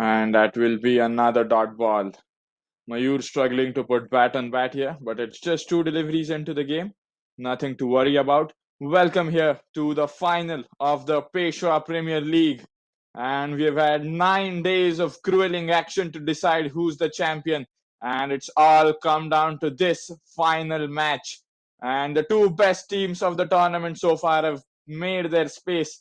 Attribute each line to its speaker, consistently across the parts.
Speaker 1: And that will be another dot ball. Mayur struggling to put bat on bat here, but it's just two deliveries into the game. Nothing to worry about. Welcome here to the final of the Peshwa Premier League. And we've had 9 days of grueling action to decide who's the champion. And it's all come down to this final match. And the two best teams of the tournament so far have made their space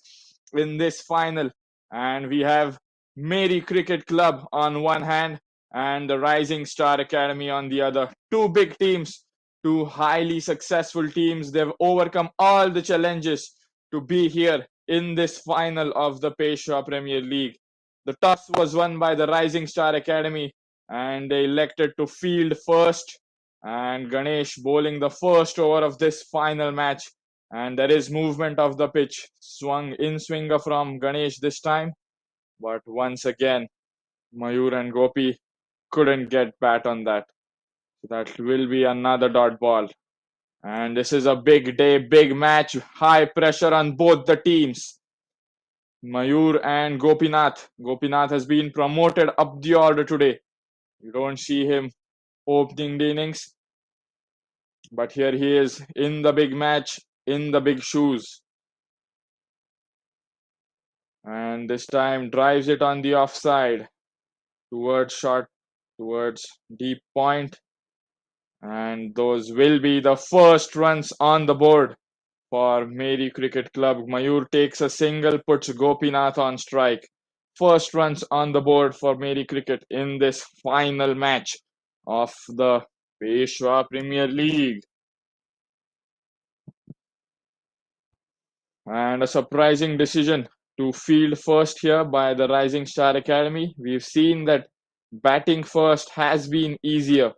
Speaker 1: in this final. And we have Meri Cricket Club on one hand and the Rising Star Academy on the other. Two big teams, two highly successful teams. They've overcome all the challenges to be here in this final of the Peshwa Premier League. The toss was won by the Rising Star Academy and they elected to field first. And Ganesh bowling the first over of this final match. And there is movement of the pitch. Swung in swinger from Ganesh this time. But once again, Mayur and Gopi couldn't get bat on that. So that will be another dot ball. And this is a big day, big match, high pressure on both the teams. Mayur and Gopinath. Gopinath has been promoted up the order today. You don't see him opening the innings, but here he is in the big match, in the big shoes. And this time drives it on the offside towards short, towards deep point. And those will be the first runs on the board for Meri Cricket Club. Mayur takes a single, puts Gopinath on strike. First runs on the board for Meri Cricket in this final match of the Peshwa Premier League. And a surprising decision to field first here by the Rising Star Academy. We've seen that batting first has been easier.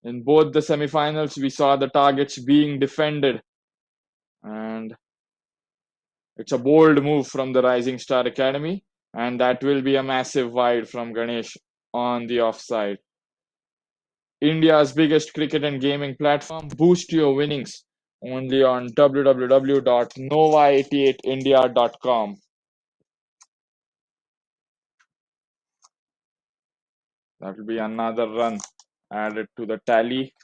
Speaker 1: In both the semi-finals, we saw the targets being defended. And it's a bold move from the Rising Star Academy, and that will be a massive wide from Ganesh on the offside. India's biggest cricket and gaming platform. Boost your winnings only on www.nova88india.com. That will be another run added to the tally.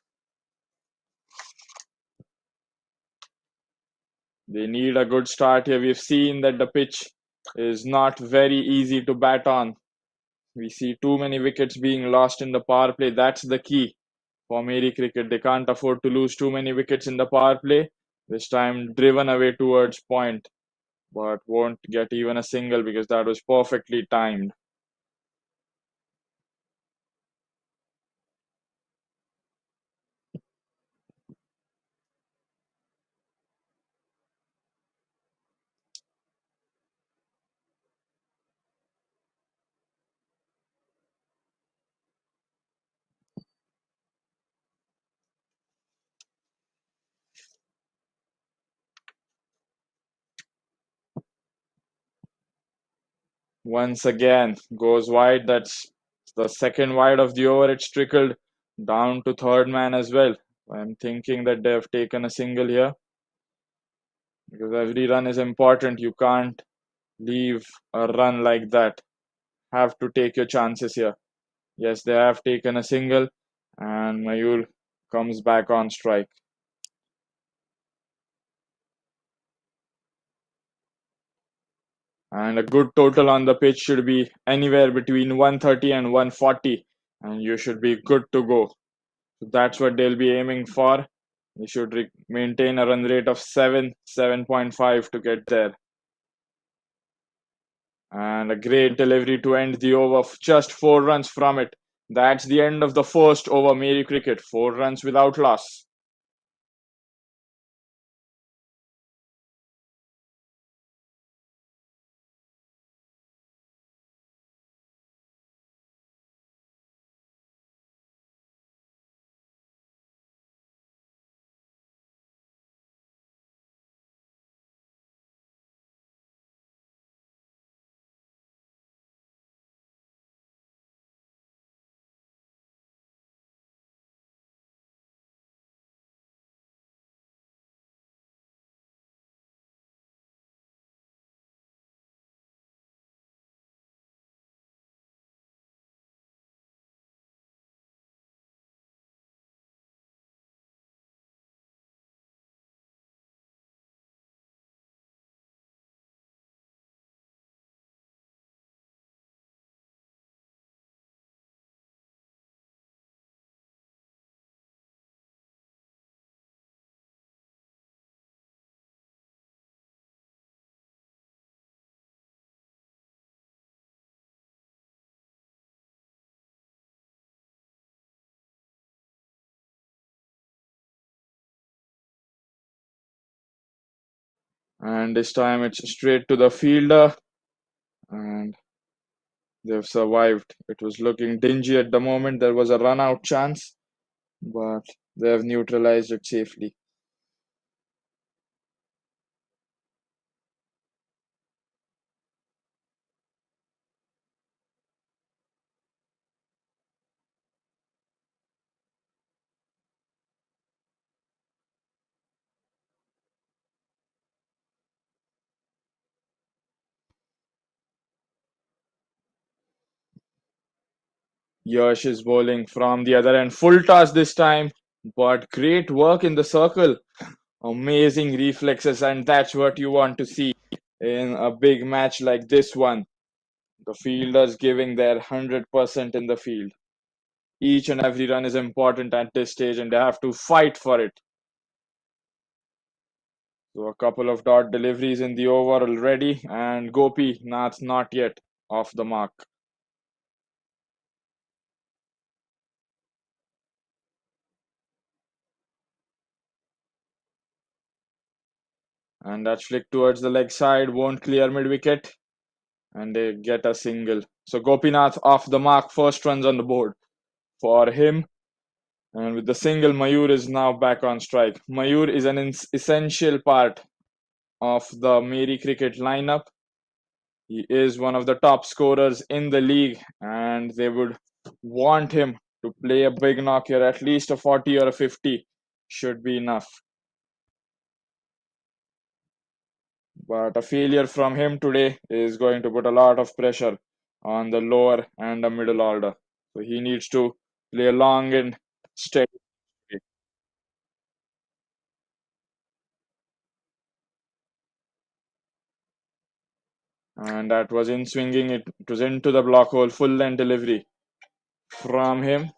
Speaker 1: They need a good start here. We've seen that the pitch is not very easy to bat on. We see too many wickets being lost in the power play. That's the key for Meri Cricket. They can't afford to lose too many wickets in the power play. This time driven away towards point, but won't get even a single because that was perfectly timed. Once again, goes wide. That's the second wide of the over. It's trickled down to third man as well. I'm thinking that they have taken a single here because every run is important. You can't leave a run like that. Have to take your chances here. Yes, they have taken a single, and Mayur comes back on strike. And a good total on the pitch should be anywhere between 130 and 140, and you should be good to go. So that's what they'll be aiming for. They should maintain a run rate of 7.5 to get there. And a great delivery to end the over, just 4 runs from it. That's the end of the first over, Meri Cricket. 4 runs without loss. And this time it's straight to the fielder, and they've survived. It was looking dingy at the moment. There was a run out chance, but they have neutralized it safely. Yash is bowling from the other end. Full toss this time, but great work in the circle. Amazing reflexes, and that's what you want to see in a big match like this one. The fielders giving their 100% in the field. Each and every run is important at this stage, and they have to fight for it. So, a couple of dot deliveries in the over already, and Gopi Nath not yet off the mark. And that flick towards the leg side won't clear mid wicket, and they get a single. So Gopinath off the mark, first runs on the board for him. And with the single, Mayur is now back on strike. Mayur is an essential part of the Meri cricket lineup. He is one of the top scorers in the league, and they would want him to play a big knock here. At least a 40 or a 50 should be enough. But a failure from him today is going to put a lot of pressure on the lower and the middle order. So he needs to play long and steady. And that was in swinging. It was into the block hole, full length delivery from him.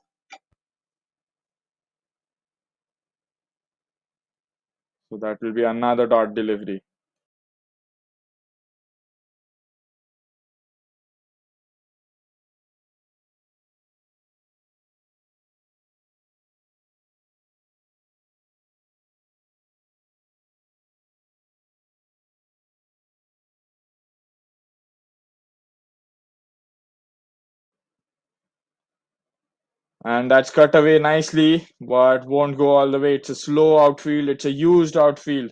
Speaker 1: So that will be another dot delivery. And that's cut away nicely, but won't go all the way. It's a slow outfield, it's a used outfield.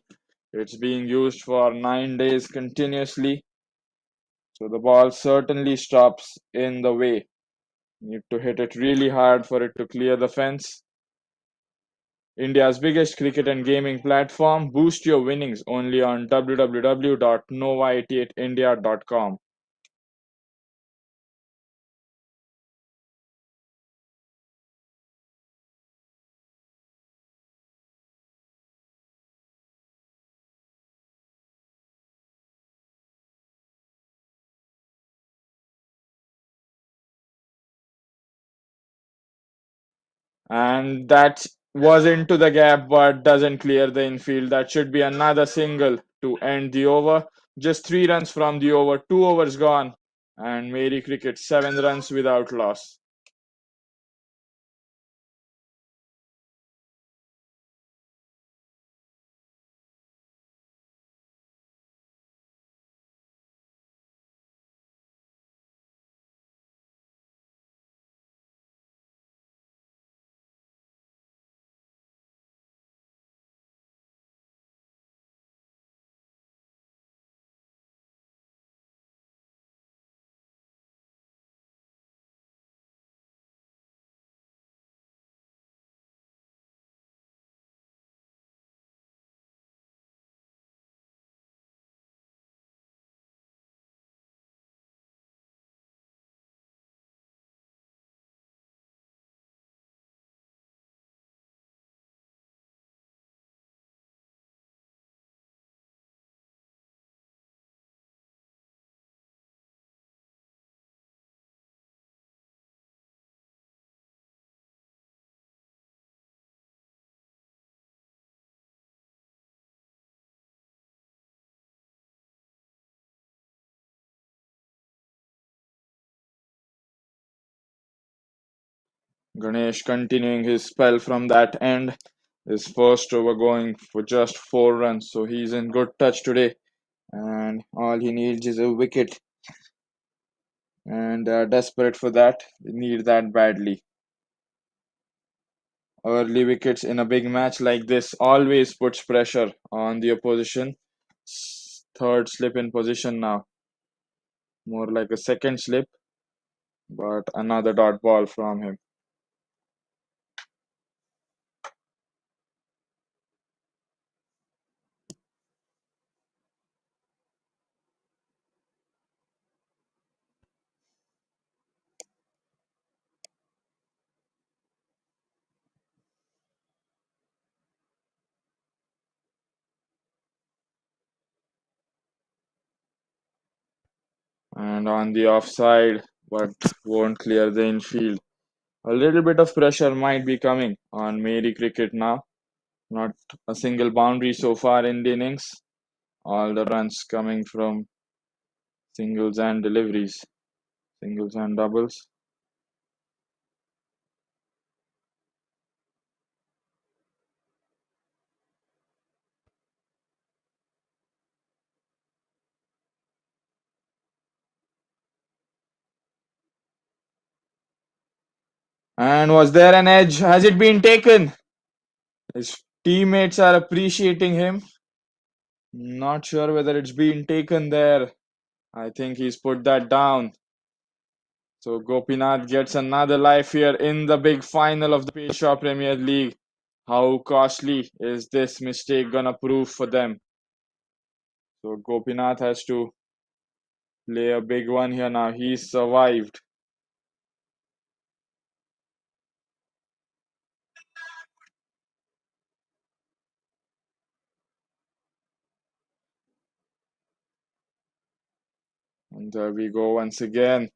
Speaker 1: It's being used for 9 days continuously. So the ball certainly stops in the way. Need to hit it really hard for it to clear the fence. India's biggest cricket and gaming platform. Boost your winnings only on www.nova88india.com. And that was into the gap but doesn't clear the infield. That should be another single to end the over. Just 3 runs from the over, 2 overs gone, and Meri Cricket 7 runs without loss. Ganesh continuing his spell from that end. His first over going for just 4 runs, so he's in good touch today. and all he needs is a wicket, and they are desperate for that. They need that badly. Early wickets in a big match like this always puts pressure on the opposition. Third slip in position now, more like a second slip, but another dot ball from him. And on the offside, but won't clear the infield. A little bit of pressure might be coming on Meri cricket now. Not a single boundary so far in the innings. All the runs coming from singles and deliveries, singles and doubles. And was there an edge? Has it been taken? His teammates are appreciating him. Not sure whether it's been taken there. I think he's put that down. So Gopinath gets another life here in the big final of the Peshwa Premier League. How costly is this mistake gonna prove for them? So Gopinath has to play a big one here now. He's survived. And there we go once again.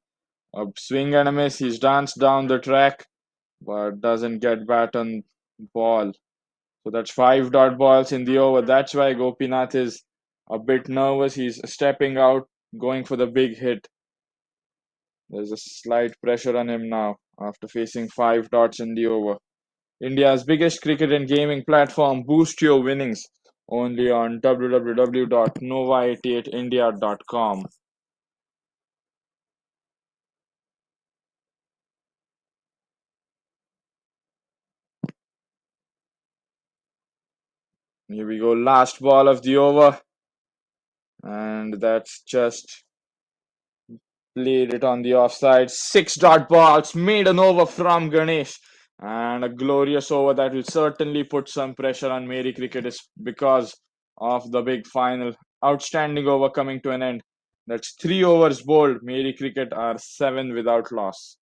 Speaker 1: A swing and a miss. He's danced down the track, but doesn't get bat on ball. So that's five dot balls in the over. That's why Gopinath is a bit nervous. He's stepping out, going for the big hit. There's a slight pressure on him now after facing five dots in the over. India's biggest cricket and gaming platform. Boost your winnings only on www.nova88india.com. Here we go, last ball of the over, and that's just played it on the offside. Six dot balls, made an over from Ganesh, and a glorious over that will certainly put some pressure on Meri cricket is because of the big final. Outstanding over coming to an end. That's three overs bowled. Meri cricket are seven without loss.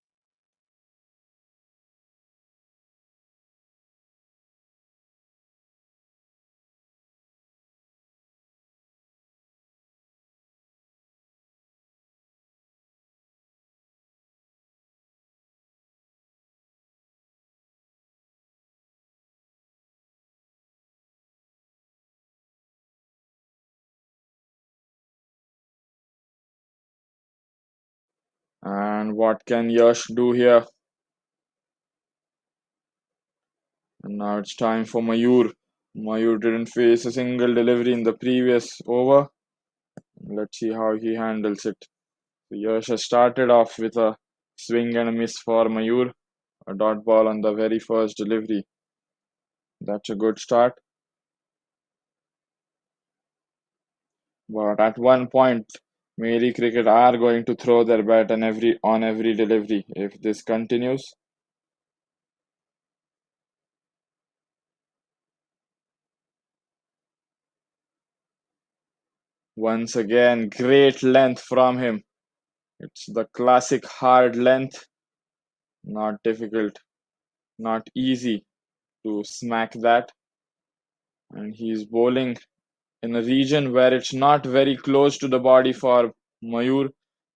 Speaker 1: And what can Yash do here? And now it's time for Mayur. Mayur didn't face a single delivery in the previous over. Let's see how he handles it. So Yash has started off with a swing and a miss for Mayur, a dot ball on the very first delivery. That's a good start. But at one point, Meri Cricket are going to throw their bat on every delivery if this continues. Once again, great length from him. It's the classic hard length, not difficult, not easy to smack that. And he's bowling in a region where it's not very close to the body for Mayur,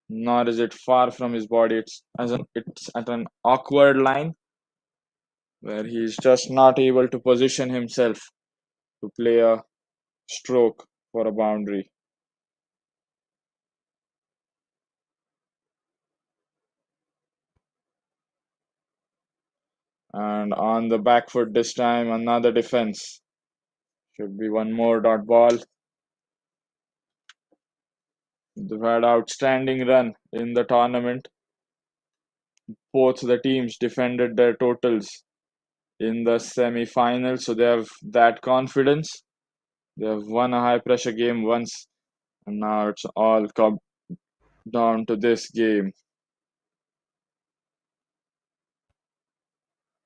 Speaker 1: nor is it far from his body. It's at an awkward line where he's just not able to position himself to play a stroke for a boundary. And on the back foot this time, another defense. Should be one more dot ball. They've had outstanding run in the tournament. Both the teams defended their totals in the semi-final, so they have that confidence. They have won a high-pressure game once, and now it's all come down to this game.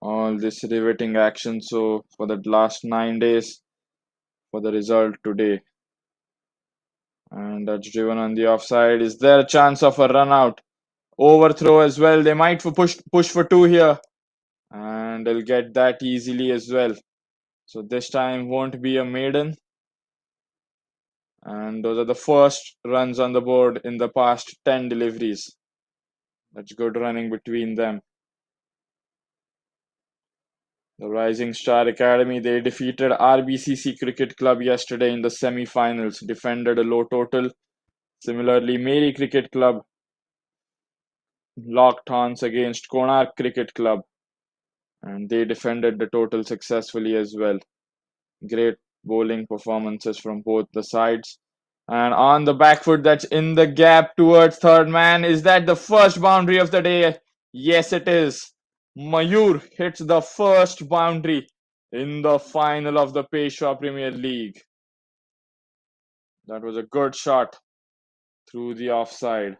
Speaker 1: All this riveting action. So for the last 9 days, for the result today, and that's driven on the offside. Is there a chance of a run out? Overthrow as well. They might push for two here, and they'll get that easily as well. So this time won't be a maiden. And those are the first runs on the board in the past 10 deliveries. That's good running between them. The Rising Star Academy, they defeated RBCC Cricket Club yesterday in the semi-finals, defended a low total. Similarly, Meri Cricket Club locked horns against Konark Cricket Club, and they defended the total successfully as well. Great bowling performances from both the sides. And on the back foot, that's in the gap towards third man. Is that the first boundary of the day? Yes, it is. Mayur hits the first boundary in the final of the Peshwa Premier League. That was a good shot through the offside.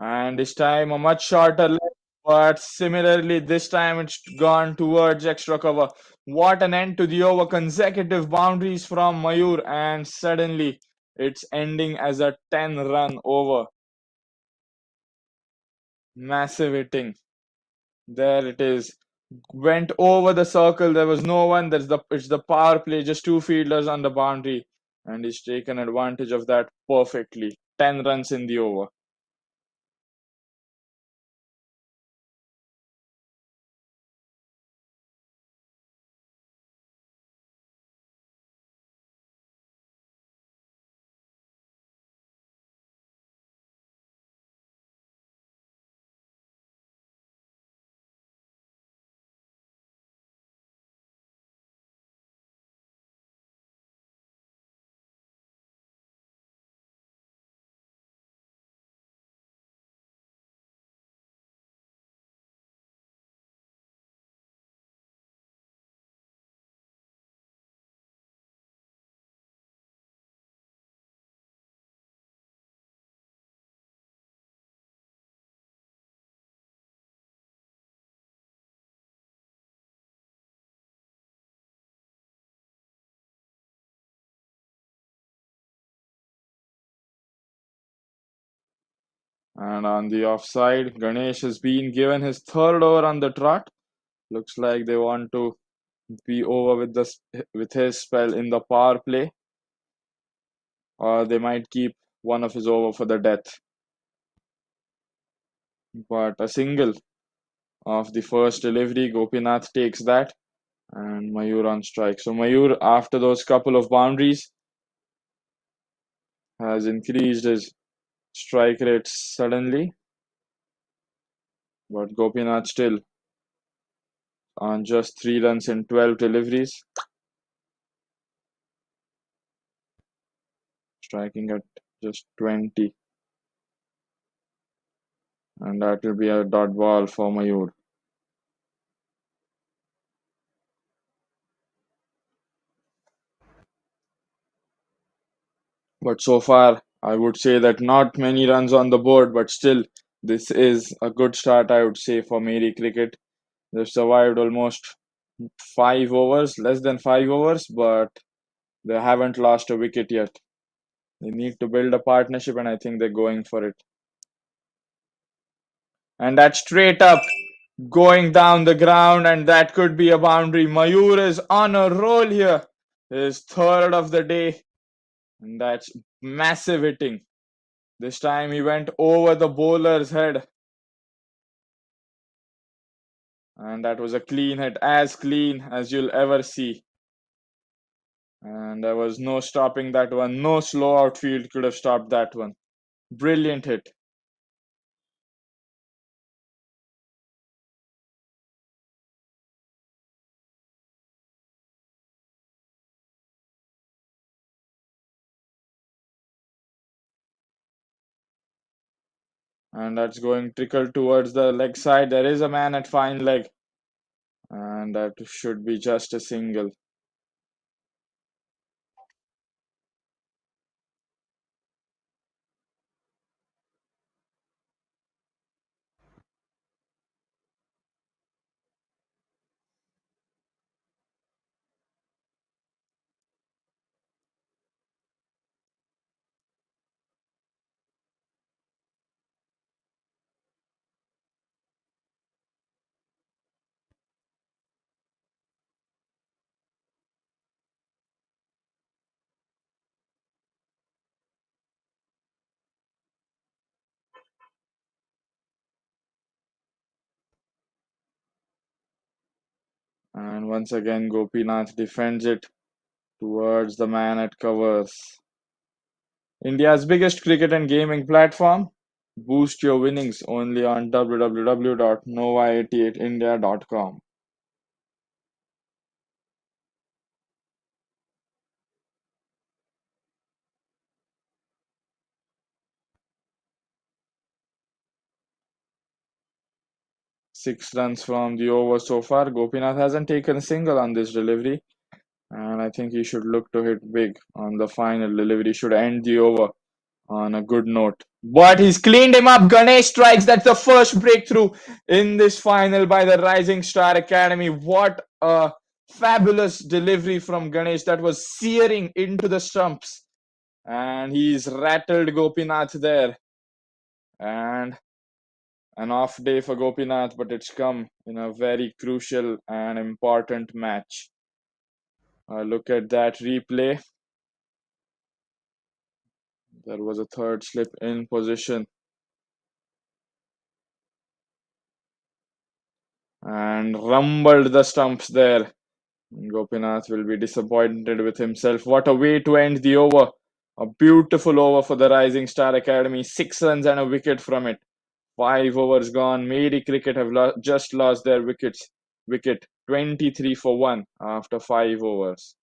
Speaker 1: And this time a much shorter leg, but similarly this time it's gone towards extra cover. What an end to the over. Consecutive boundaries from Mayur, and suddenly it's ending as a 10-run over. Massive hitting. There it is. Went over the circle. There was no one. It's the power play. Just two fielders on the boundary, and he's taken advantage of that perfectly. 10 runs in the over. And on the offside, Ganesh has been given his third over on the trot. Looks like they want to be over with his spell in the power play, or they might keep one of his over for the death. But a single of the first delivery, Gopinath takes that, and Mayur on strike. So Mayur, after those couple of boundaries, has increased his strike rate suddenly, but Gopinath still on just 3 runs in 12 deliveries, striking at just 20. And that will be a dot ball for Mayur. But so far, I would say that not many runs on the board, but still, this is a good start, I would say, for Meri Cricket. They've survived almost 5 overs, less than 5 overs, but they haven't lost a wicket yet. They need to build a partnership, and I think they're going for it. And that's straight up. going down the ground, and that could be a boundary. Mayur is on a roll here. His third of the day, and that's massive hitting. This time he went over the bowler's head, and that was a clean hit, as clean as you'll ever see. And there was no stopping that one. No slow outfield could have stopped that one. Brilliant hit. And that's going trickle towards the leg side. There is a man at fine leg, and that should be just a single. And once again, Gopinath defends it towards the man at covers. India's biggest cricket and gaming platform. Boost your winnings only on www.nova88india.com. 6 runs from the over so far. Gopinath hasn't taken a single on this delivery, and I think he should look to hit big on the final delivery. Should end the over on a good note. But he's cleaned him up. Ganesh strikes. That's the first breakthrough in this final by the Rising Star Academy. What a fabulous delivery from Ganesh. That was searing into the stumps. And he's rattled Gopinath there. And an off day for Gopinath, but it's come in a very crucial and important match. Look at that replay. There was a third slip in position. And rumbled the stumps there. Gopinath will be disappointed with himself. What a way to end the over. A beautiful over for the Rising Star Academy. 6 runs and a wicket from it. 5 overs gone. Meri Cricket have just lost their wicket 23 for 1 after 5 overs.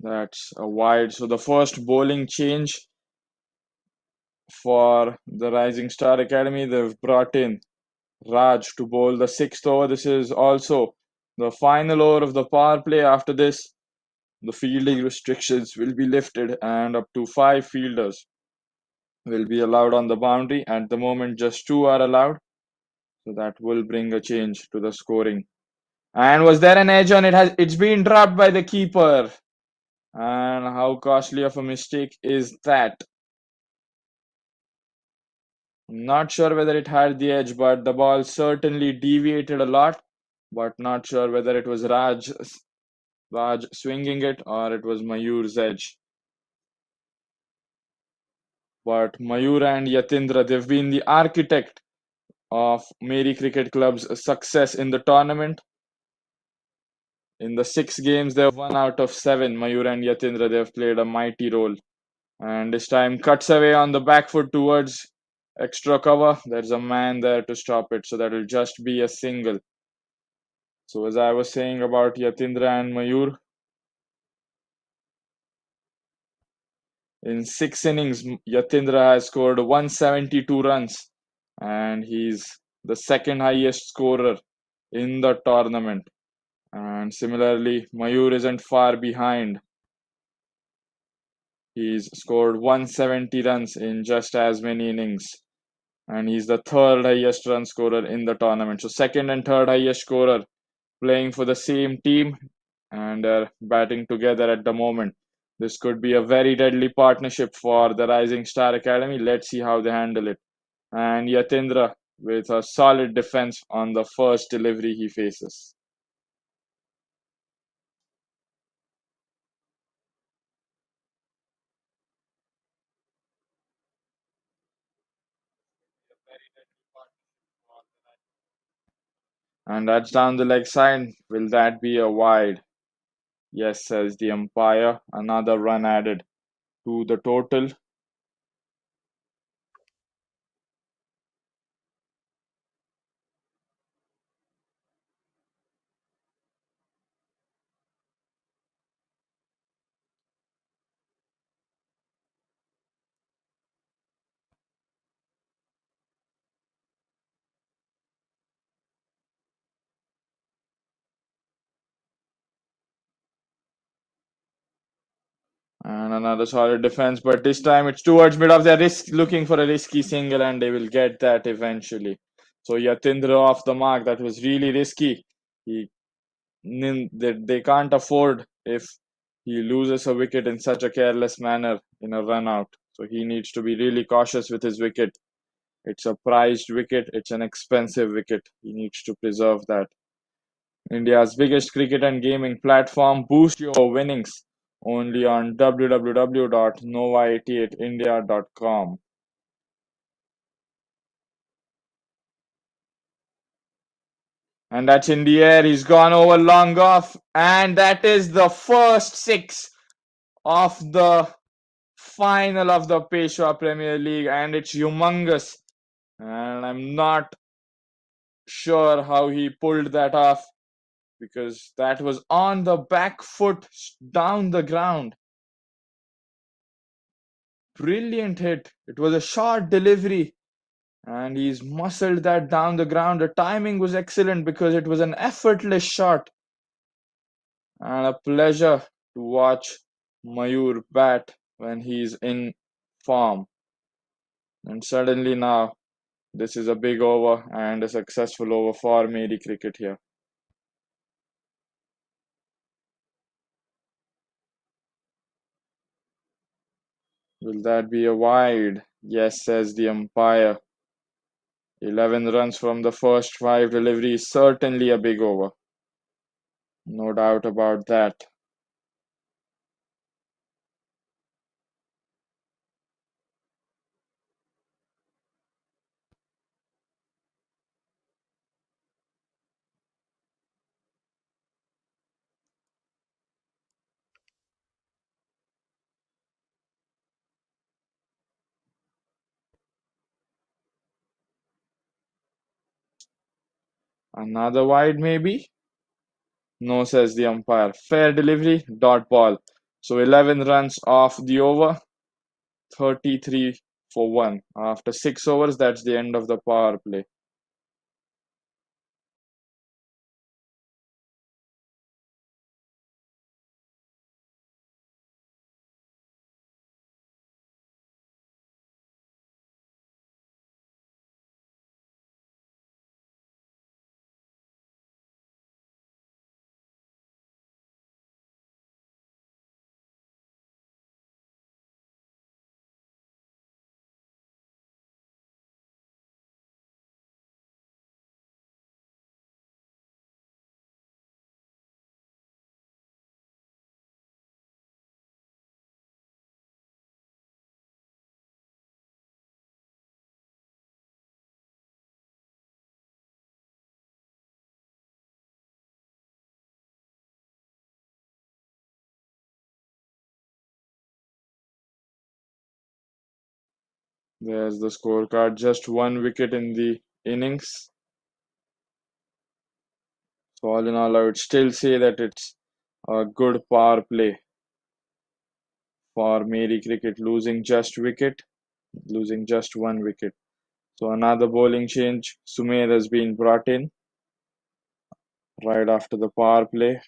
Speaker 1: That's a wide. So the first bowling change for the Rising Star Academy, they've brought in Raj to bowl the sixth over. This is also the final over of the power play. After this, the fielding restrictions will be lifted and up to five fielders will be allowed on the boundary. At the moment, just two are allowed. So that will bring a change to the scoring. And was there an edge on it? It's been dropped by the keeper. And how costly of a mistake is that? Not sure whether it had the edge, but the ball certainly deviated a lot. But not sure whether it was Raj swinging it or it was Mayur's edge. But Mayur and Yatindra, they've been the architect of Meri Cricket Club's success in the tournament. In the 6 games, they've won out of 7. Mayur and Yatindra, they've played a mighty role. And this time cuts away on the back foot towards extra cover. There's a man there to stop it, so that'll just be a single. So as I was saying about Yatindra and Mayur, in 6 innings, Yatindra has scored 172 runs, and he's the second highest scorer in the tournament. And similarly, Mayur isn't far behind. He's scored 170 runs in just as many innings, and he's the third highest run scorer in the tournament. So second and third highest scorer playing for the same team and are batting together at the moment. This could be a very deadly partnership for the Rising Star Academy. Let's see how they handle it. And Yatindra with a solid defense on the first delivery he faces. And that's down the leg side. Will that be a wide? Yes, says the umpire. Another run added to the total. And another solid defense, but this time it's towards mid of the risk, looking for a risky single, and they will get that eventually. So Yatindra off the mark. That was really risky. He they can't afford if he loses a wicket in such a careless manner in a run out. So he needs to be really cautious with his wicket. It's a prized wicket. It's an expensive wicket. He needs to preserve that. India's biggest cricket and gaming platform. Boost your winnings only on www.nova88india.com. And that's in the air. He's gone over long off. And that is the first six of the final of the Peshwa Premier League. And it's humongous. And I'm not sure how he pulled that off because that was on the back foot down the ground. Brilliant hit. It was a short delivery and he's muscled that down the ground. The timing was excellent because it was an effortless shot and a pleasure to watch Mayur bat when he's in form. And suddenly now, this is a big over and a successful over for Meri cricket here. Will that be a wide? Yes, says the umpire. 11 runs from the first 5 deliveries, certainly a big over. No doubt about that. Another wide, maybe? No, says the umpire. Fair delivery, dot ball. So 11 runs off the over, 33 for 1. After 6 overs, that's the end of the power play. There's the scorecard. Just 1 wicket in the innings. So all in all, I would still say that it's a good power play for Meri cricket, losing just 1 wicket. So another bowling change. Sumer has been brought in right after the power play.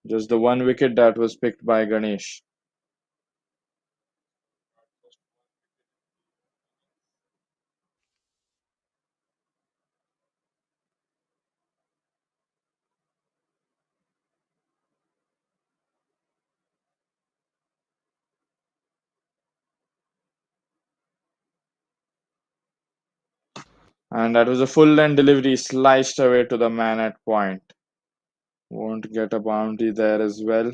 Speaker 1: Just the 1 wicket that was picked by Ganesh. And that was a full length delivery sliced away to the man at point. Won't get a boundary there as well.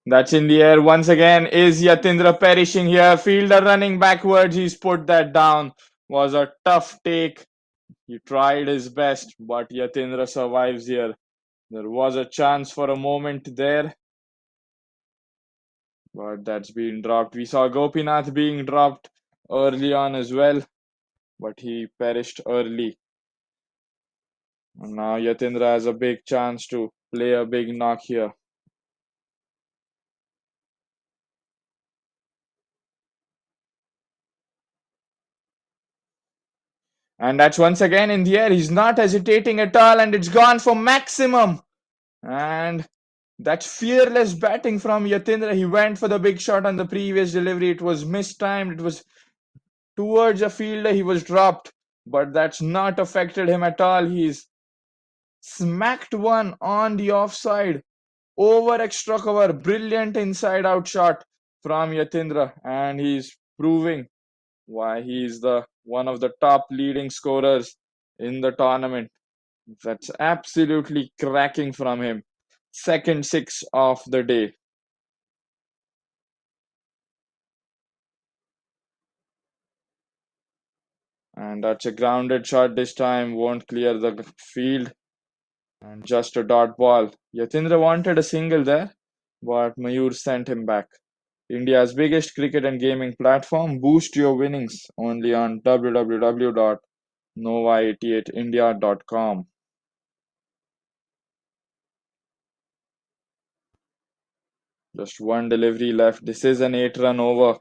Speaker 1: That's in the air once again. Is Yatindra perishing here? Fielder running backwards. He's put that down. Was a tough take. He tried his best, but Yatindra survives here. There was a chance for a moment there, but that's been dropped. We saw Gopinath being dropped early on as well, but he perished early. And now Yatindra has a big chance to play a big knock here. And that's once again in the air. He's not hesitating at all, and it's gone for maximum. And that's fearless batting from Yatindra. He went for the big shot on the previous delivery. It was mistimed. It was towards a fielder. He was dropped, but that's not affected him at all. He's smacked one on the offside over extra cover. Brilliant inside out shot from Yatindra, and he's proving why he's the one of the top leading scorers in the tournament. That's absolutely cracking from him. Second six of the day. And that's a grounded shot this time, won't clear the field. And just a dot ball. Yatindra wanted a single there, but Mayur sent him back. India's biggest cricket and gaming platform. Boost your winnings only on www.nova88india.com. Just one delivery left. This is an 8-run over.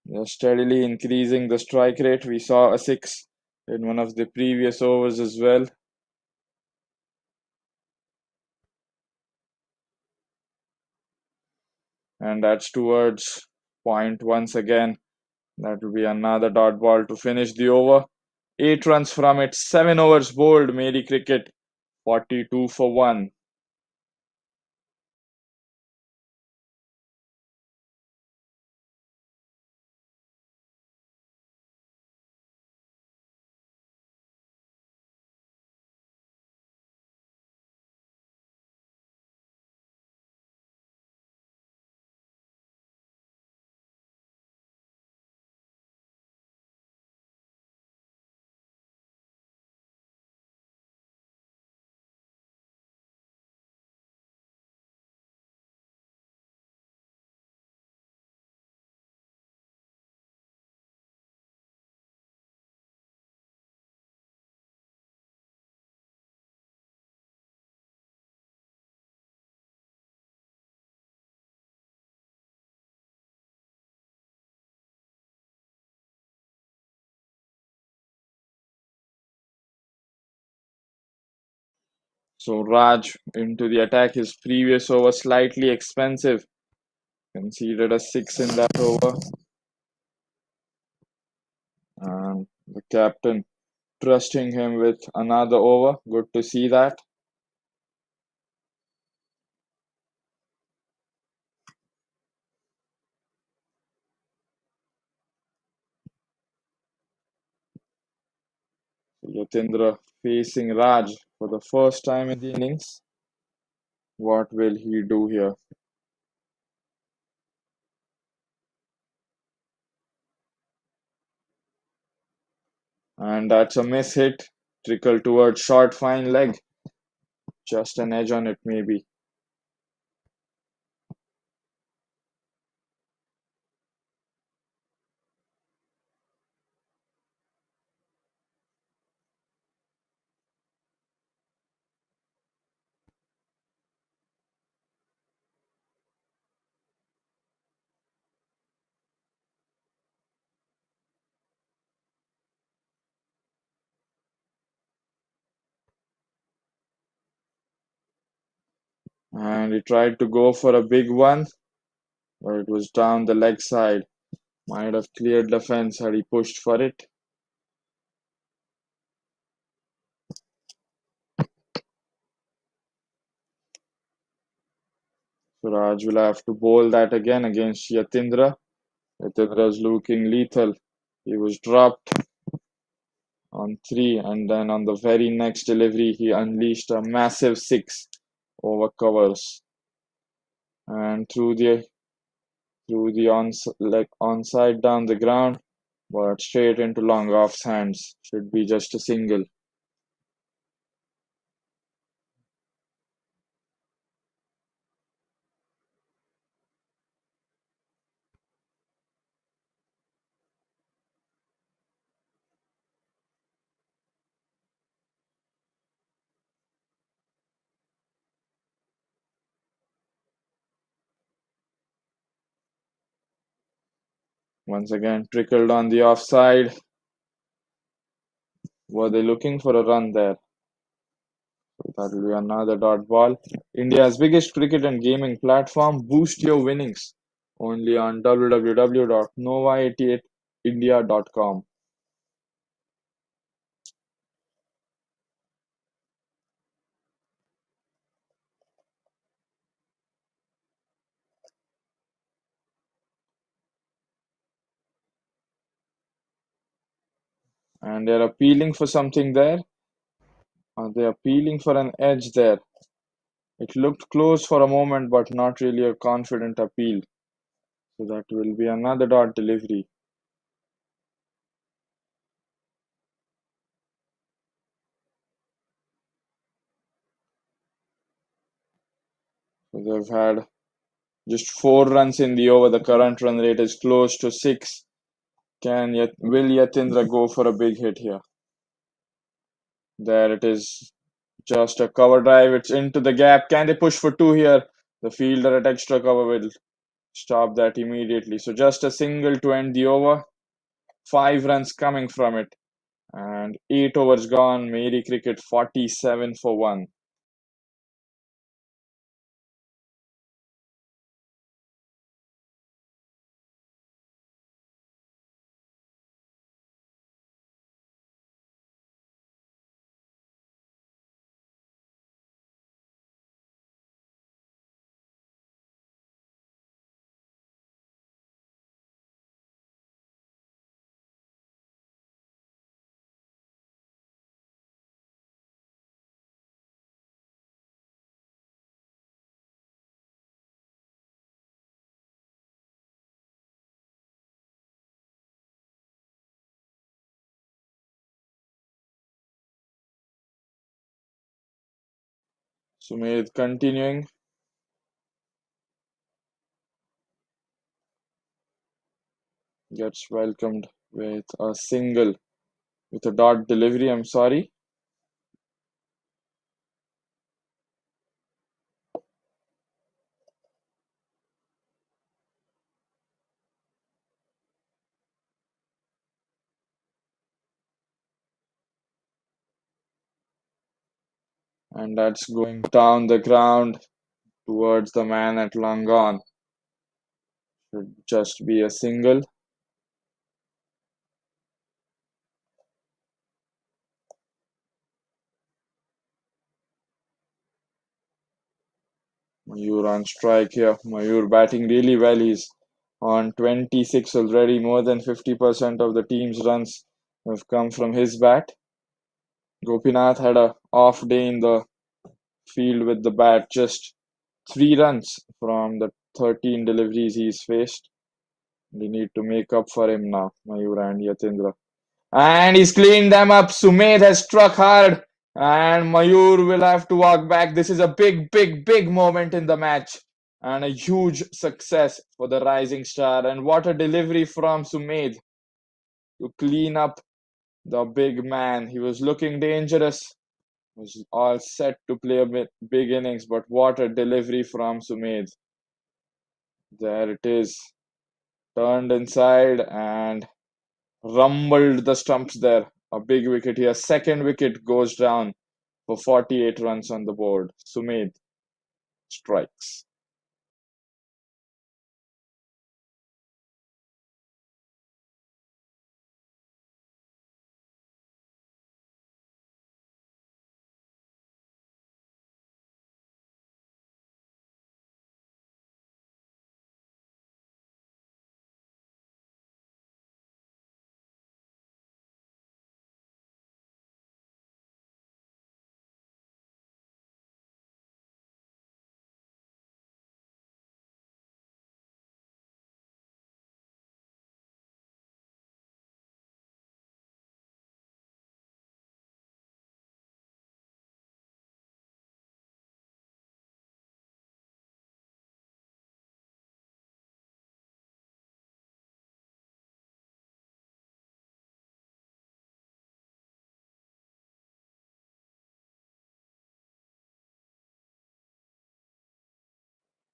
Speaker 1: They're steadily increasing the strike rate. We saw a 6 in one of the previous overs as well. And that's towards point once again. That will be another dot ball to finish the over. 8 runs from it. 7 overs bowled. Meri cricket 42 for 1. So Raj into the attack. His previous over slightly expensive. Conceded a 6 in that over. And the captain trusting him with another over. Good to see that. Yatindra facing Raj for the first time in the innings. What will he do here? And that's a miss hit. Trickle towards short fine leg. Just an edge on it, maybe. And he tried to go for a big one, but it was down the leg side. Might have cleared the fence had he pushed for it. So Raj will have to bowl that again against Yatindra. Yatindra's looking lethal. He was dropped on 3, and then on the very next delivery, he unleashed a massive 6 over covers. And onside down the ground, but straight into long off's hands. Should be just a single. Once again, trickled on the offside. Were they looking for a run there? So that will be another dot ball. India's biggest cricket and gaming platform. Boost your winnings. Only on www.nova88india.com. And they're appealing for something there. Are they appealing for an edge there? It looked close for a moment, but not really a confident appeal. So that will be another dot delivery. So they've had just 4 runs in the over. The current run rate is close to 6. Will Yatindra go for a big hit here? There it is. Just a cover drive. It's into the gap. Can they push for 2 here? The fielder at extra cover will stop that immediately. So just a single to end the over. 5 runs coming from it. And 8 overs gone. Meri cricket 47 for 1. Sumit continuing. Gets welcomed with a single. With a dot delivery, I'm sorry. and that's going down the ground towards the man at long on. Should just be a single. Mayur on strike here. Mayur batting really well. He's on 26 already. More than 50% of the team's runs have come from his bat. Gopinath had a off day in the field with the bat. Just 3 runs from the 13 deliveries he's faced. They need to make up for him now, Mayur and Yatindra. And he's cleaned them up. Sumedh has struck hard. And Mayur will have to walk back. This is a big, big, big moment in the match. And a huge success for the Rising Star. And what a delivery from Sumedh to clean up the big man. He was looking dangerous. Was all set to play a big innings. But what a delivery from Sumedh. There it is. Turned inside and rumbled the stumps there. A big wicket here. Second wicket goes down for 48 runs on the board. Sumedh strikes.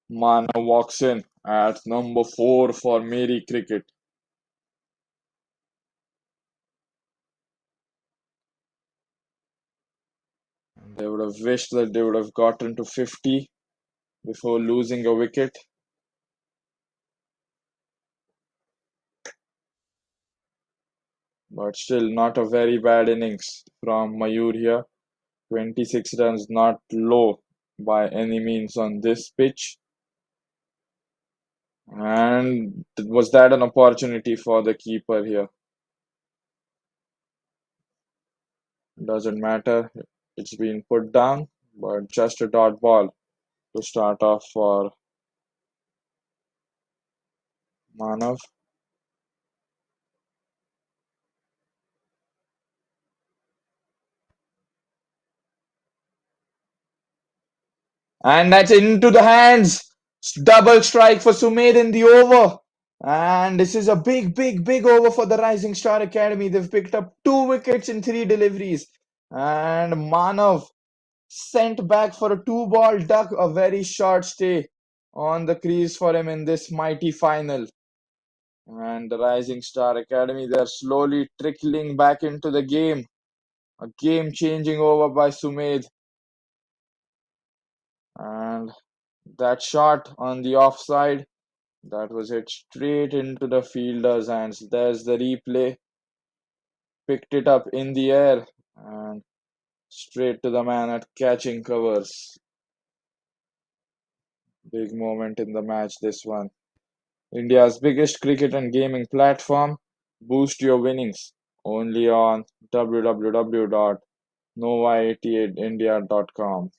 Speaker 1: Mana walks in at number 4 for Meri cricket. They would have wished that they would have gotten to 50 before losing a wicket. But still, not a very bad innings from Mayur here. 26 runs, not low by any means on this pitch. And was that an opportunity for the keeper here? Doesn't matter. It's been put down, but just a dot ball to start off for Manav. And that's into the hands. Double strike for Sumedh in the over. And this is a big, big, big over for the Rising Star Academy. They've picked up 2 wickets in 3 deliveries. And Manav sent back for a 2-ball duck, a very short stay on the crease for him in this mighty final. And the Rising Star Academy, they're slowly trickling back into the game. A game changing over by Sumedh. And that shot on the offside, that was hit straight into the fielder's hands. There's the replay. Picked it up in the air and straight to the man at catching covers. Big moment in the match, this one. India's biggest cricket and gaming platform. Boost your winnings only on www.nova88india.com.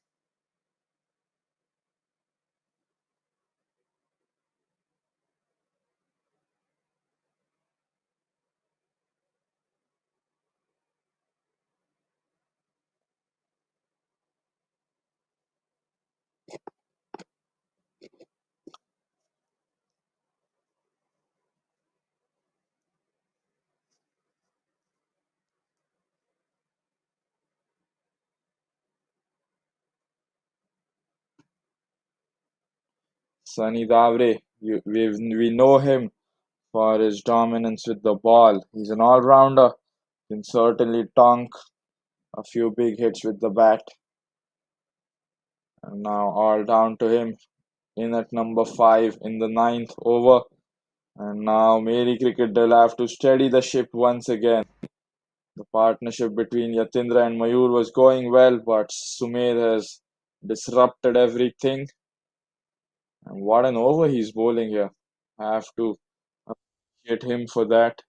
Speaker 1: Sunny Davre, we know him for his dominance with the ball. He's an all-rounder. Can certainly tonk a few big hits with the bat. And now all down to him in at number 5 in the ninth over. And now Meri Cricket will have to steady the ship once again. The partnership between Yatindra and Mayur was going well, but Sumed has disrupted everything. And what an over he's bowling here. I have to appreciate him for that.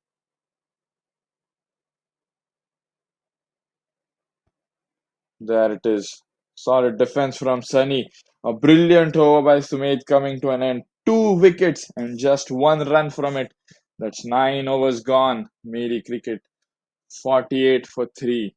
Speaker 1: There it is. Solid defense from Sunny. A brilliant over by Sumedh coming to an end. Two wickets and just one run from it. That's 9 overs gone. Meri Cricket 48 for 3.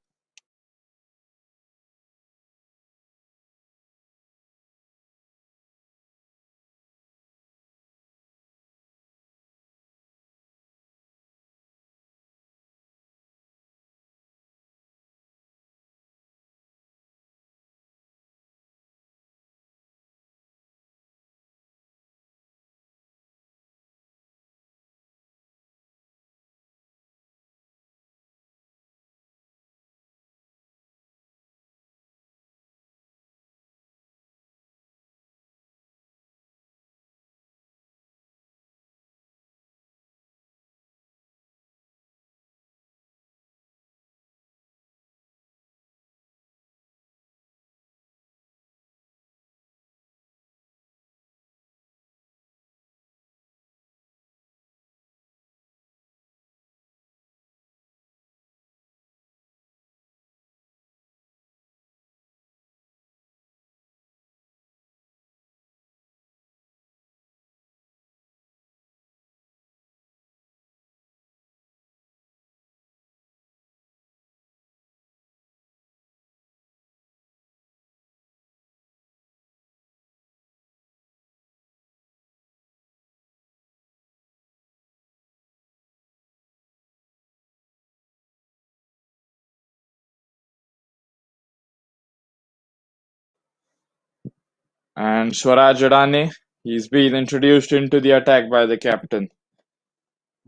Speaker 1: And Swaraj Adane, he's been introduced into the attack by the captain.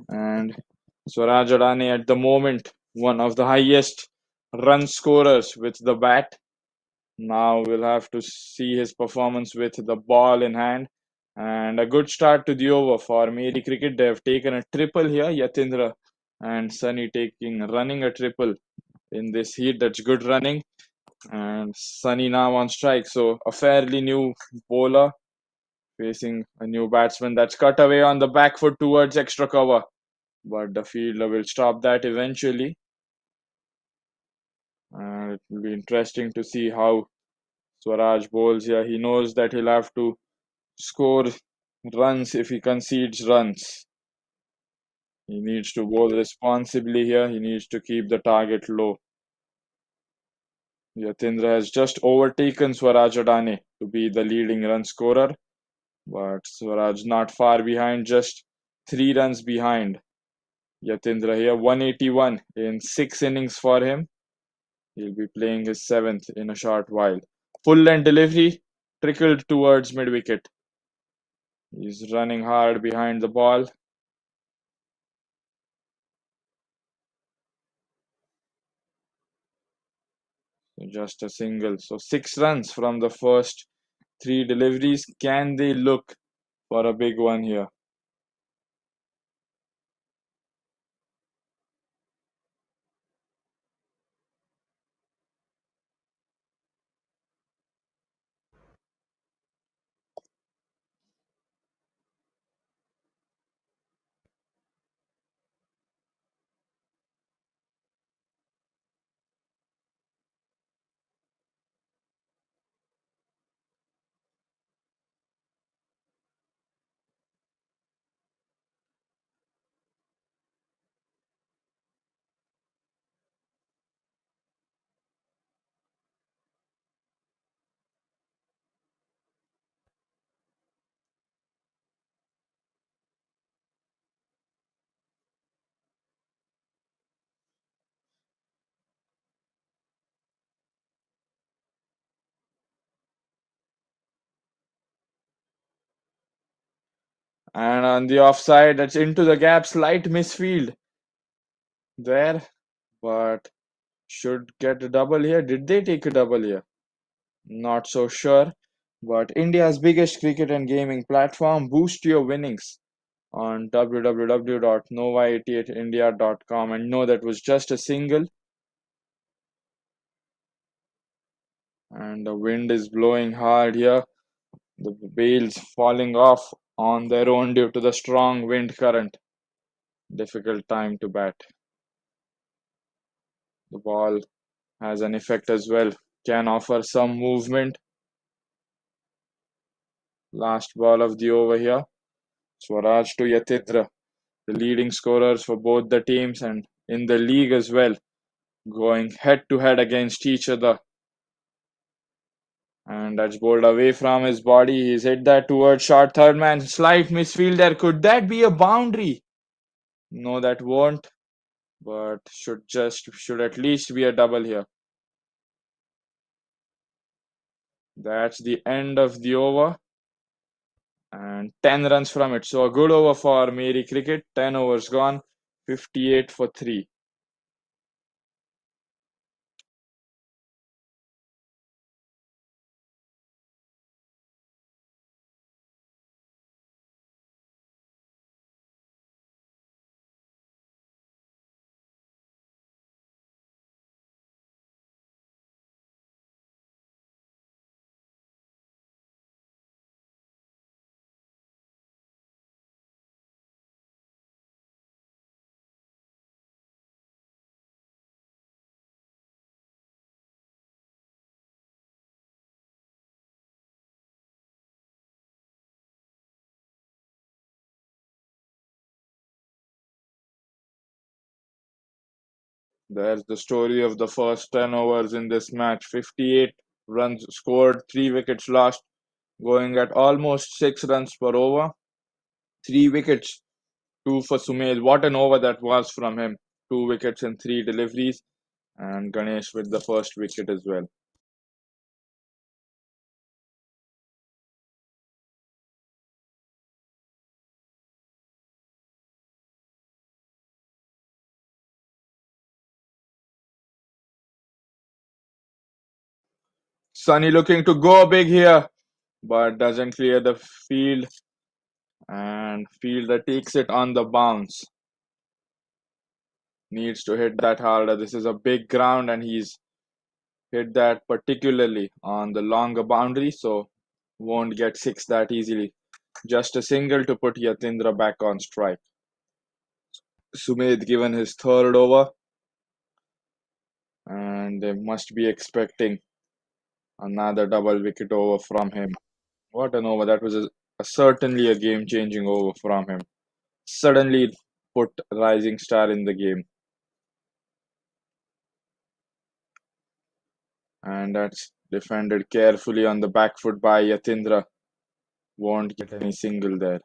Speaker 1: And Swaraj Adane at the moment, one of the highest run scorers with the bat. Now we'll have to see his performance with the ball in hand. And a good start to the over for Meri Cricket. They have taken a triple here. Yatindra and Sunny running a triple in this heat. That's good running. And Sunny now on strike. So a fairly new bowler facing a new batsman that's cut away on the back foot towards extra cover. But the fielder will stop that eventually. And it will be interesting to see how Swaraj bowls here. He knows that he'll have to score runs if he concedes runs. He needs to bowl responsibly here. He needs to keep the target low. Yatindra has just overtaken Swaraj Adane to be the leading run scorer, but Swaraj not far behind, just 3 runs behind. Yatindra here, 181 in 6 innings for him. He'll be playing his seventh in a short while. Full length delivery trickled towards mid wicket. He's running hard behind the ball. Just a single. So 6 runs from the first 3 deliveries. Can they look for a big one here? And on the offside, that's into the gap. Slight misfield there, but should get a double here. Did they take a double here? Not so sure, but India's biggest cricket and gaming platform. Boost your winnings on www.nova88india.com, and no, that was just a single. And the wind is blowing hard here. The bales falling off on their own due to the strong wind current. Difficult time to bat. The ball has an effect as well. Can offer some movement. Last ball of the over here. Swaraj to Yatindra, the leading scorers for both the teams and in the league as well, going head to head against each other. And that's bowled away from his body. He's hit that towards short third man. Slight misfield there. Could that be a boundary? No, that won't. But should at least be a double here. That's the end of the over. And 10 runs from it. So a good over for Meri cricket. 10 overs gone. 58 for 3. There's the story of the first 10 overs in this match. 58 runs scored, 3 wickets lost, going at almost 6 runs per over. 3 wickets, 2 for Sumed. What an over that was from him. 2 wickets and 3 deliveries. And Ganesh with the first wicket as well. Sunny looking to go big here, but doesn't clear the field. And fielder takes it on the bounce. Needs to hit that harder. This is a big ground, and he's hit that particularly on the longer boundary, so won't get 6 that easily. Just a single to put Yatindra back on strike. Sumedh given his third over, and they must be expecting another double wicket over from him. What an over! That was certainly a game-changing over from him. Suddenly put rising star in the game, and that's defended carefully on the back foot by Yatindra. Won't get any single there.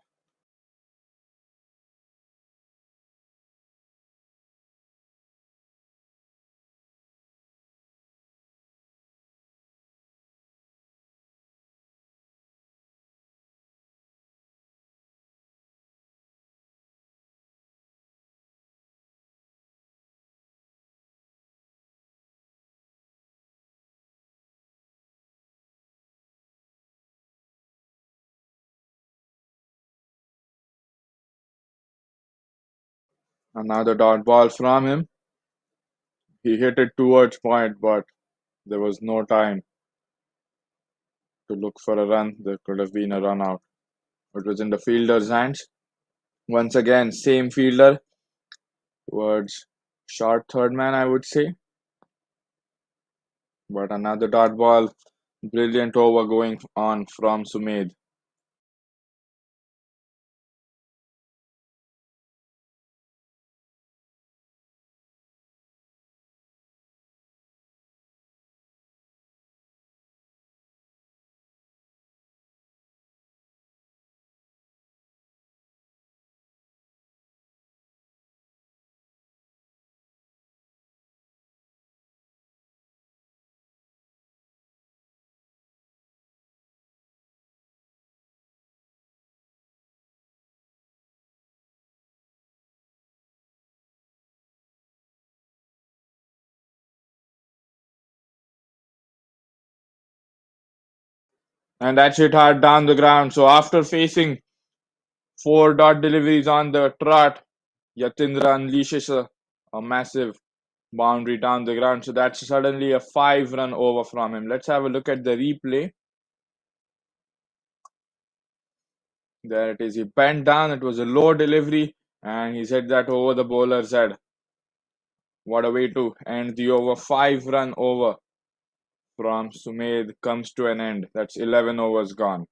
Speaker 1: Another dot ball from him. He hit it towards point, but there was no time to look for a run. There could have been a run out. It was in the fielder's hands. Once again, same fielder towards short third man, I would say. But another dot ball. Brilliant over going on from Sumedh. And that's hit hard down the ground. So after facing four dot deliveries on the trot, Yatindra unleashes a massive boundary down the ground. So that's suddenly a 5 run over from him. Let's have a look at the replay. There it is. He bent down. It was a low delivery, and he's hit that over the bowler's head. What a way to end the over. 5 run over from Sumedh comes to an end. That's 11 overs gone.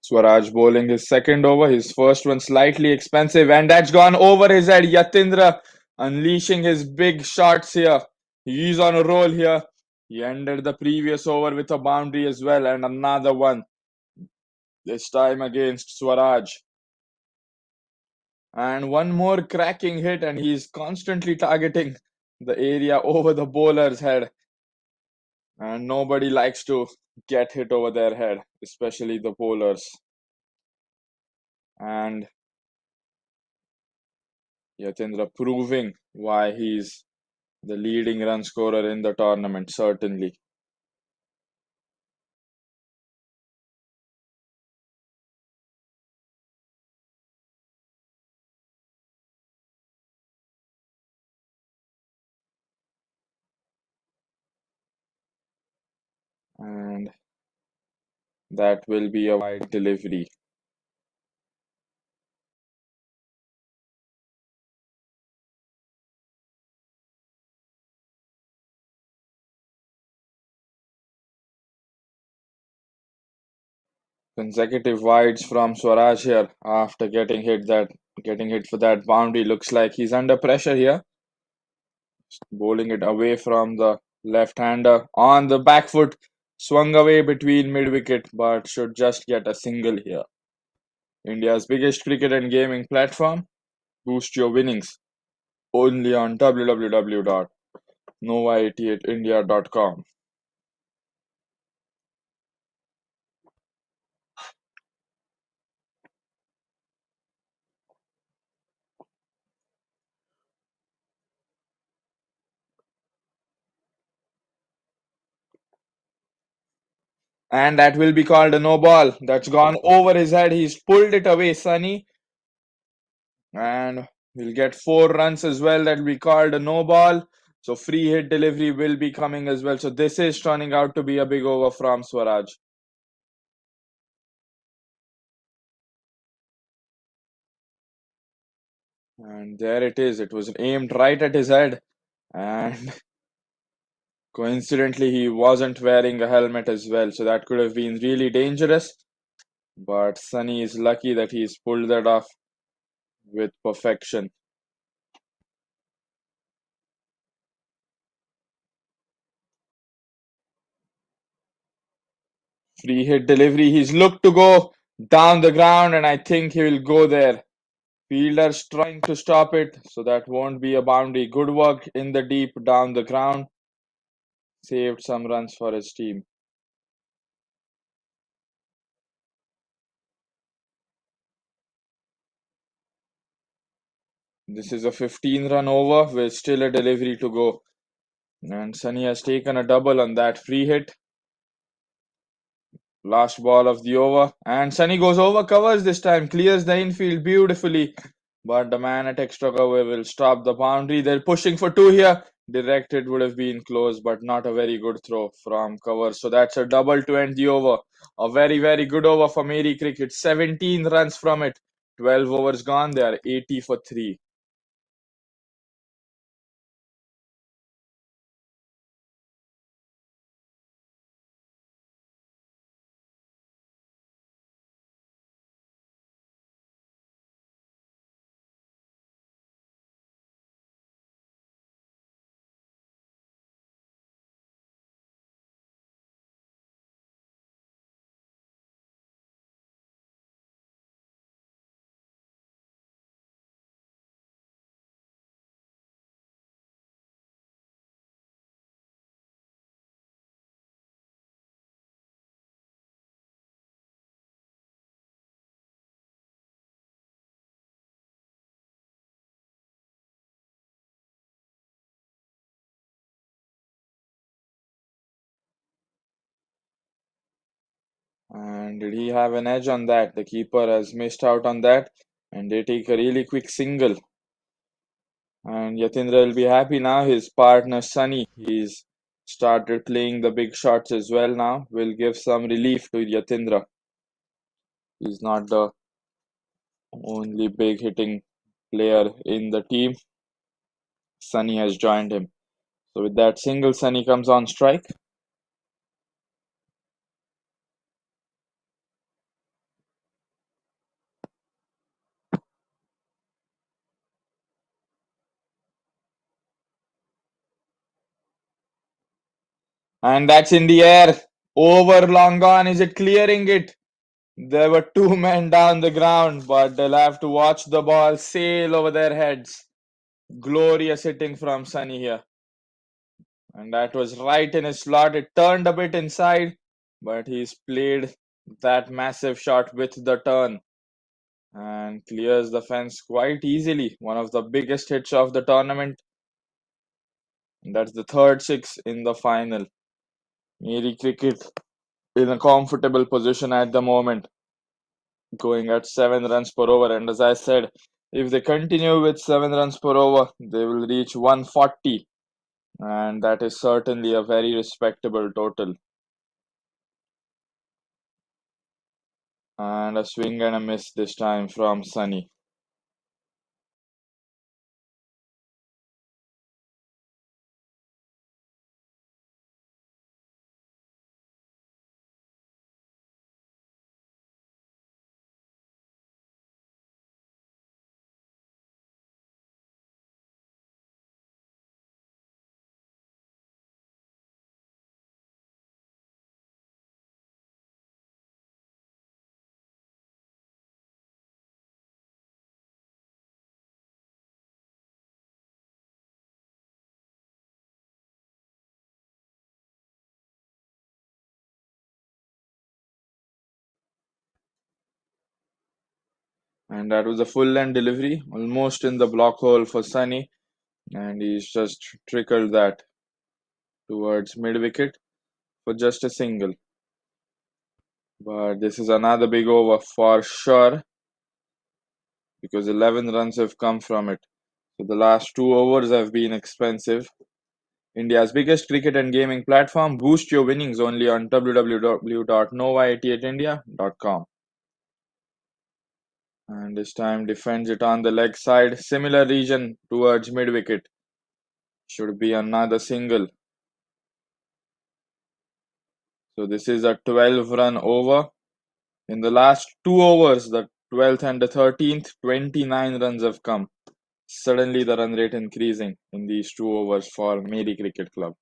Speaker 1: Swaraj bowling his second over, his first one slightly expensive, and that's gone over his head. Yatindra unleashing his big shots here. He's on a roll here. He ended the previous over with a boundary as well, and another one, this time against Swaraj. And one more cracking hit, and he's constantly targeting the area over the bowler's head. And nobody likes to get hit over their head, especially the bowlers. And Yatindra proving why he's the leading run scorer in the tournament, certainly. And that will be a wide delivery. Consecutive wides from Swaraj here after getting hit for that boundary. Looks like he's under pressure here. Bowling it away from the left-hander on the back foot. Swung away between mid-wicket, but should just get a single here. India's biggest cricket and gaming platform. Boost your winnings only on www.nova88india.com. And that will be called a no ball. That's gone over his head. He's pulled it away, Sunny. And We'll get 4 runs as well. That will be called a no ball. So free hit delivery will be coming as well. So this is turning out to be a big over from Swaraj. And there it is. It was aimed right at his head. And coincidentally, he wasn't wearing a helmet as well. So that could have been really dangerous. But Sunny is lucky that he's pulled that off with perfection. Free hit delivery. He's looked to go down the ground, and I think he will go there. Fielders trying to stop it, so that won't be a boundary. Good work in the deep down the ground. Saved some runs for his team. This is a 15-run over with still a delivery to go. And Sunny has taken a double on that free hit. Last ball of the over. And Sunny goes over, covers this time, clears the infield beautifully. But the man at extra cover will stop the boundary. They're pushing for two here. Directed would have been close, but not a very good throw from cover. So that's a double to end the over. A very, very good over for Meri Cricket. 17 runs from it. 12 overs gone. They are 80 for 3. And did he have an edge on that? The keeper has missed out on that. And they take a really quick single. And Yatindra will be happy now. His partner Sunny, he's started playing the big shots as well now. Will give some relief to Yatindra. He's not the only big hitting player in the team. Sunny has joined him. So with that single, Sunny comes on strike. And that's in the air. Over, long gone. Is it clearing it? There were two men down the ground, but they'll have to watch the ball sail over their heads. Glorious hitting from Sunny here. And that was right in his slot. It turned a bit inside, but he's played that massive shot with the turn and clears the fence quite easily. One of the biggest hits of the tournament. And that's the third six in the final. Meri Cricket in a comfortable position at the moment, going at 7 runs per over. And as I said, if they continue with 7 runs per over, they will reach 140. And that is certainly a very respectable total. And a swing and a miss this time from Sunny. And that was a full length delivery, almost in the block hole for Sunny. And he's just trickled that towards mid wicket for just a single. But this is another big over for sure. because 11 runs have come from it. So the last 2 overs have been expensive. India's biggest cricket and gaming platform. Boost your winnings only on www.nova88india.com. And this time defends it on the leg side. Similar region towards mid wicket. Should be another single. So this is a 12-run over. In the last 2 overs, the 12th and the 13th, 29 runs have come. Suddenly the run rate increasing in these 2 overs for Meri Cricket Club.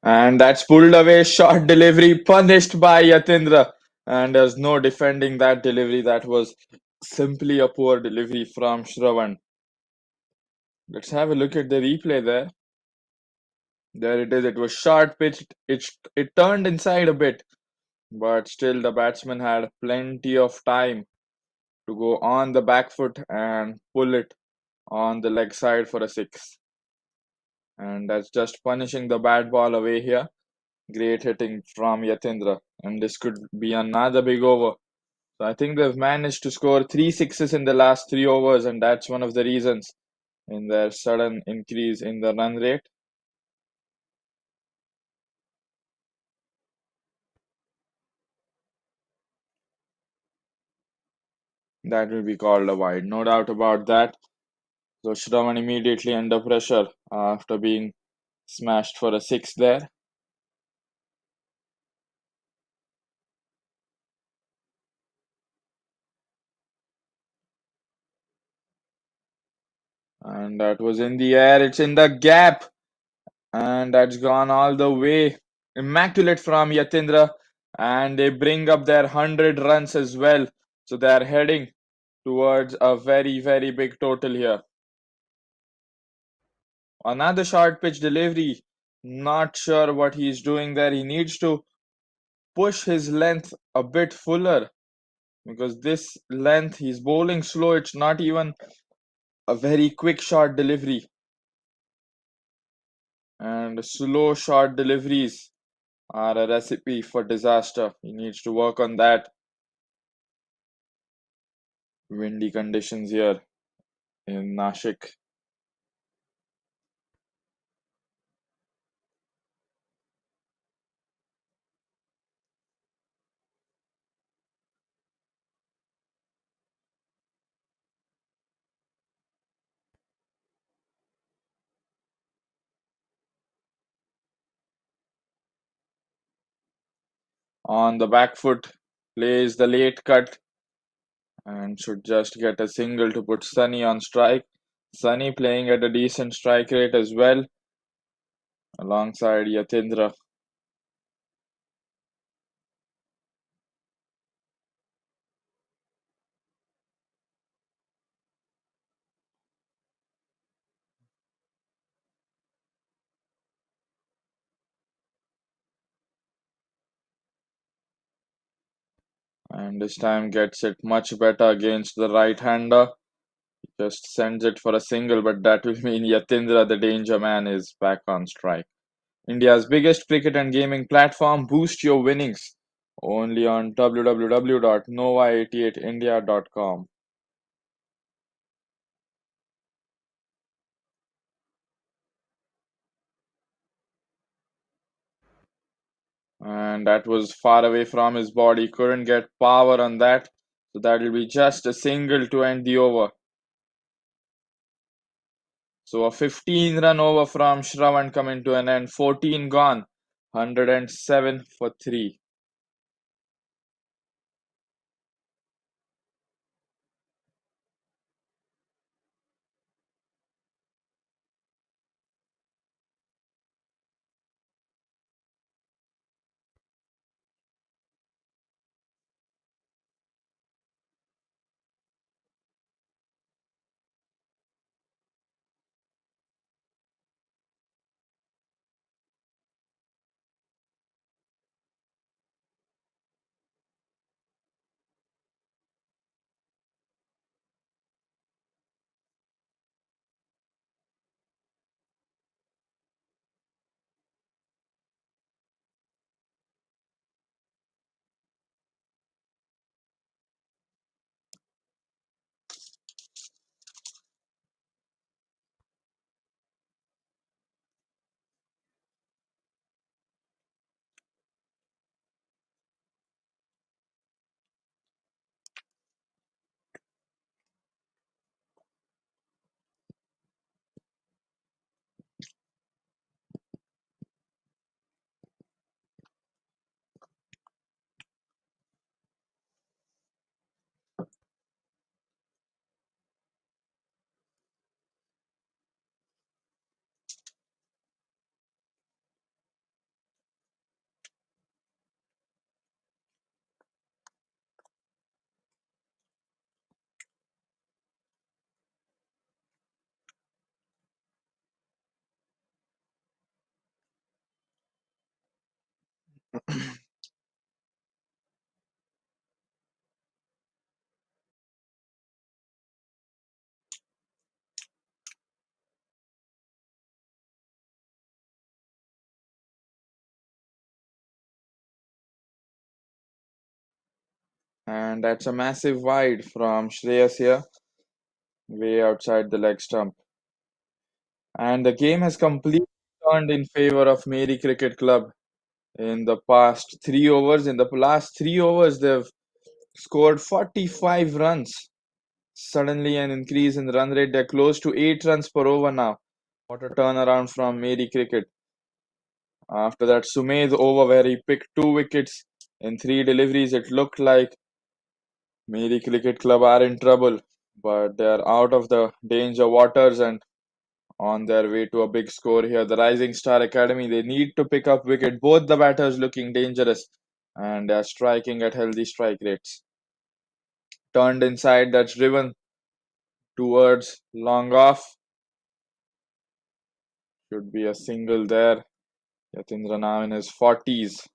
Speaker 1: And that's pulled away, short delivery, punished by Yatindra. And there's no defending that delivery. That was simply a poor delivery from Shravan. Let's have a look at the replay there. There it is. It was short pitched. It turned inside a bit, but still the batsman had plenty of time to go on the back foot and pull it on the leg side for a six. And that's just punishing the bad ball away here. Great hitting from Yatindra. And this could be another big over. So I think they've managed to score 3 sixes in the last 3 overs, and that's one of the reasons in their sudden increase in the run rate. That will be called a wide, no doubt about that. So Shravan immediately under pressure after being smashed for a six there. And that was in the air, it's in the gap, and that's gone all the way. Immaculate from Yatindra, and they bring up their 100 runs as well. So they are heading towards a very, very big total here. Another short pitch delivery. Not sure what he's doing there. He needs to push his length a bit fuller because this length, he's bowling slow. It's not even a very quick short delivery. And slow short deliveries are a recipe for disaster. He needs to work on that. Windy conditions here in Nashik. On the back foot, plays the late cut and should just get a single to put Sunny on strike. Sunny playing at a decent strike rate as well, alongside Yatindra. And this time gets it much better against the right-hander. Just sends it for a single, but that will mean Yatindra, the danger man, is back on strike. India's biggest cricket and gaming platform. Boost your winnings only on www.nova88india.com. And that was far away from his body. Couldn't get power on that. So that will be just a single to end the over. So a 15 run over from Shravan coming to an end. 14 gone. 107 for 3. And that's a massive wide from Shreyas here, way outside the leg stump. And the game has completely turned in favor of Meri Cricket Club in the past 3 overs. In the last 3 overs, they've scored 45 runs. Suddenly, an increase in run rate. They're close to 8 runs per over now. What a turnaround from Meri Cricket. After that Sumedh over where he picked 2 wickets in 3 deliveries, it looked like Meri Cricket Club are in trouble. But they're out of the danger waters and on their way to a big score here. The Rising Star Academy, they need to pick up wicket. Both the batters looking dangerous and they're striking at healthy strike rates. Turned inside, that's driven towards long off. Should be a single there. Yatindra now in his 40s.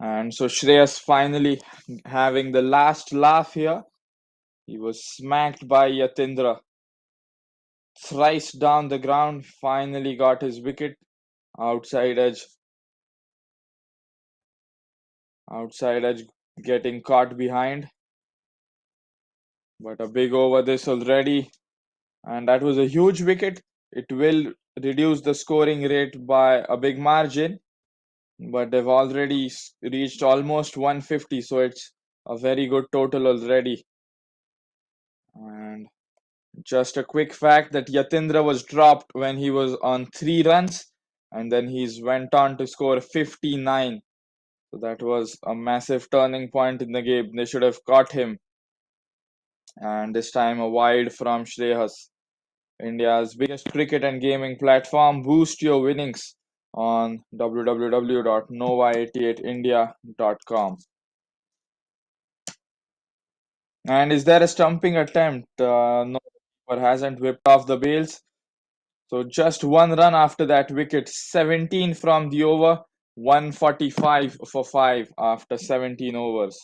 Speaker 1: And so Shreyas finally having the last laugh here. He was smacked by Yatindra thrice down the ground, finally got his wicket. Outside edge, outside edge getting caught behind. But a big over this already. And that was a huge wicket. It will reduce the scoring rate by a big margin. But they've already reached almost 150. So it's a very good total already. And just a quick fact that Yatindra was dropped when he was on 3 runs, and then he's went on to score 59. So that was a massive turning point in the game. They should have caught him, and this time a wide from Shreyas. India's biggest cricket and gaming platform. Boost your winnings on www.nova88india.com. And is there a stumping attempt? No, but hasn't whipped off the bails. So just one run after that wicket, 17 from the over, 145 for 5 after 17 overs.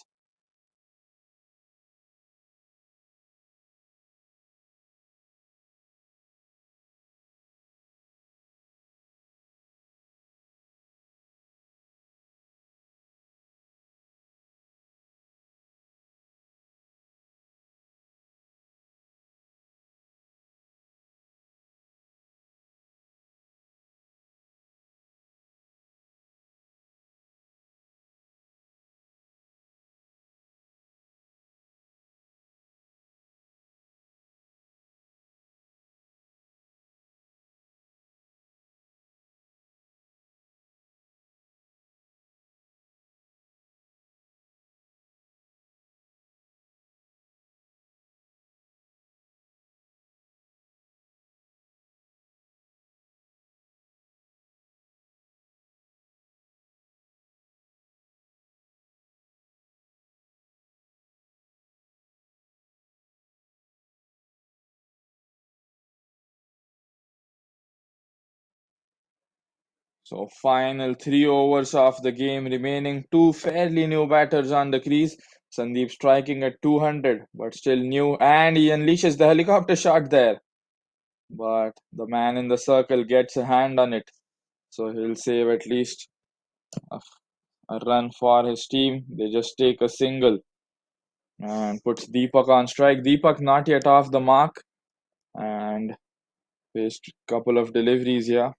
Speaker 1: So final 3 overs of the game remaining. Two fairly new batters on the crease. Sandeep striking at 200, but still new, and he unleashes the helicopter shot there. But the man in the circle gets a hand on it, so he'll save at least a, a run for his team. They just take a single and puts Deepak on strike. Deepak not yet off the mark and faced a couple of deliveries here.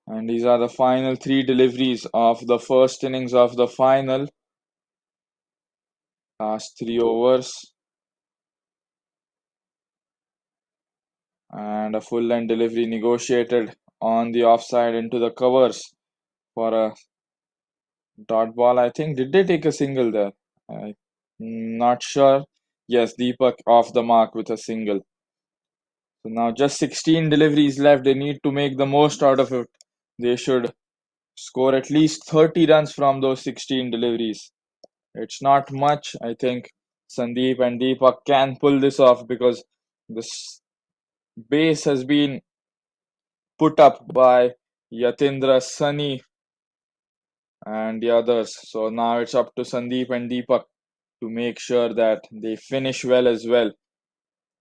Speaker 1: And these are the final 3 deliveries of the first innings of the final. Last 3 overs. And a full length delivery negotiated on the offside into the covers for a dot ball. I think, did they take a single there? I'm not sure. Yes, Deepak off the mark with a single. So now just 16 deliveries left. They need to make the most out of it. They should score at least 30 runs from those 16 deliveries. It's not much. I think Sandeep and Deepak can pull this off because this base has been put up by Yatindra, Sunny, and the others. So now it's up to Sandeep and Deepak to make sure that they finish well as well.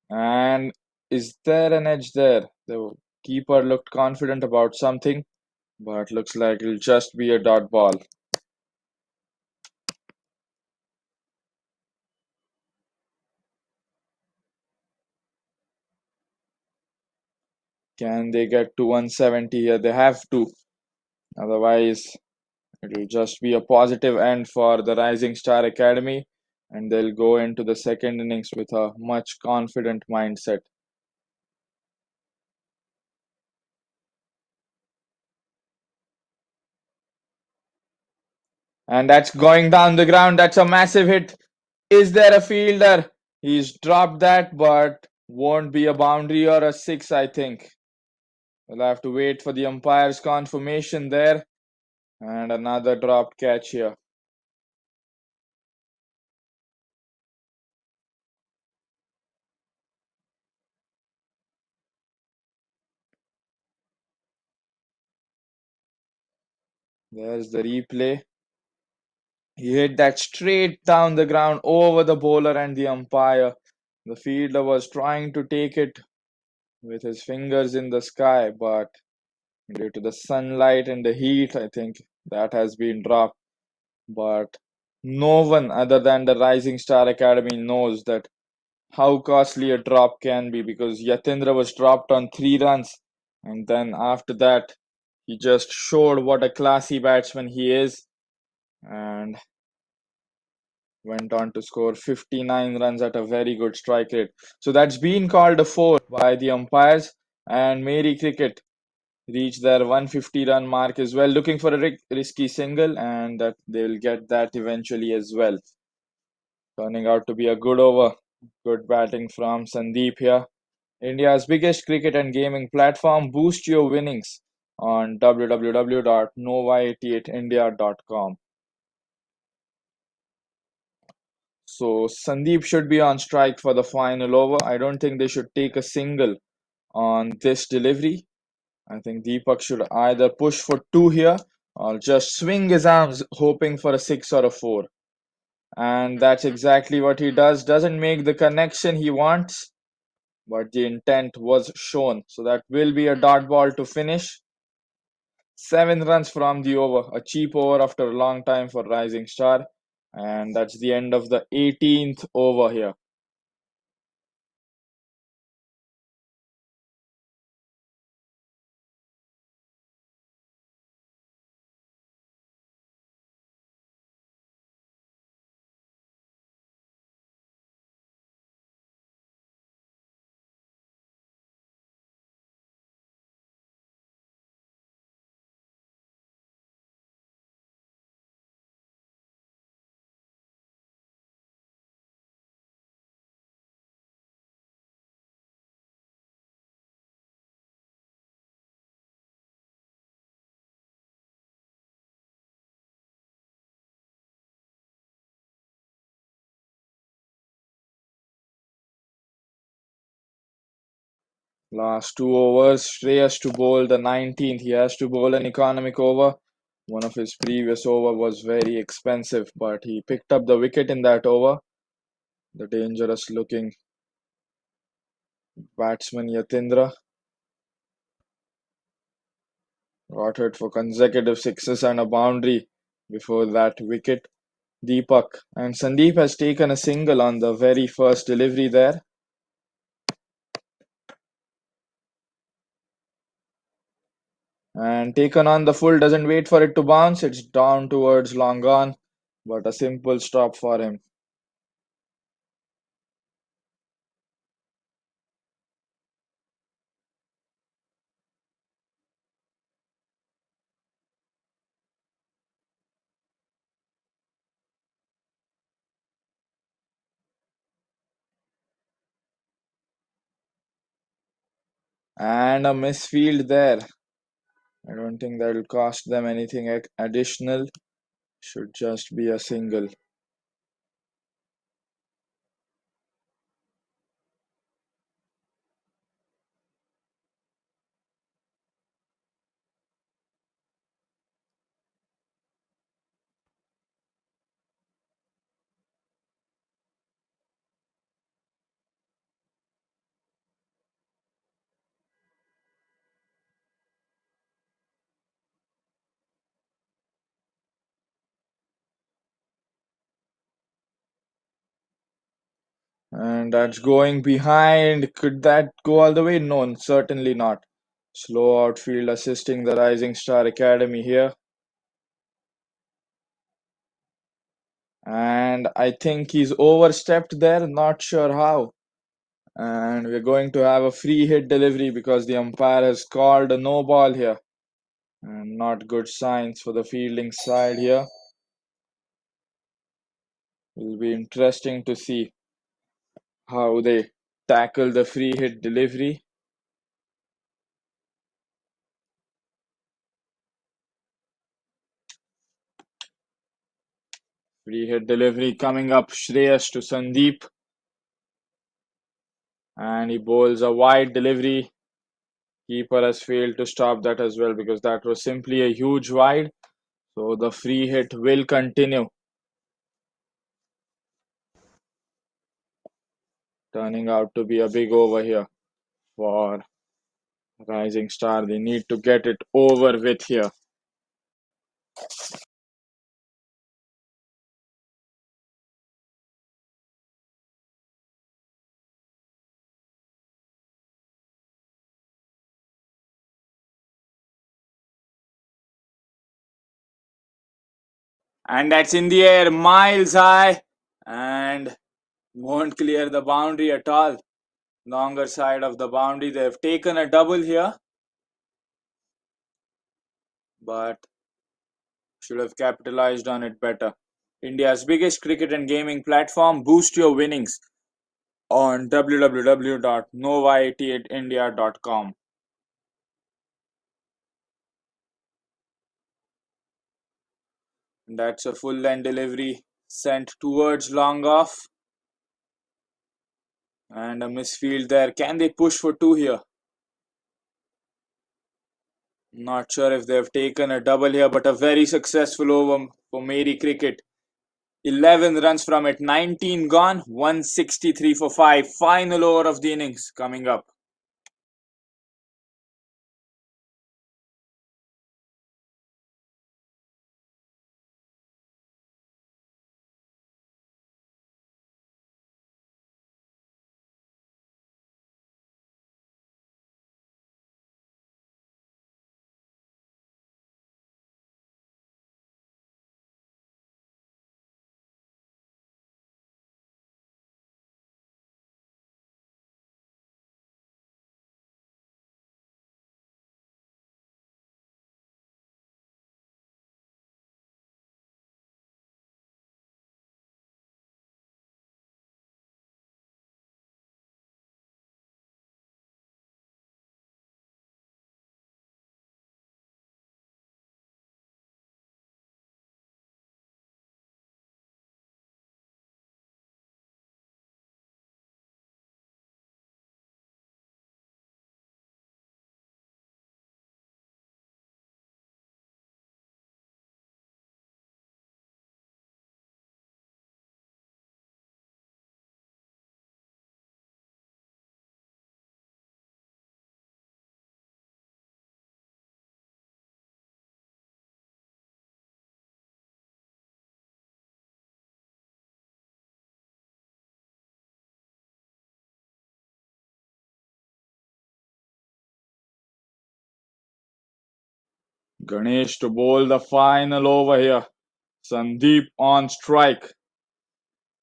Speaker 1: And is there an edge there? The keeper looked confident about something, but looks like it'll just be a dot ball. Can they get to 170 here? They have to. Otherwise, it'll just be a positive end for the Rising Star Academy, and they'll go into the second innings with a much confident mindset. And that's going down the ground. That's a massive hit. Is there a fielder? He's dropped that, but won't be a boundary or a six, I think. We'll have to wait for the umpire's confirmation there. And another dropped catch here. There's the replay. He hit that straight down the ground over the bowler and the umpire. The fielder was trying to take it with his fingers in the sky, but due to the sunlight and the heat, I think that has been dropped. But no one other than the Rising Star Academy knows that how costly a drop can be, because Yatindra was dropped on 3 runs, and then after that, he just showed what a classy batsman he is and went on to score 59 runs at a very good strike rate. So that's been called a four by the umpires, and Meri Cricket reached their 150 run mark as well, looking for a risky single, and that they will get that eventually as well. Turning out to be a good over. Good batting from Sandeep here. India's biggest cricket and gaming platform. Boost your winnings on www.nova88india.com. So Sandeep should be on strike for the final over. I don't think they should take a single on this delivery. I think Deepak should either push for two here or just swing his arms hoping for a six or a four. And that's exactly what he does. Doesn't make the connection he wants, but the intent was shown. So that will be a dot ball to finish. 7 runs from the over, a cheap over after a long time for Rising Star. And that's the end of the 18th over here. Last 2 overs, Shreyas to bowl the 19th. He has to bowl an economic over. One of his previous over was very expensive, but he picked up the wicket in that over. The dangerous looking batsman Yatindra got it for consecutive sixes and a boundary before that wicket. Deepak and Sandeep has taken a single on the very first delivery there. And taken on the full, doesn't wait for it to bounce. It's down towards long gone, but a simple stop for him. And a misfield there. I don't think that will cost them anything additional. Should just be a single. And that's going behind. Could that go all the way? No, certainly not. Slow outfield assisting the Rising Star Academy here. And I think he's overstepped there, not sure how. And we're going to have a free hit delivery because the umpire has called a no ball here. And not good signs for the fielding side here. Will be interesting to see how they tackle the free hit delivery. Free hit delivery coming up. Shreyas to Sandeep. And he bowls a wide delivery. Keeper has failed to stop that as well because that was simply a huge wide. So the free hit will continue, turning out to be a big over here for Rising Star. They need to get it over with here. And that's in the air, miles high, and won't clear the boundary at all. Longer side of the boundary. They've taken a double here, but should have capitalized on it better. India's biggest cricket and gaming platform. Boost your winnings on www.nova88india.com. That's a full line delivery sent towards long off, and a misfield there. Can they push for two here? Not sure if they've taken a double here, but a very successful over for Meri Cricket. 11 runs from it, 19 gone, 163 for 5. Final over of the innings coming up. Ganesh to bowl the final over here. Sandeep on strike.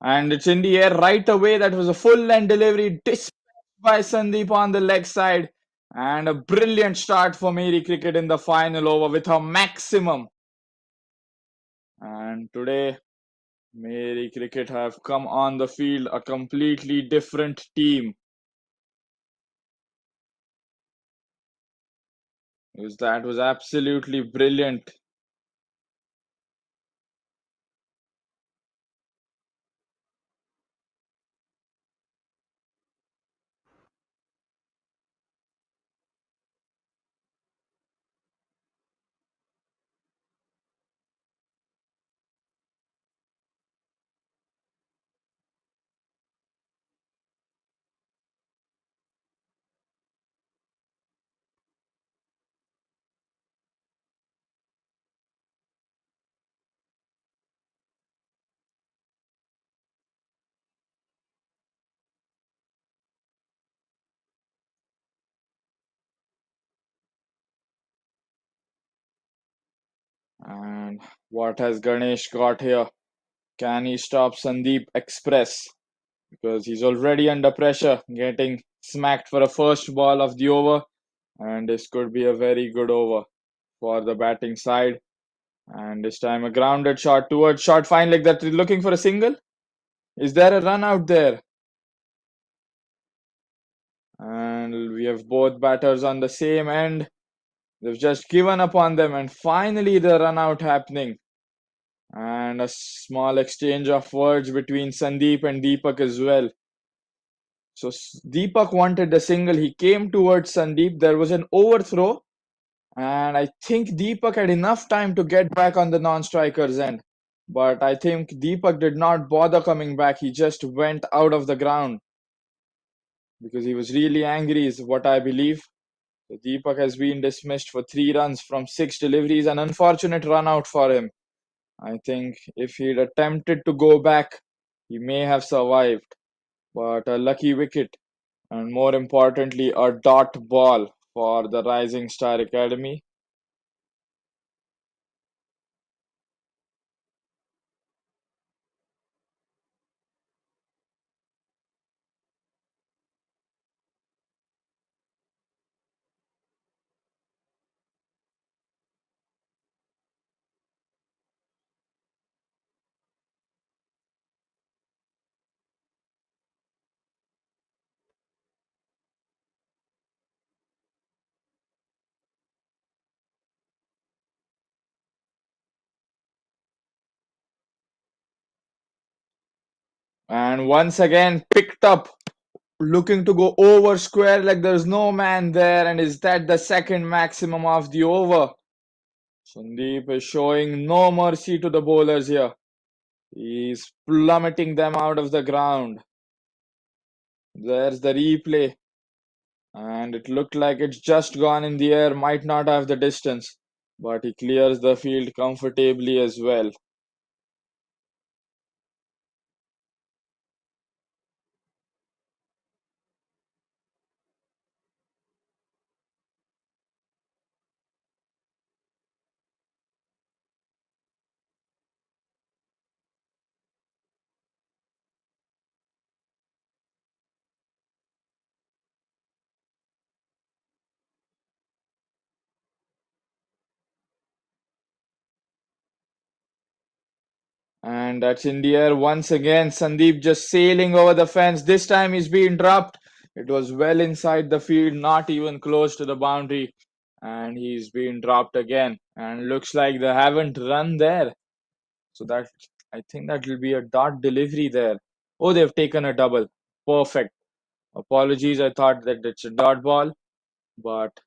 Speaker 1: And it's in the air right away. That was a full length delivery dispatched by Sandeep on the leg side. And a brilliant start for Meri Cricket in the final over with her maximum. And today, Meri Cricket have come on the field a completely different team. Because that was absolutely brilliant. And what has Ganesh got here? Can he stop Sandeep Express? Because he's already under pressure, getting smacked for a first ball of the over. And this could be a very good over for the batting side. And this time a grounded shot towards short fine leg that is looking for a single. Is there a run out there? And we have both batters on the same end. They've just given up on them, and finally the run out happening. And a small exchange of words between Sandeep and Deepak as well. So Deepak wanted the single. He came towards Sandeep. There was an overthrow, And I think Deepak had enough time to get back on the non-striker's end. But I think Deepak did not bother coming back. He just went out of the ground because he was really angry, is what I believe. So Deepak has been dismissed for 3 runs from 6 deliveries, an unfortunate run out for him. I think if he'd attempted to go back, he may have survived. But a lucky wicket, and more importantly, a dot ball for the Rising Star Academy. And once again, picked up, looking to go over square like there's no man there. And is that the second maximum of the over? Sandeep is showing no mercy to the bowlers here. He's plummeting them out of the ground. There's the replay. And it looked like it's just gone in the air, might not have the distance. But he clears the field comfortably as well. And that's in the air once again. Sandeep just sailing over the fence. This time he's being dropped. It was well inside the field, not even close to the boundary. And he's been dropped again. And looks like they haven't run there. So that, I think that will be a dot delivery there. Oh, they've taken a double. Perfect. Apologies, I thought that it's a dot ball, but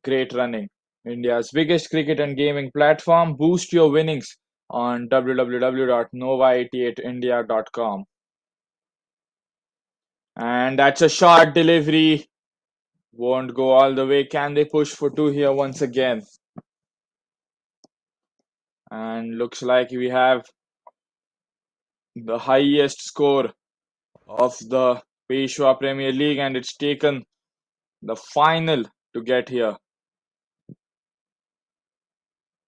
Speaker 1: great running. India's biggest cricket and gaming platform. Boost your winnings on www.nova88india.com. And that's a short delivery. Won't go all the way. Can they push for two here once again? And looks like we have the highest score of the Peshwa Premier League, and it's taken the final to get here.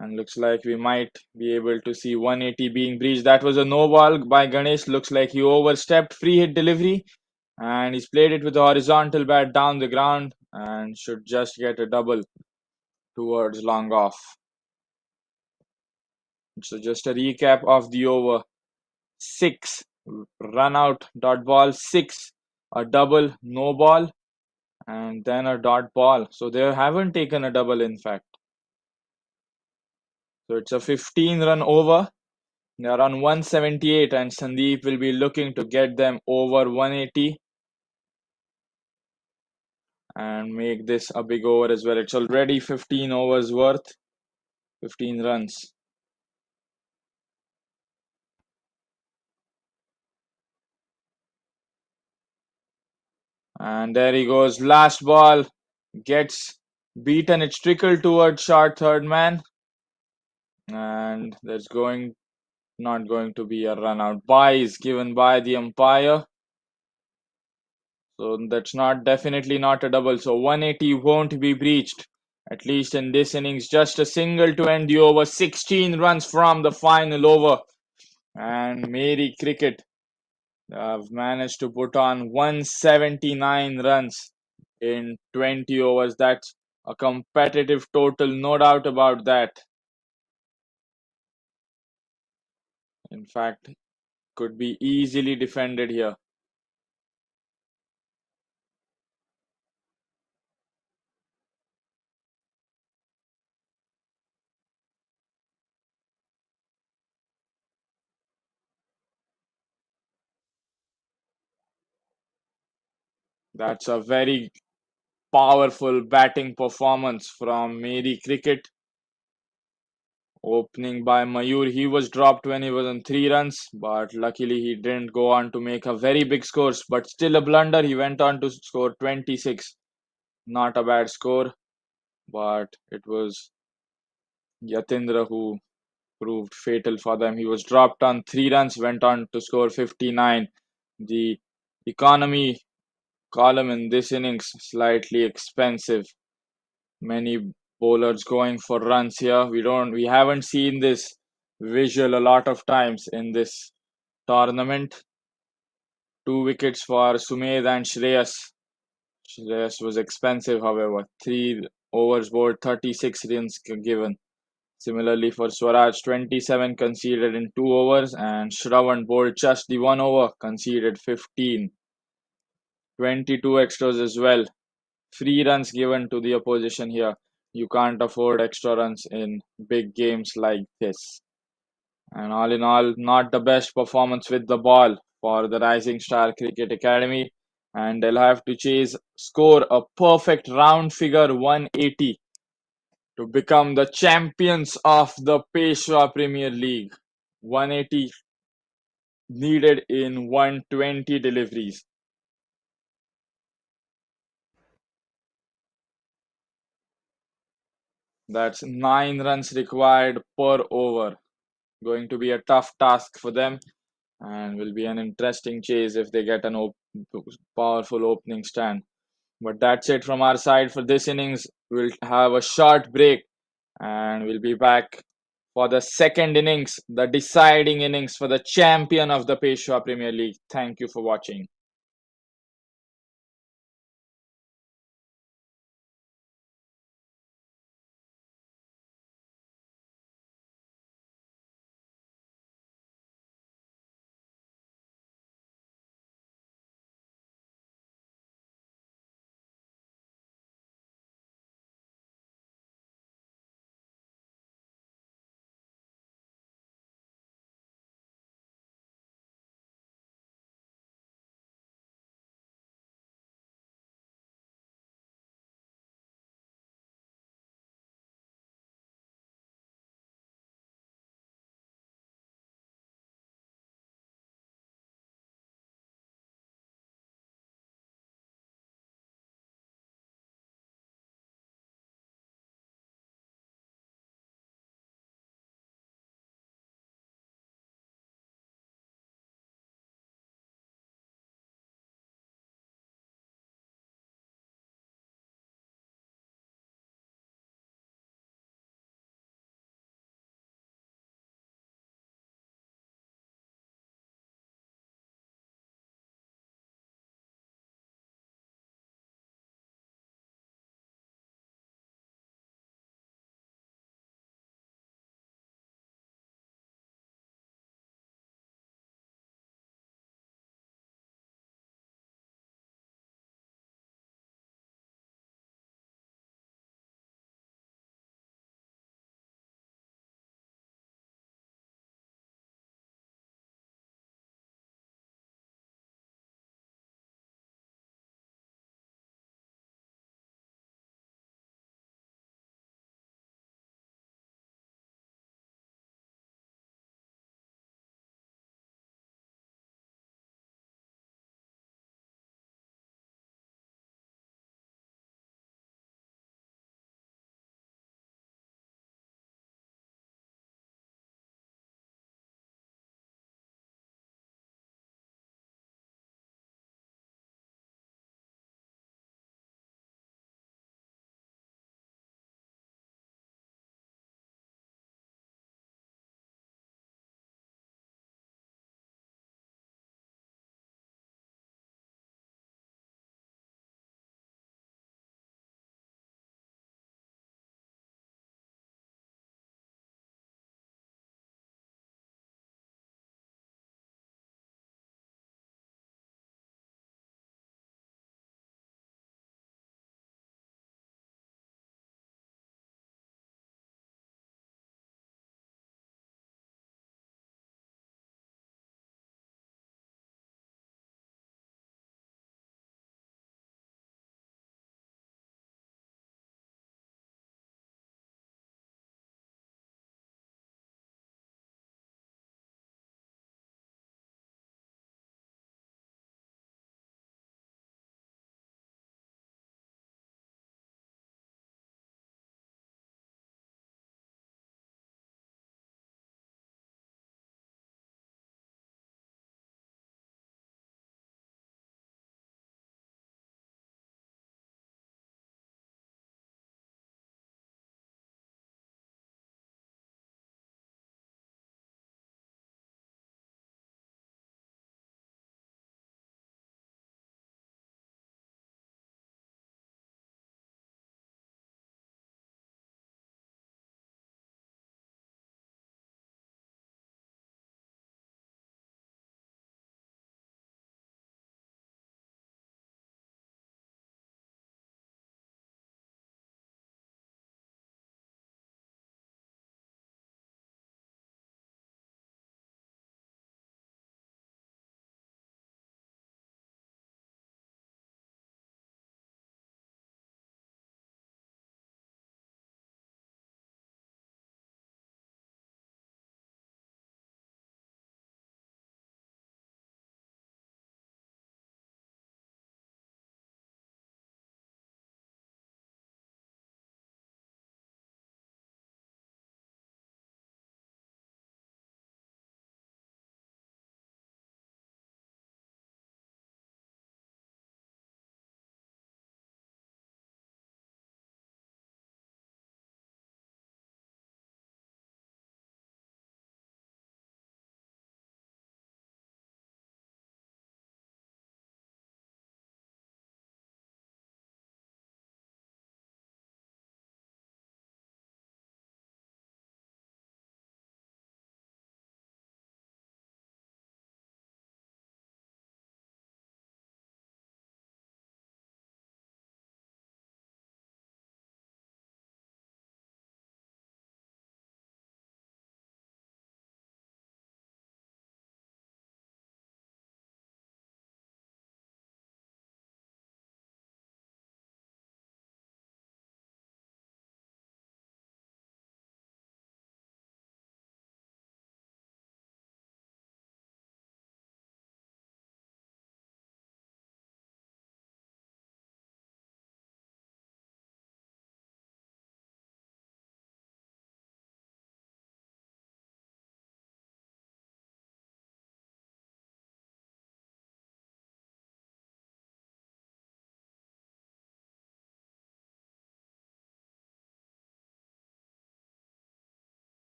Speaker 1: And looks like we might be able to see 180 being breached. That was a no ball by Ganesh. Looks like he overstepped. Free hit delivery. And he's played it with a horizontal bat down the ground and should just get a double towards long off. So just a recap of the over. 6 run out dot ball, 6 a double no ball, and then a dot ball. So they haven't taken a double in fact. So it's a 15 run over. They are on 178 and Sandeep will be looking to get them over 180 and make this a big over as well. It's already 15 overs worth, 15 runs. And there he goes. Last ball gets beaten. It's trickled towards short third man. And there's not going to be a run out. Bye is given by the umpire. So that's definitely not a double. So 180 won't be breached, at least in this innings. Just a single to end the over. 16 runs from the final over. And Meri Cricket have managed to put on 179 runs in 20 overs. That's a competitive total, no doubt about that. In fact, could be easily defended here. That's a very powerful batting performance from Meri cricket. Opening by Mayur, he was dropped when he was on 3 runs, but luckily he didn't go on to make a very big scores. But still a blunder. He went on to score 26. Not a bad score, but it was Yatindra who proved fatal for them. He was dropped on 3 runs, went on to score 59. The economy column in this innings slightly expensive. Many bowlers going for runs here. We haven't seen this visual a lot of times in this tournament. 2 wickets for Sumed and Shreyas. Shreyas was expensive, however. 3 overs bowled, 36 runs given. Similarly for Swaraj, 27 conceded in 2 overs, and Shravan bowled just the 1 over, conceded 15. 22 extras as well. Free runs given to the opposition here. You can't afford extra runs in big games like this. And all in all, not the best performance with the ball for the Rising Star Cricket Academy. And they'll have to score a perfect round figure 180 to become the champions of the Peshwa Premier League. 180 needed in 120 deliveries. That's 9 runs required per over. Going to be a tough task for them and will be an interesting chase if they get an powerful opening stand. But that's it from our side for this innings. We'll have a short break and we'll be back for the second innings, the deciding innings for the champion of the Peshwa Premier League. Thank you for watching.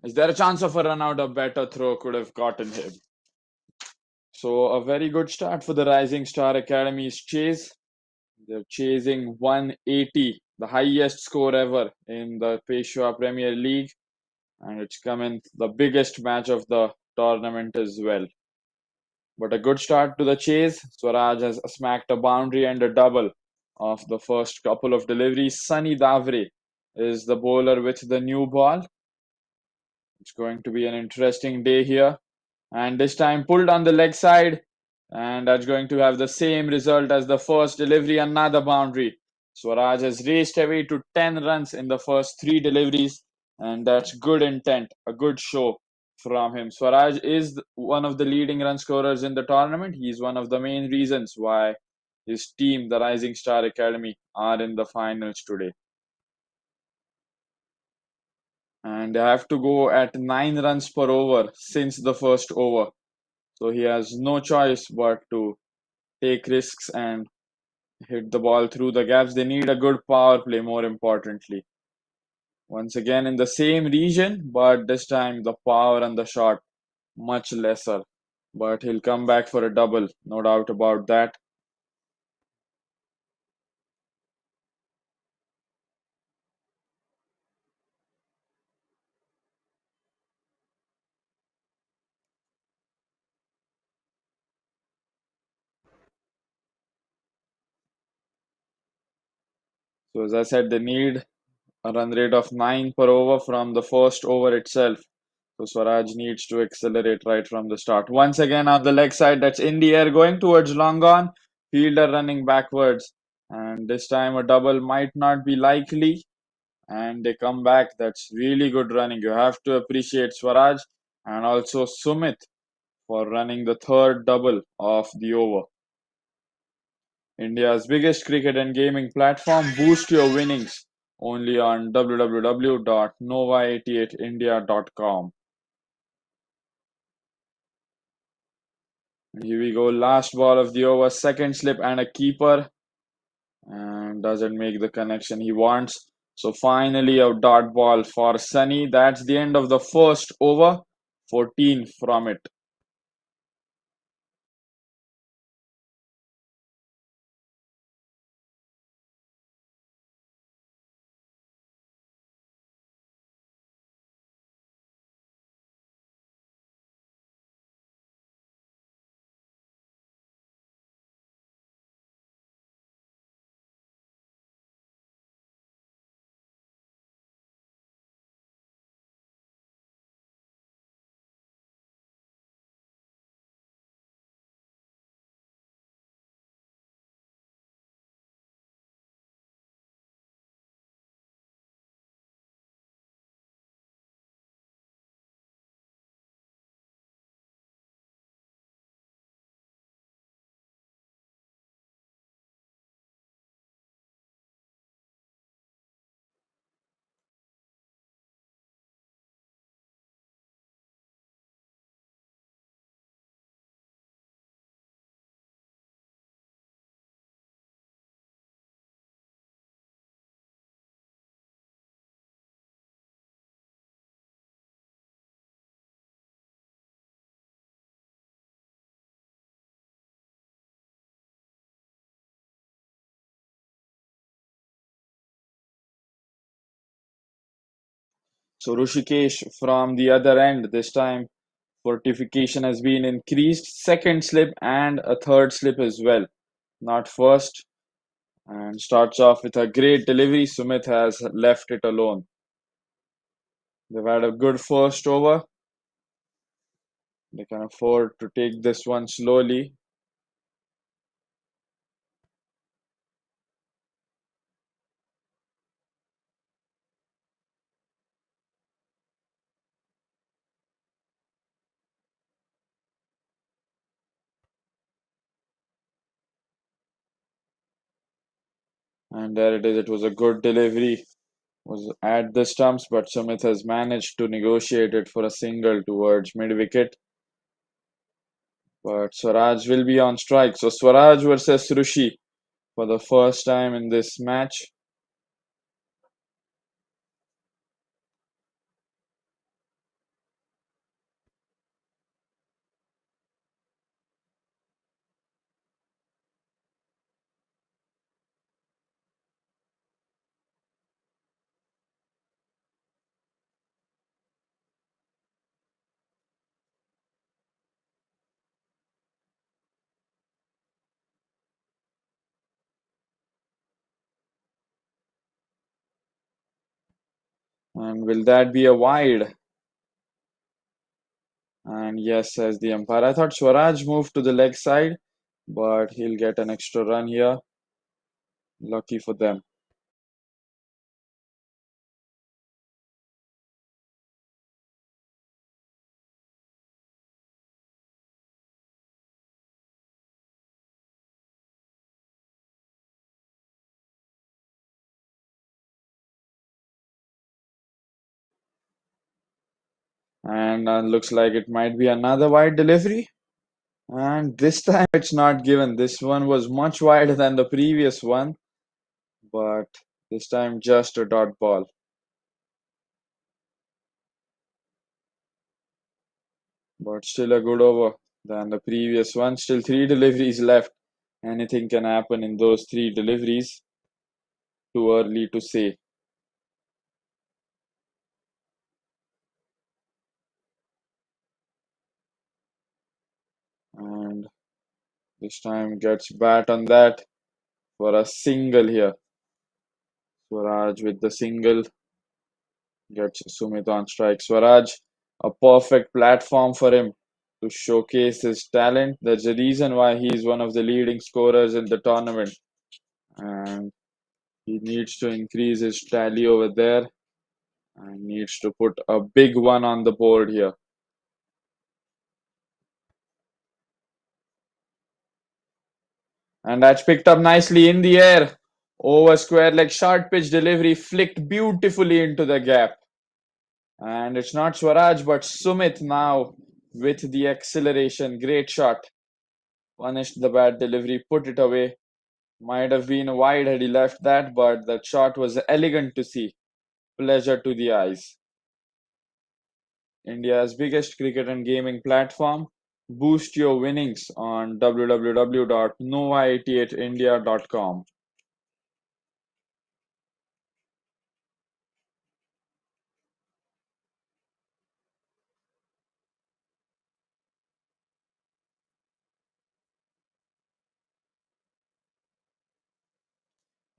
Speaker 1: Is there a chance of a run out? A better throw could have gotten him. So a very good start for the Rising Star Academy's chase. They're chasing 180, the highest score ever in the Peshwa Premier League, and it's coming the biggest match of the tournament as well. But a good start to the chase. Swaraj has smacked a boundary and a double of the first couple of deliveries. Sunny Davre is the bowler with the new ball. It's going to be an interesting day here. And this time pulled on the leg side. And that's going to have the same result as the first delivery, another boundary. Swaraj has raced away to 10 runs in the first three deliveries. And that's good intent, a good show from him. Swaraj is one of the leading run scorers in the tournament. He's one of the main reasons why his team, the Rising Star Academy, are in the finals today. And they have to go at 9 runs per over since the first over. So he has no choice but to take risks and hit the ball through the gaps. They need a good power play, more importantly. Once again in the same region, but this time the power and the shot much lesser. But he'll come back for a double, no doubt about that. So as I said, they need a run rate of 9 per over from the first over itself. So Swaraj needs to accelerate right from the start. Once again on the leg side, that's in the air going towards long on. Fielder running backwards. And this time a double might not be likely. And they come back. That's really good running. You have to appreciate Swaraj and also Sumit for running the third double of the over. India's biggest cricket and gaming platform. Boost your winnings only on www.nova88india.com. Here we go. Last ball of the over. Second slip and a keeper. And doesn't make the connection he wants. So finally a dot ball for Sunny. That's the end of the first over. 14 from it. So Rushikesh from the other end, this time fortification has been increased. Second slip and a third slip as well. Not first. And starts off with a great delivery. Sumit has left it alone. They've had a good first over. They can afford to take this one slowly. And there it is. It was a good delivery. Was at the stumps, but Sumit has managed to negotiate it for a single towards mid wicket. But Swaraj will be on strike. So Swaraj versus Rushi for the first time in this match. And will that be a wide? And yes, says the umpire. I thought Swaraj moved to the leg side, but he'll get an extra run here. Lucky for them. And looks like it might be another wide delivery. And this time it's not given. This one was much wider than the previous one, but this time just a dot ball. But still a good over than the previous one. Still three deliveries left. Anything can happen in those three deliveries. Too early to say. And this time gets bat on that for a single here. Swaraj with the single gets Sumit on strike. Swaraj, a perfect platform for him to showcase his talent. That's the reason why he is one of the leading scorers in the tournament. And he needs to increase his tally over there and needs to put a big one on the board here. And that's picked up nicely in the air. Over square leg short pitch delivery flicked beautifully into the gap. And it's not Swaraj but Sumit now with the acceleration. Great shot. Punished the bad delivery, put it away. Might have been wide had he left that, but that shot was elegant to see. Pleasure to the eyes. India's biggest cricket and gaming platform. Boost your winnings on www.nova88india.com.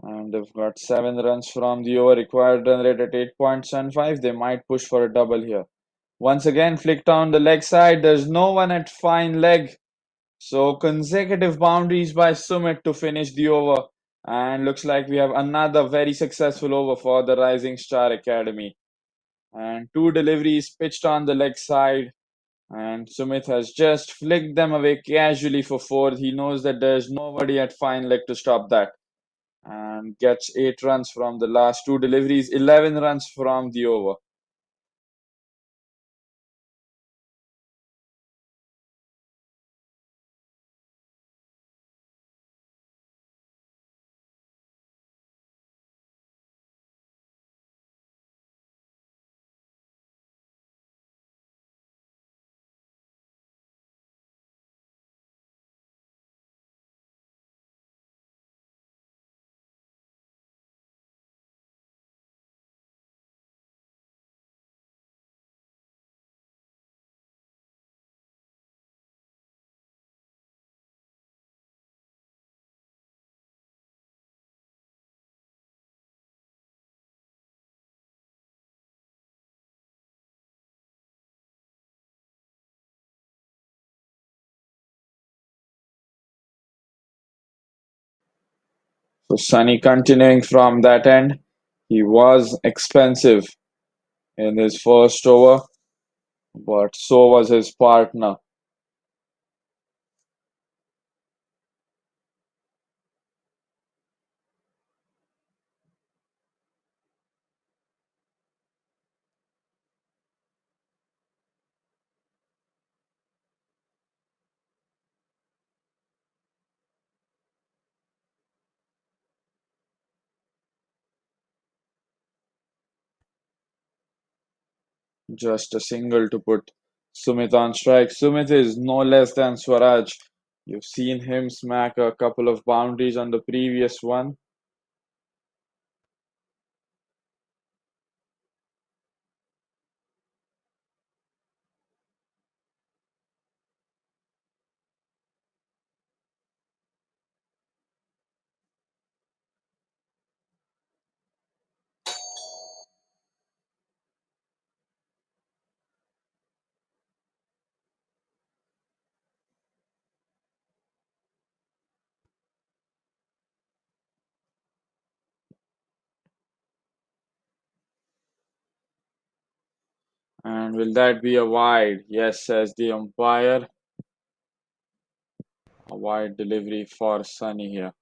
Speaker 1: And they've got 7 runs from the over, required run rate at 8.75. They might push for a double here. Once again, flicked on the leg side. There's no one at fine leg. So consecutive boundaries by Sumit to finish the over. And looks like we have another very successful over for the Rising Star Academy. And two deliveries pitched on the leg side. And Sumit has just flicked them away casually for four. He knows that there's nobody at fine leg to stop that. And gets 8 runs from the last two deliveries, 11 runs from the over. So Sunny continuing from that end. He was expensive in his first over, but so was his partner. Just a single to put Sumit on strike. Sumit is no less than Swaraj. You've seen him smack a couple of boundaries on the previous one. And will that be a wide? Yes, says the umpire. A wide delivery for Sunny here.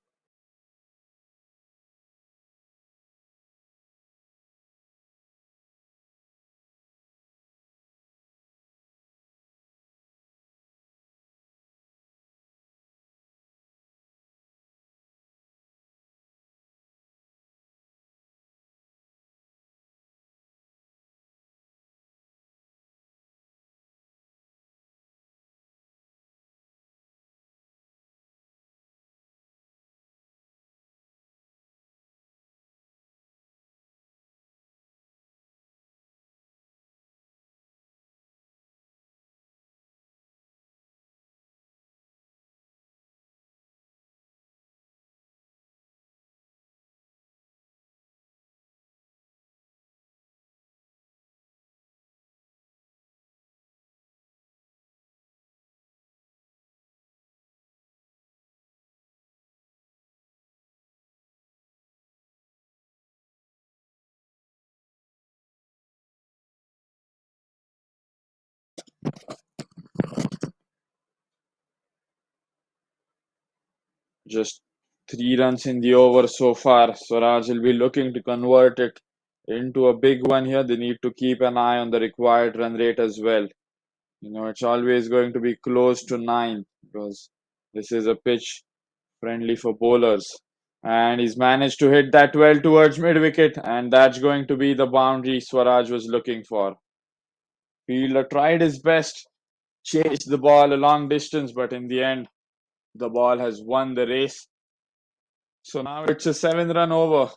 Speaker 1: Just 3 runs in the over so far. Swaraj will be looking to convert it into a big one here. They need to keep an eye on the required run rate as well. It's always going to be close to 9 because this is a pitch friendly for bowlers. And he's managed to hit that well towards mid wicket, and that's going to be the boundary Swaraj was looking for. Fielder tried his best, chased the ball a long distance, but in the end, the ball has won the race. So now it's a 7 run over,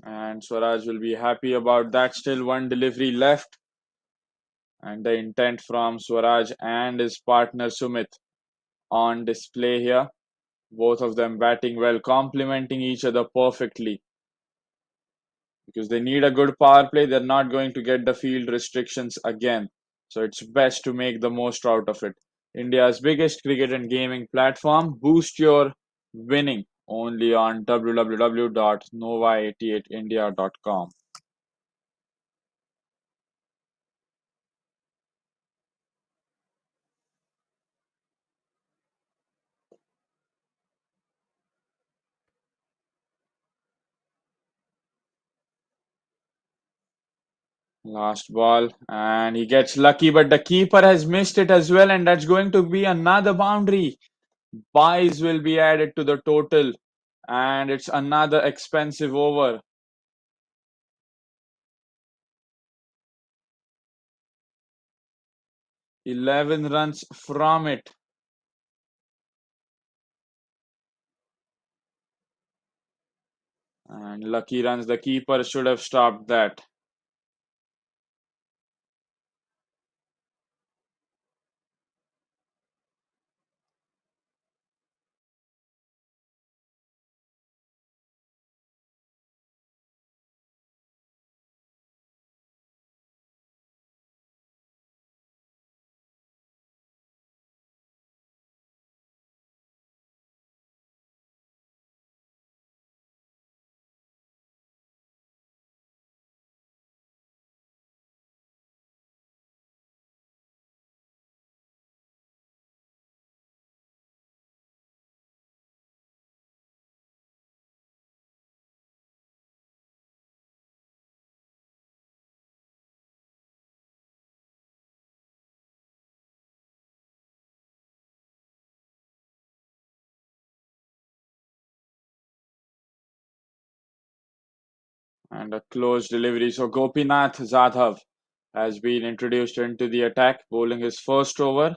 Speaker 1: and Swaraj will be happy about that. Still one delivery left, and the intent from Swaraj and his partner Sumit on display here. Both of them batting well, complementing each other perfectly. Because they need a good power play, they're not going to get the field restrictions again. So it's best to make the most out of it. India's biggest cricket and gaming platform. Boost your winning only on www.nova88india.com. Last ball, and he gets lucky, but the keeper has missed it as well, and that's going to be another boundary. Buys will be added to the total, and it's another expensive over. 11 runs from it. And lucky runs, the keeper should have stopped that. And a close delivery. So Gopinath Zadhav has been introduced into the attack, bowling his first over.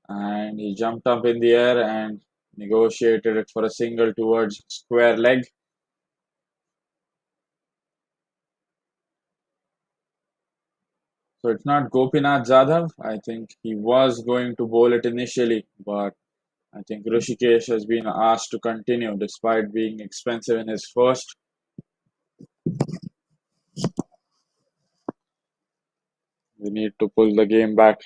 Speaker 1: and he jumped up in the air and negotiated it for a single towards square leg. So it's not Gopinath Jadhav. I think he was going to bowl it initially, but I think Rishikesh has been asked to continue despite being expensive in his first. We need to pull the game back.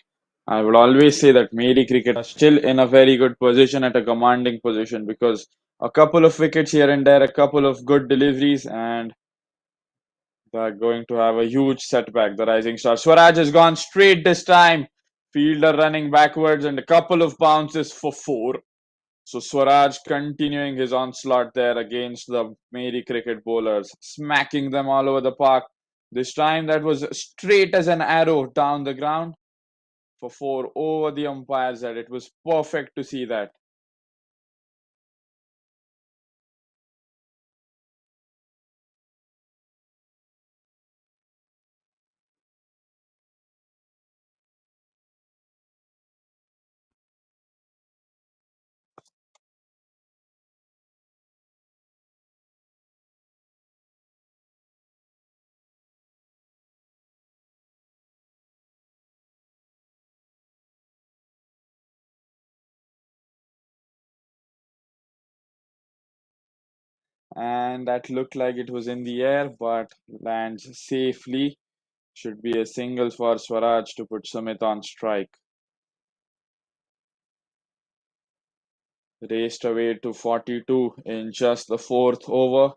Speaker 1: I would always say that Meri cricket are still in a very good position at a commanding position because a couple of wickets here and there, a couple of good deliveries, and they're going to have a huge setback. The rising star Swaraj has gone straight this time. Fielder running backwards and a couple of bounces for four. So Swaraj continuing his onslaught there against the Meri cricket bowlers, smacking them all over the park. This time that was straight as an arrow down the ground for four over the umpire's head. It was perfect to see that. And that looked like it was in the air, but lands safely. Should be a single for Swaraj to put Sumit on strike. Raced away to 42 in just the fourth over.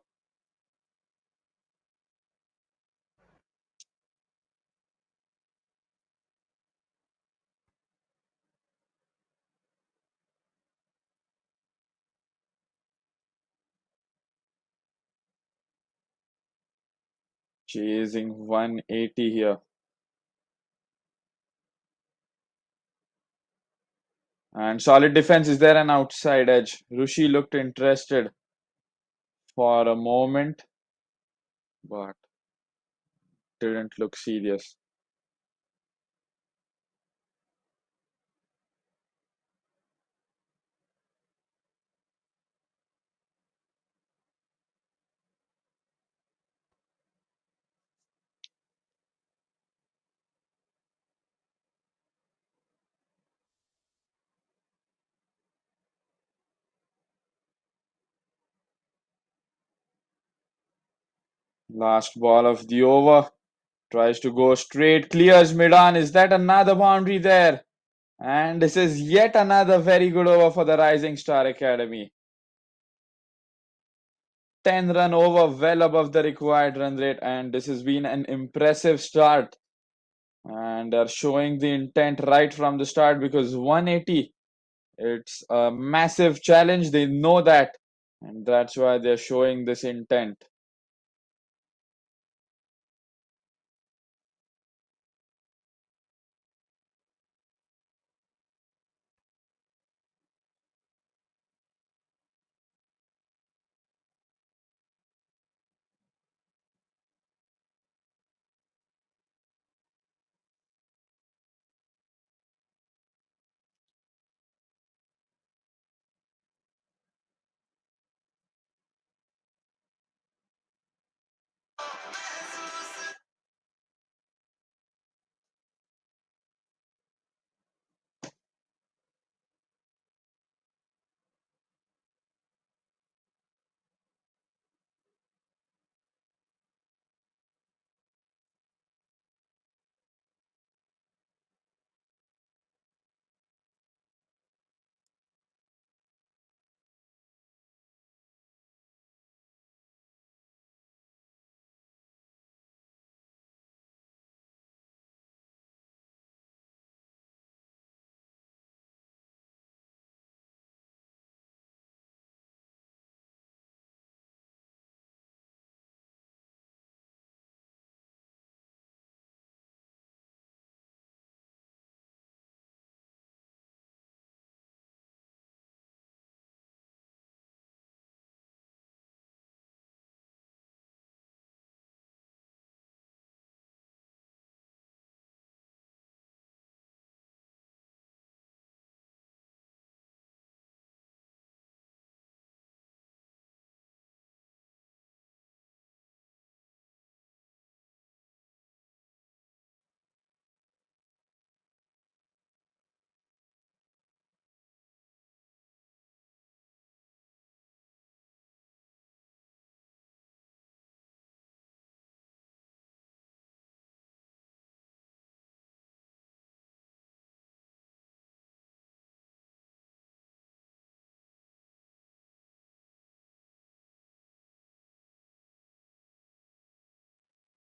Speaker 1: Chasing 180 here. And solid defense. Is there an outside edge? Rushi looked interested for a moment, but didn't look serious. Last ball of the over. Tries to go straight, clears mid on. Is that another boundary there? And this is yet another very good over for the Rising Star Academy. 10 run over, well above the required run rate, and this has been an impressive start. And they're showing the intent right from the start because 180, it's a massive challenge. They know that, and that's why they're showing this intent.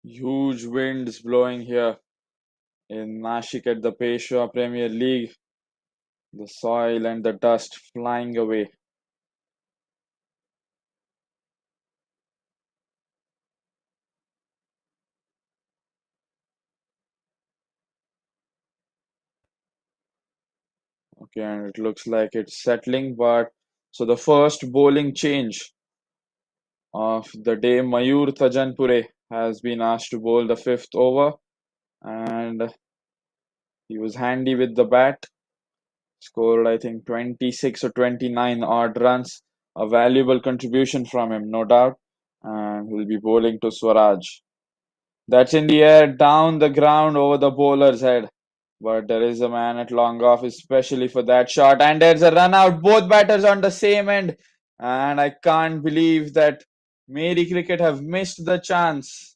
Speaker 1: Huge winds blowing here in Nashik at the Peshwa Premier League. The soil and the dust flying away. Okay, and it looks like it's settling, but so the first bowling change of the day, Mayur Tajanpure has been asked to bowl the fifth over, and he was handy with the bat. Scored, I think, 26 or 29 odd runs. A valuable contribution from him, no doubt. And he'll be bowling to Swaraj. That's in the air, down the ground over the bowler's head. But there is a man at long off, especially for that shot. And there's a run out. Both batters on the same end. And I can't believe that Meri Cricket have missed the chance.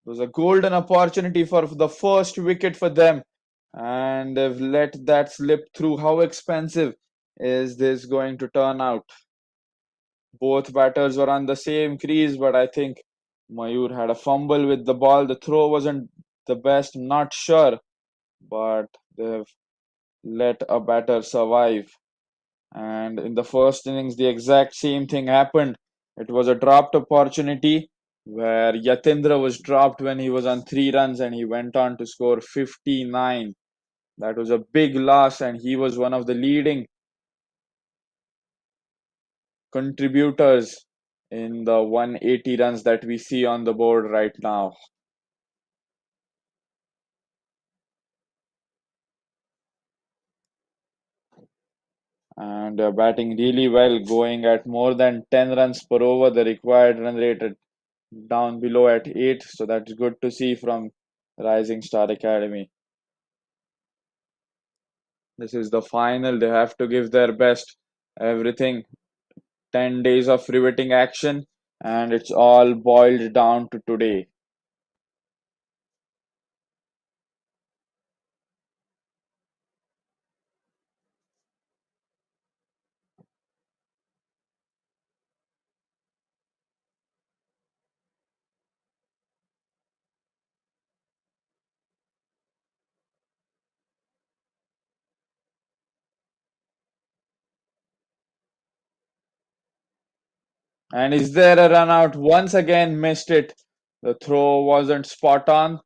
Speaker 1: It was a golden opportunity for the first wicket for them. And they've let that slip through. How expensive is this going to turn out? Both batters were on the same crease, but I think Mayur had a fumble with the ball. The throw wasn't the best, not sure, but they've let a batter survive. And in the first innings, the exact same thing happened. It was a dropped opportunity where Yatindra was dropped when he was on 3 runs and he went on to score 59. That was a big loss, and he was one of the leading contributors in the 180 runs that we see on the board right now. And batting really well, going at more than 10 runs per over, the required run rate down below at 8. So that's good to see from Rising Star Academy. This is the final. They have to give their best. Everything. 10 days of riveting action, and it's all boiled down to today. And is there a run out? Once again, missed it. The throw wasn't spot on.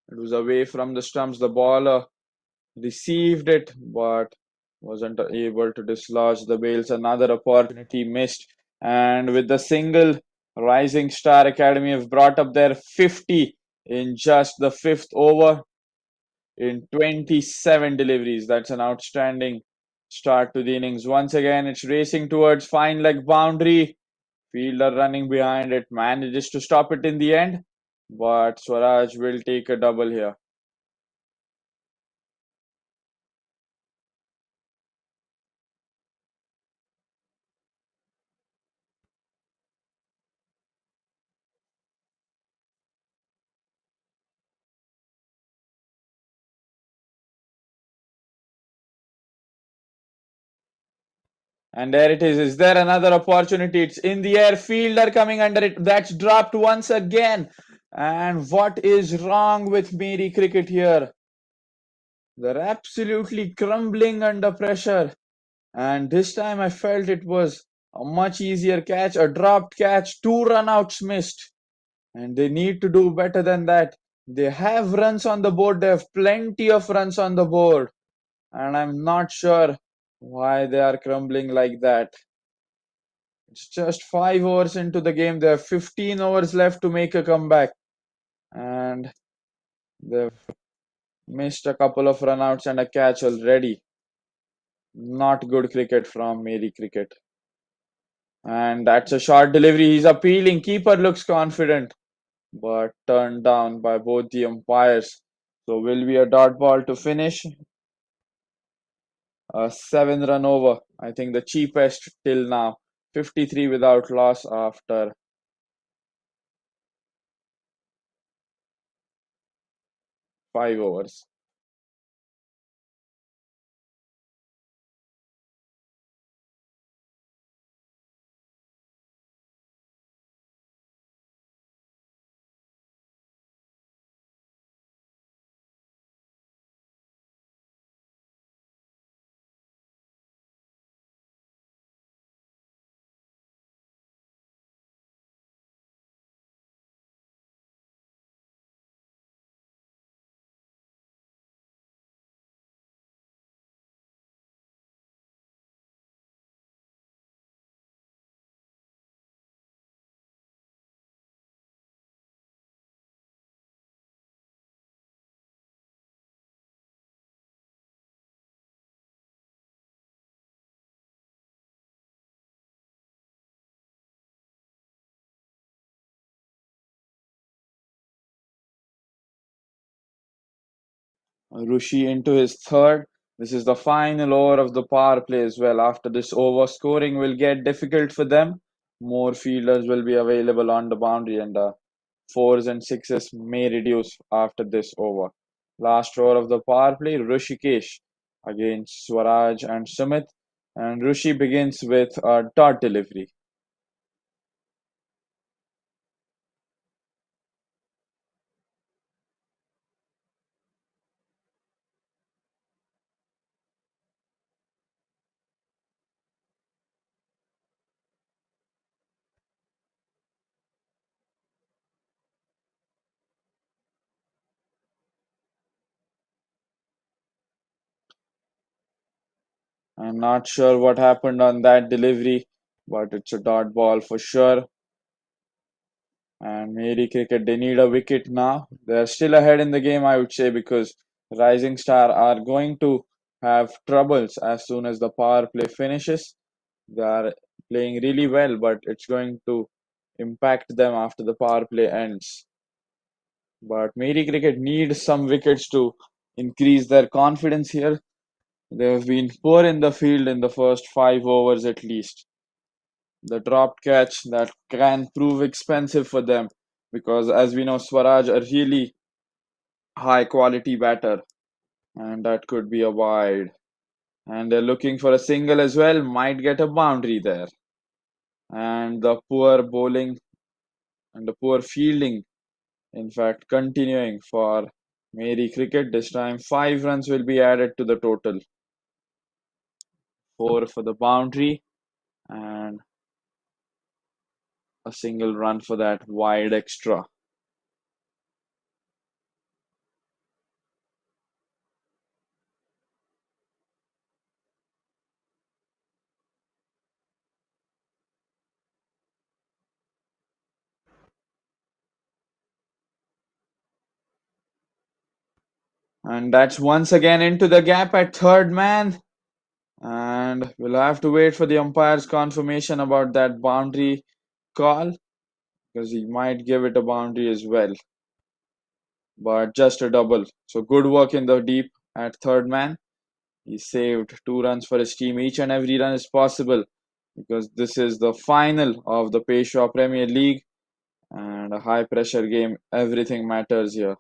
Speaker 1: It was away from the stumps. The ball received it, but wasn't able to dislodge the bails. Another opportunity missed. And with the single, Rising Star Academy have brought up their 50 in just the fifth over in 27 deliveries. That's an outstanding start to the innings. Once again, it's racing towards fine leg boundary. Fielder running behind it, manages to stop it in the end, but Swaraj will take a double here. And there it is. Is there another opportunity? It's in the air. Fielder coming under it. That's dropped once again. And what is wrong with Meri Cricket here? They're absolutely crumbling under pressure. And this time I felt it was a much easier catch, a dropped catch, 2 run outs missed. And they need to do better than that. They have runs on the board, they have plenty of runs on the board. And I'm not sure why they are crumbling like that. It's just 5 overs into the game. They have 15 overs left to make a comeback. And they've missed a couple of runouts and a catch already. Not good cricket from Meri Cricket. And that's a short delivery. He's appealing. Keeper looks confident, but turned down by both the umpires. So will be a dot ball to finish. A 7 run over. I think the cheapest till now. 53 without loss after 5 overs. Rushi into his third. This is the final over of the power play as well. After this over, scoring will get difficult for them. More fielders will be available on the boundary, and fours and sixes may reduce after this over. Last over of the power play, Rushikesh against Swaraj and Sumit. And Rushi begins with a dot delivery. I'm not sure what happened on that delivery, but it's a dot ball for sure. And Meri Cricket, they need a wicket now. They're still ahead in the game, I would say, because Rising Star are going to have troubles as soon as the power play finishes. They are playing really well, but it's going to impact them after the power play ends. But Meri Cricket needs some wickets to increase their confidence here. They have been poor in the field in the first 5 overs at least. The dropped catch that can prove expensive for them because, as we know, Swaraj a really high quality batter, and that could be a wide. And they're looking for a single as well, might get a boundary there. And the poor bowling and the poor fielding, in fact, continuing for Meri Cricket. This time, 5 runs will be added to the total. Four for the boundary, and a single run for that wide extra. And that's once again into the gap at third man. And we'll have to wait for the umpire's confirmation about that boundary call because he might give it a boundary as well. But just a double. So good work in the deep at third man. He saved 2 runs for his team. Each and every run is possible because this is the final of the Peshwa Premier League and a high pressure game. Everything matters here.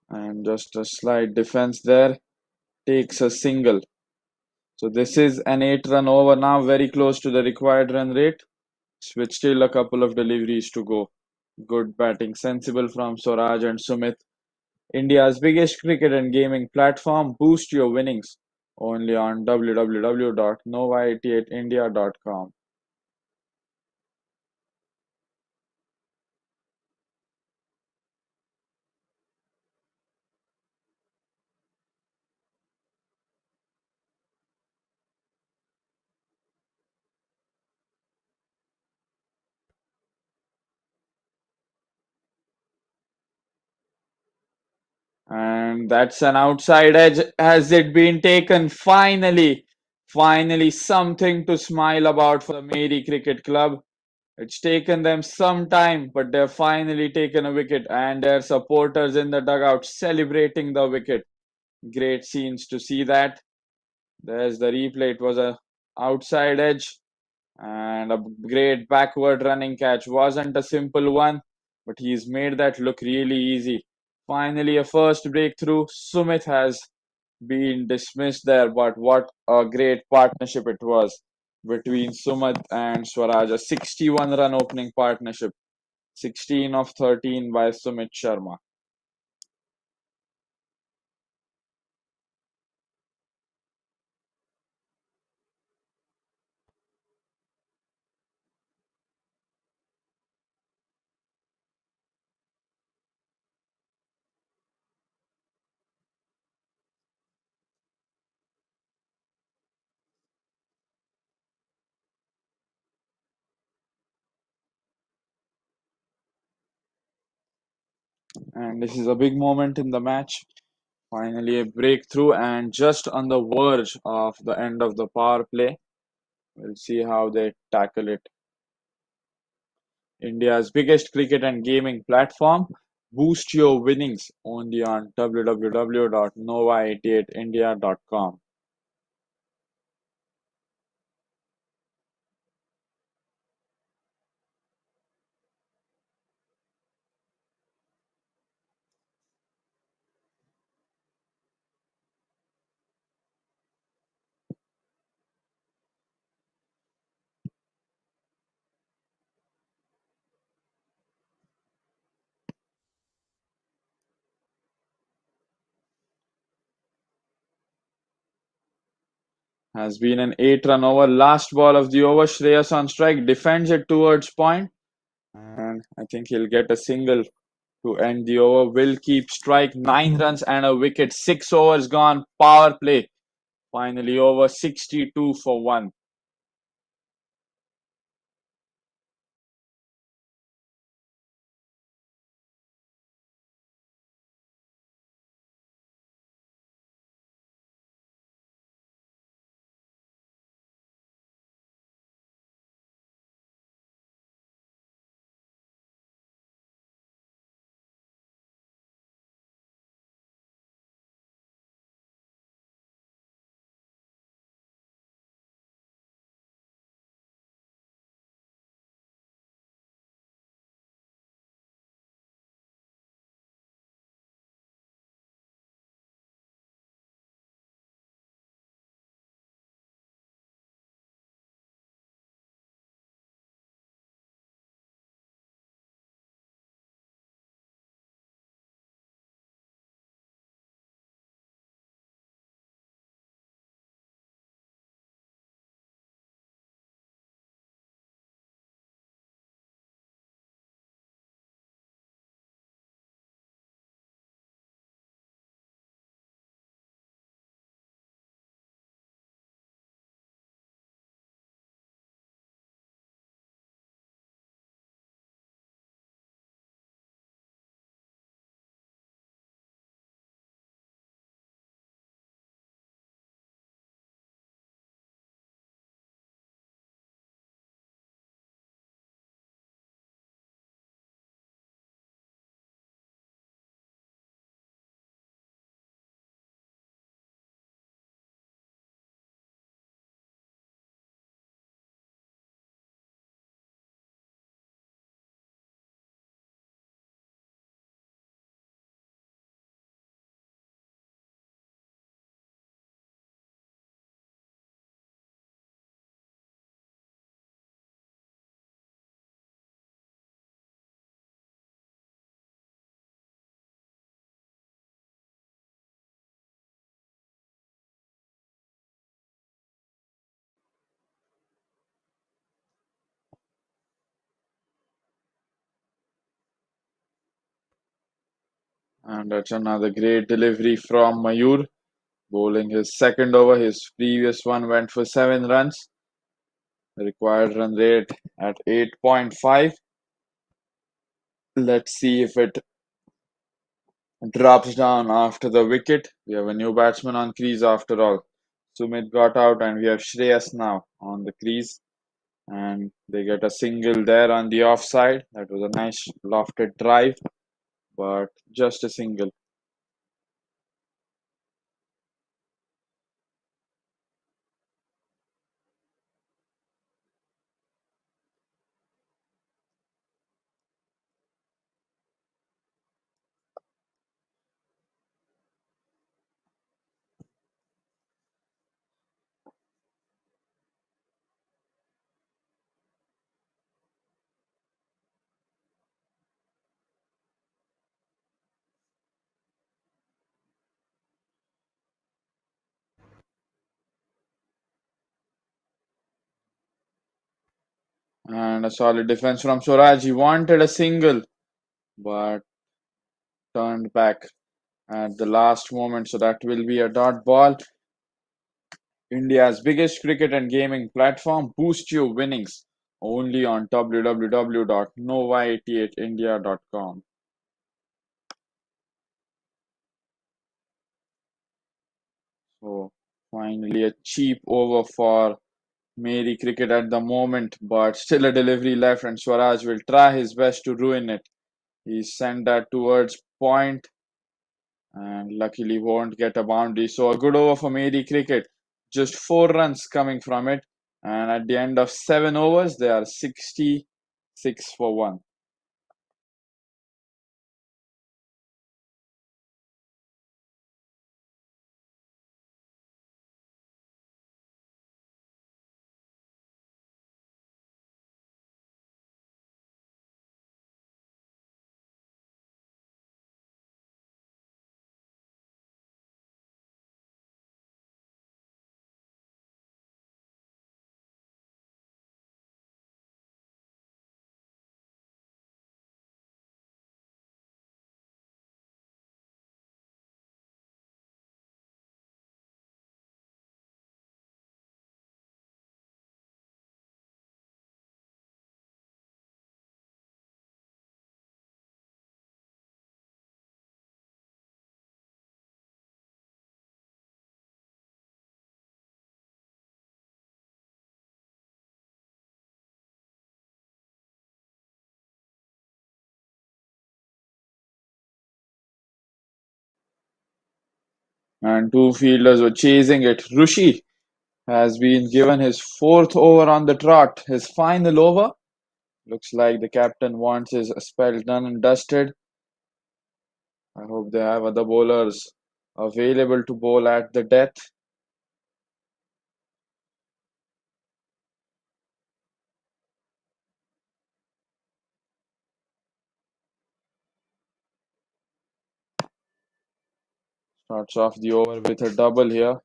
Speaker 1: And just a slight defense there takes a single. So this is an 8 run over now, very close to the required run rate. With still a couple of deliveries to go. Good batting, sensible from Swaraj and Sumit. India's biggest cricket and gaming platform. Boost your winnings only on www.nova88india.com. And that's an outside edge. Has it been taken? Finally, finally, something to smile about for the Meri Cricket Club. It's taken them some time, but they've finally taken a wicket, and their supporters in the dugout celebrating the wicket. Great scenes to see that. There's the replay. It was a outside edge and a great backward running catch. Wasn't a simple one, but he's made that look really easy. Finally, a first breakthrough. Sumit has been dismissed there, but what a great partnership it was between Sumit and Swaraj. A 61 run opening partnership. 16 of 13 by Sumit Sharma. And this is a big moment in the match. Finally, a breakthrough, and just on the verge of the end of the power play. We'll see how they tackle it. India's biggest cricket and gaming platform. Boost your winnings only on www.nova88india.com. Has been an 8 run over. Last ball of the over. Shreyas on strike. Defends it towards point. And I think he'll get a single to end the over. Will keep strike. 9 runs and a wicket. 6 overs gone. Power play. Finally over. 62 for 1. And that's another great delivery from Mayur. Bowling his second over. His previous one went for 7 runs. The required run rate at 8.5. Let's see if it drops down after the wicket. We have a new batsman on crease after all. Sumit got out and we have Shreyas now on the crease. And they get a single there on the offside. That was a nice lofted drive, but just a single. And a solid defense from Swaraj. He wanted a single, but turned back at the last moment. So that will be a dot ball. India's biggest cricket and gaming platform. Boost your winnings only on www.nova88india.com. So finally a cheap over for Meri cricket at the moment, but still a delivery left, and Swaraj will try his best to ruin it. He sent that towards point, and luckily won't get a boundary. So a good over for Meri cricket. Just 4 runs coming from it, and at the end of 7 overs, they are 66 for one. And two fielders were chasing it. Rushi has been given his fourth over on the trot, his final over. Looks like the captain wants his spell done and dusted. I hope they have other bowlers available to bowl at the death. Starts off the over with a double here.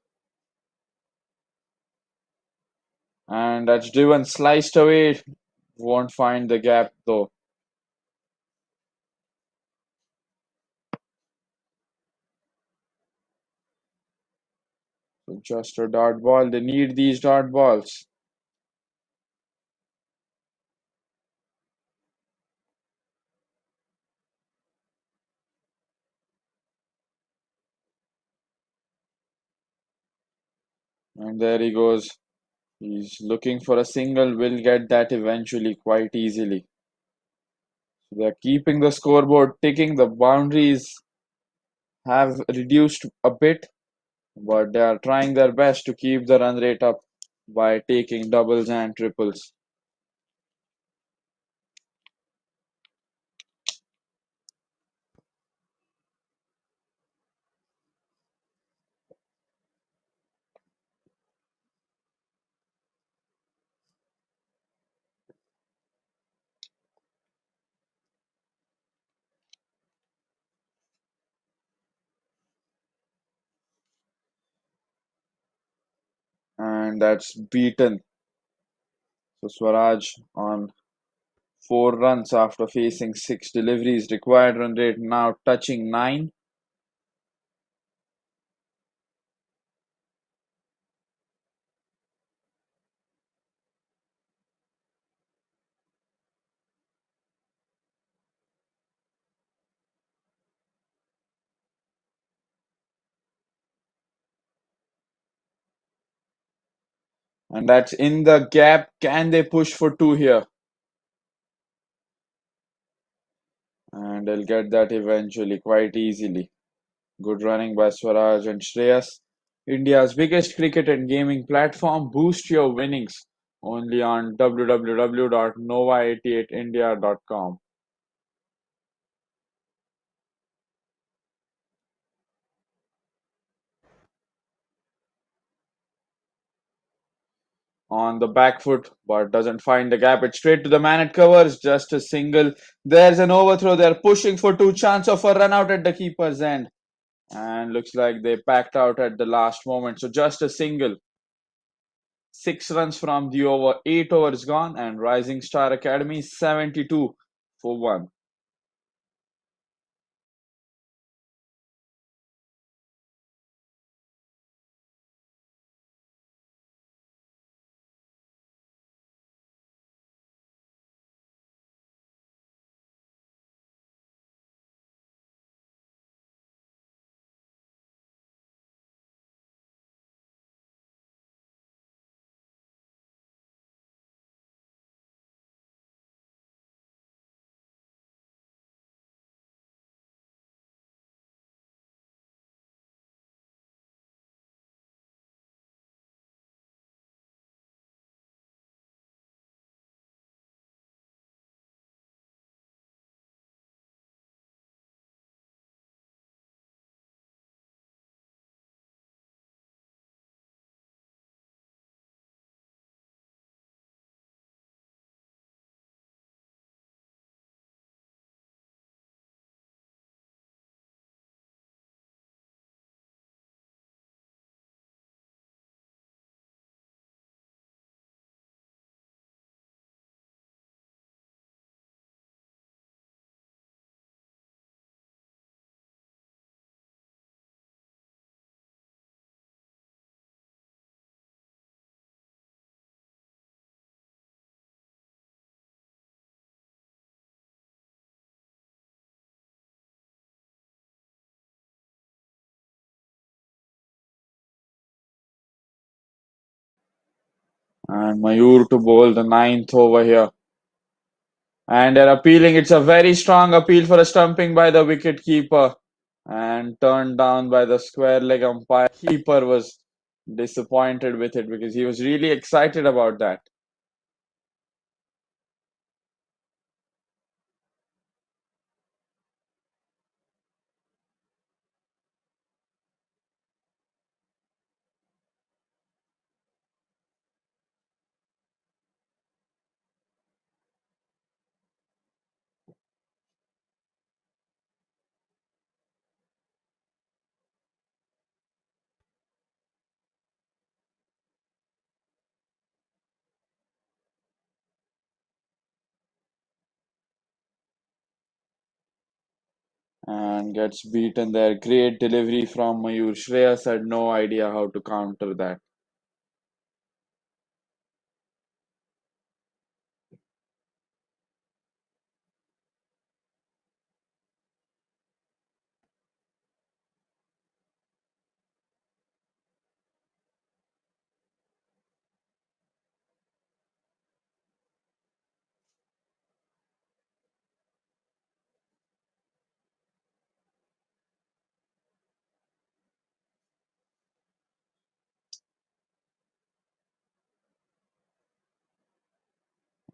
Speaker 1: And that's driven, sliced away. Won't find the gap though. So just a dot ball. They need these dot balls. And there he goes. He's looking for a single. Will get that eventually quite easily. So they're keeping the scoreboard ticking. The boundaries have reduced a bit, but they are trying their best to keep the run rate up by taking doubles and triples. And that's beaten. So Swaraj on 4 runs after facing 6 deliveries. Required run rate now touching 9. And that's in the gap. Can they push for 2 here? And they'll get that eventually quite easily. Good running by Swaraj and Shreyas. India's biggest cricket and gaming platform. Boost your winnings only on www.nova88india.com. On the back foot, but doesn't find the gap. It's straight to the man it covers. Just a single. There's an overthrow. They're pushing for 2. Chance of a run out at the keeper's end. And looks like they packed out at the last moment. So just a single. 6 runs from the over. 8 overs gone. And Rising Star Academy 72 for 1. And Mayur to bowl the ninth over here. And they're appealing. It's a very strong appeal for a stumping by the wicket keeper. And turned down by the square leg umpire. Keeper was disappointed with it because he was really excited about that. And gets beaten there. Great delivery from Mayur. Shreyas had no idea how to counter that.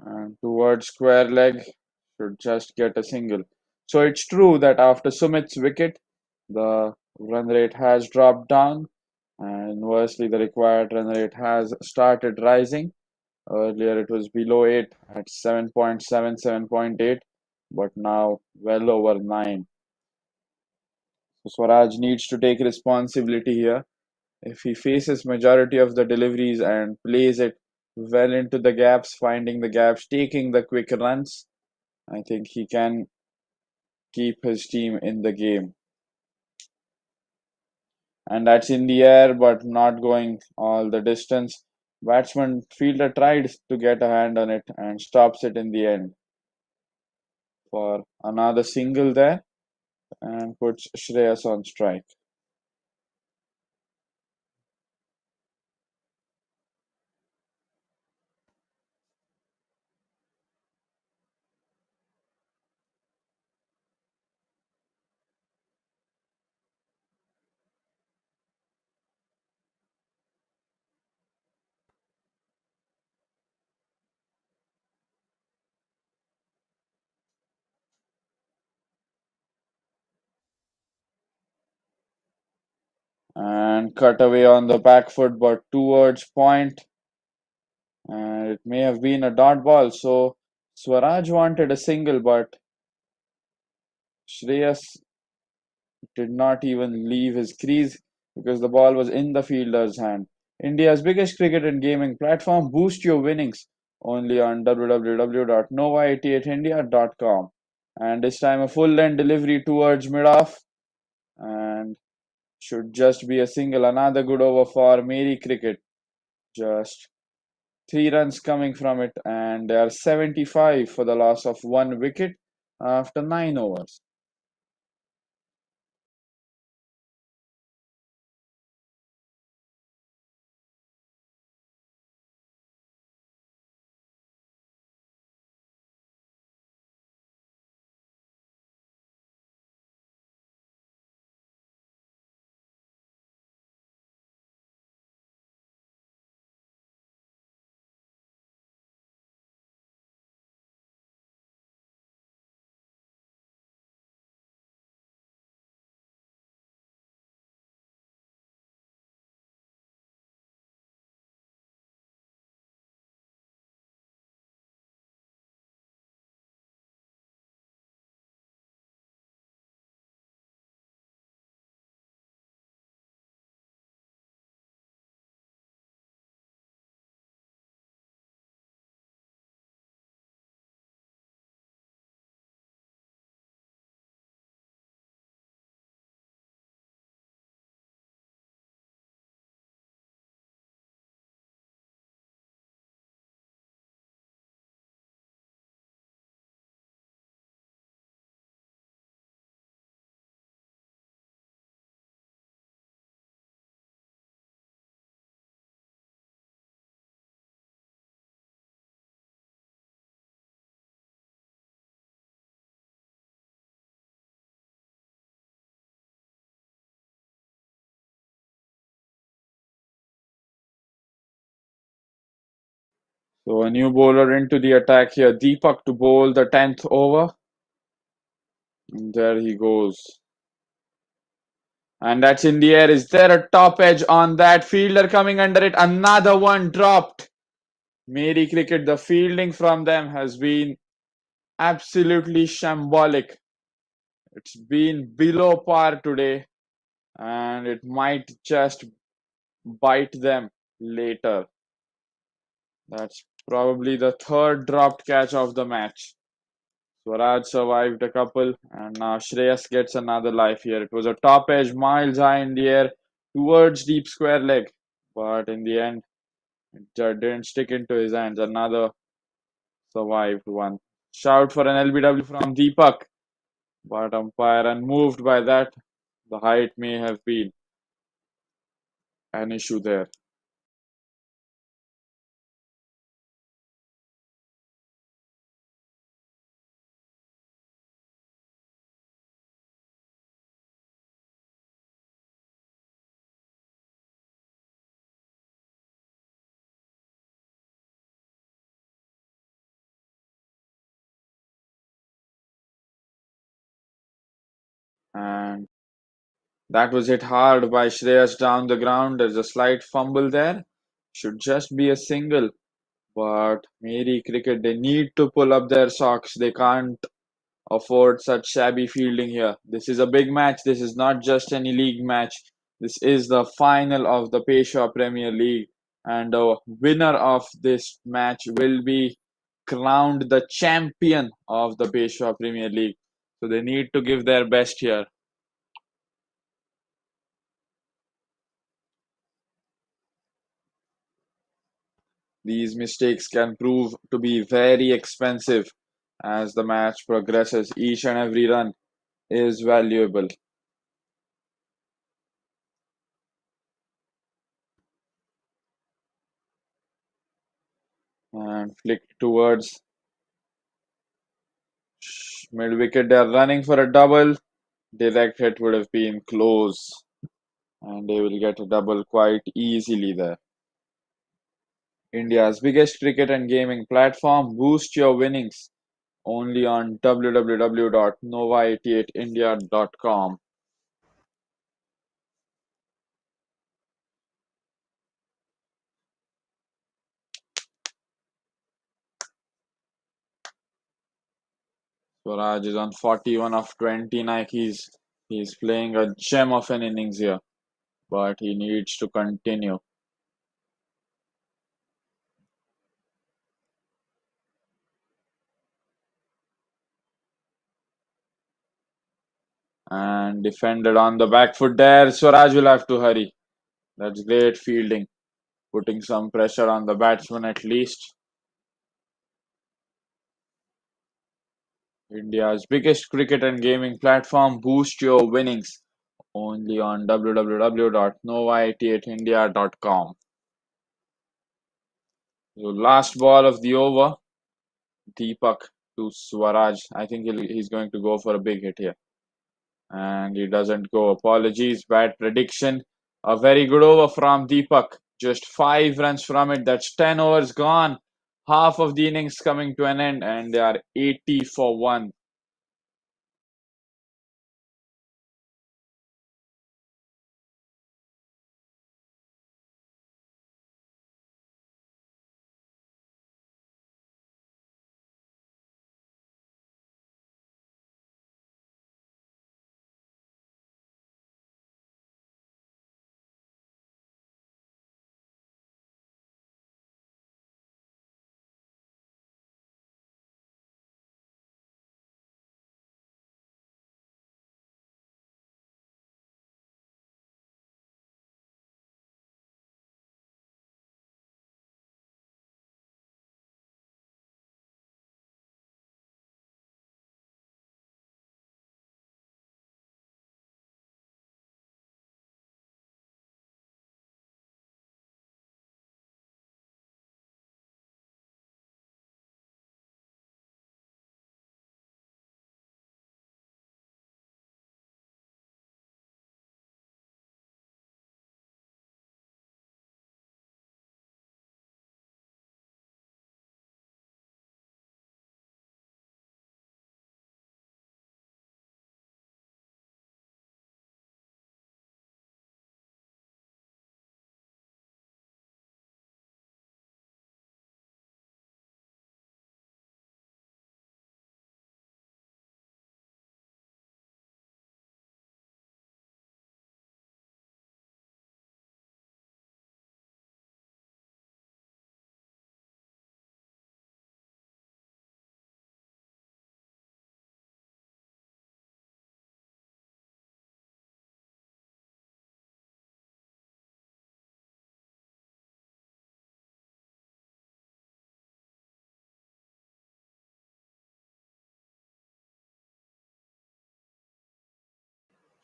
Speaker 1: And towards square leg, should just get a single. So it's true that after Sumit's wicket, the run rate has dropped down, and inversely, the required run rate has started rising. Earlier, it was below 8 at 7.7, 7.8, but now well over 9. So Swaraj needs to take responsibility here. If he faces majority of the deliveries and plays it well into the gaps, finding the gaps, taking the quick runs, I think he can keep his team in the game. And that's in the air, but not going all the distance. Batsman fielder tried to get a hand on it and stops it in the end for another single there and puts Shreyas on strike. And cut away on the back foot, but towards point, and it may have been a dot ball. So Swaraj wanted a single, but Shreyas did not even leave his crease because the ball was in the fielder's hand. India's biggest cricket and gaming platform. Boost your winnings only on www.nova88india.com. And this time a full length delivery towards mid off and should just be a single. Another good over for Meri cricket. Just 3 runs coming from it, and they are 75 for the loss of 1 wicket after 9 overs. So a new bowler into the attack here. Deepak to bowl the 10th over. And there he goes. And that's in the air. Is there a top edge on that? Fielder coming under it. Another one dropped. Meri cricket, the fielding from them has been absolutely shambolic. It's been below par today, and it might just bite them later. That's probably the third dropped catch of the match. Swaraj survived a couple, and now Shreyas gets another life here. It was a top edge, miles high in the air towards deep square leg, but in the end, it didn't stick into his hands. Another survived one. Shout for an LBW from Deepak, but umpire unmoved by that. The height may have been an issue there. And that was hit hard by Shreyas down the ground. There's a slight fumble there. Should just be a single. But Meri Cricket, they need to pull up their socks. They can't afford such shabby fielding here. This is a big match. This is not just any league match. This is the final of the Peshwa Premier League. And the winner of this match will be crowned the champion of the Peshwa Premier League. So they need to give their best here. These mistakes can prove to be very expensive as the match progresses. Each and every run is valuable. And flick towards mid wicket. They're running for a double. Direct hit would have been close. And they will get a double quite easily there. India's biggest cricket and gaming platform. Boost your winnings only on www.nova88india.com. Swaraj is on 41 of 20. Like he's playing a gem of an innings here, but he needs to continue. And defended on the back foot there. Swaraj will have to hurry. That's great fielding, putting some pressure on the batsman at least. India's biggest cricket and gaming platform. Boost your winnings only on www.nova88india.com. So last ball of the over. Deepak to Swaraj. I think he's going to go for a big hit here. And he doesn't go. Apologies, bad prediction. A very good over from Deepak. Just 5 runs from it. That's 10 overs gone. Half of the innings coming to an end, and they are 80 for 1.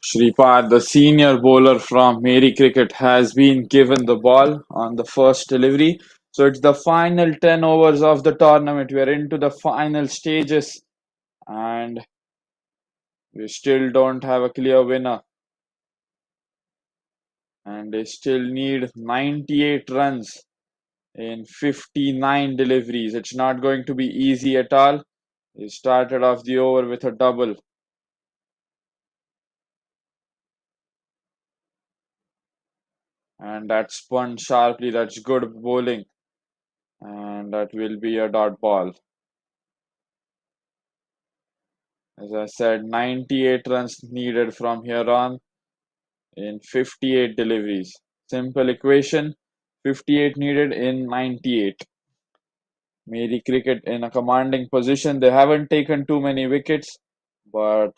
Speaker 1: Shripad, the senior bowler from Meri Cricket, has been given the ball on the first delivery. So it's the final 10 overs of the tournament. We are into the final stages and we still don't have a clear winner. And they still need 98 runs in 59 deliveries. It's not going to be easy at all. He started off the over with a double. And that spun sharply. That's good bowling. And that will be a dot ball. As I said, 98 runs needed from here on in 58 deliveries. Simple equation, 58 needed in 98. Meri Cricket in a commanding position. They haven't taken too many wickets, but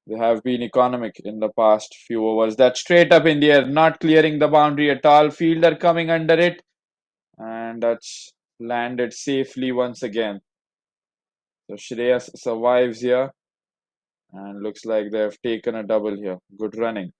Speaker 1: they have been economic in the past few overs. That's straight up in the air, not clearing the boundary at all. Fielder coming under it, and that's landed safely once again. So Shreyas survives here, and looks like they have taken a double here. Good running.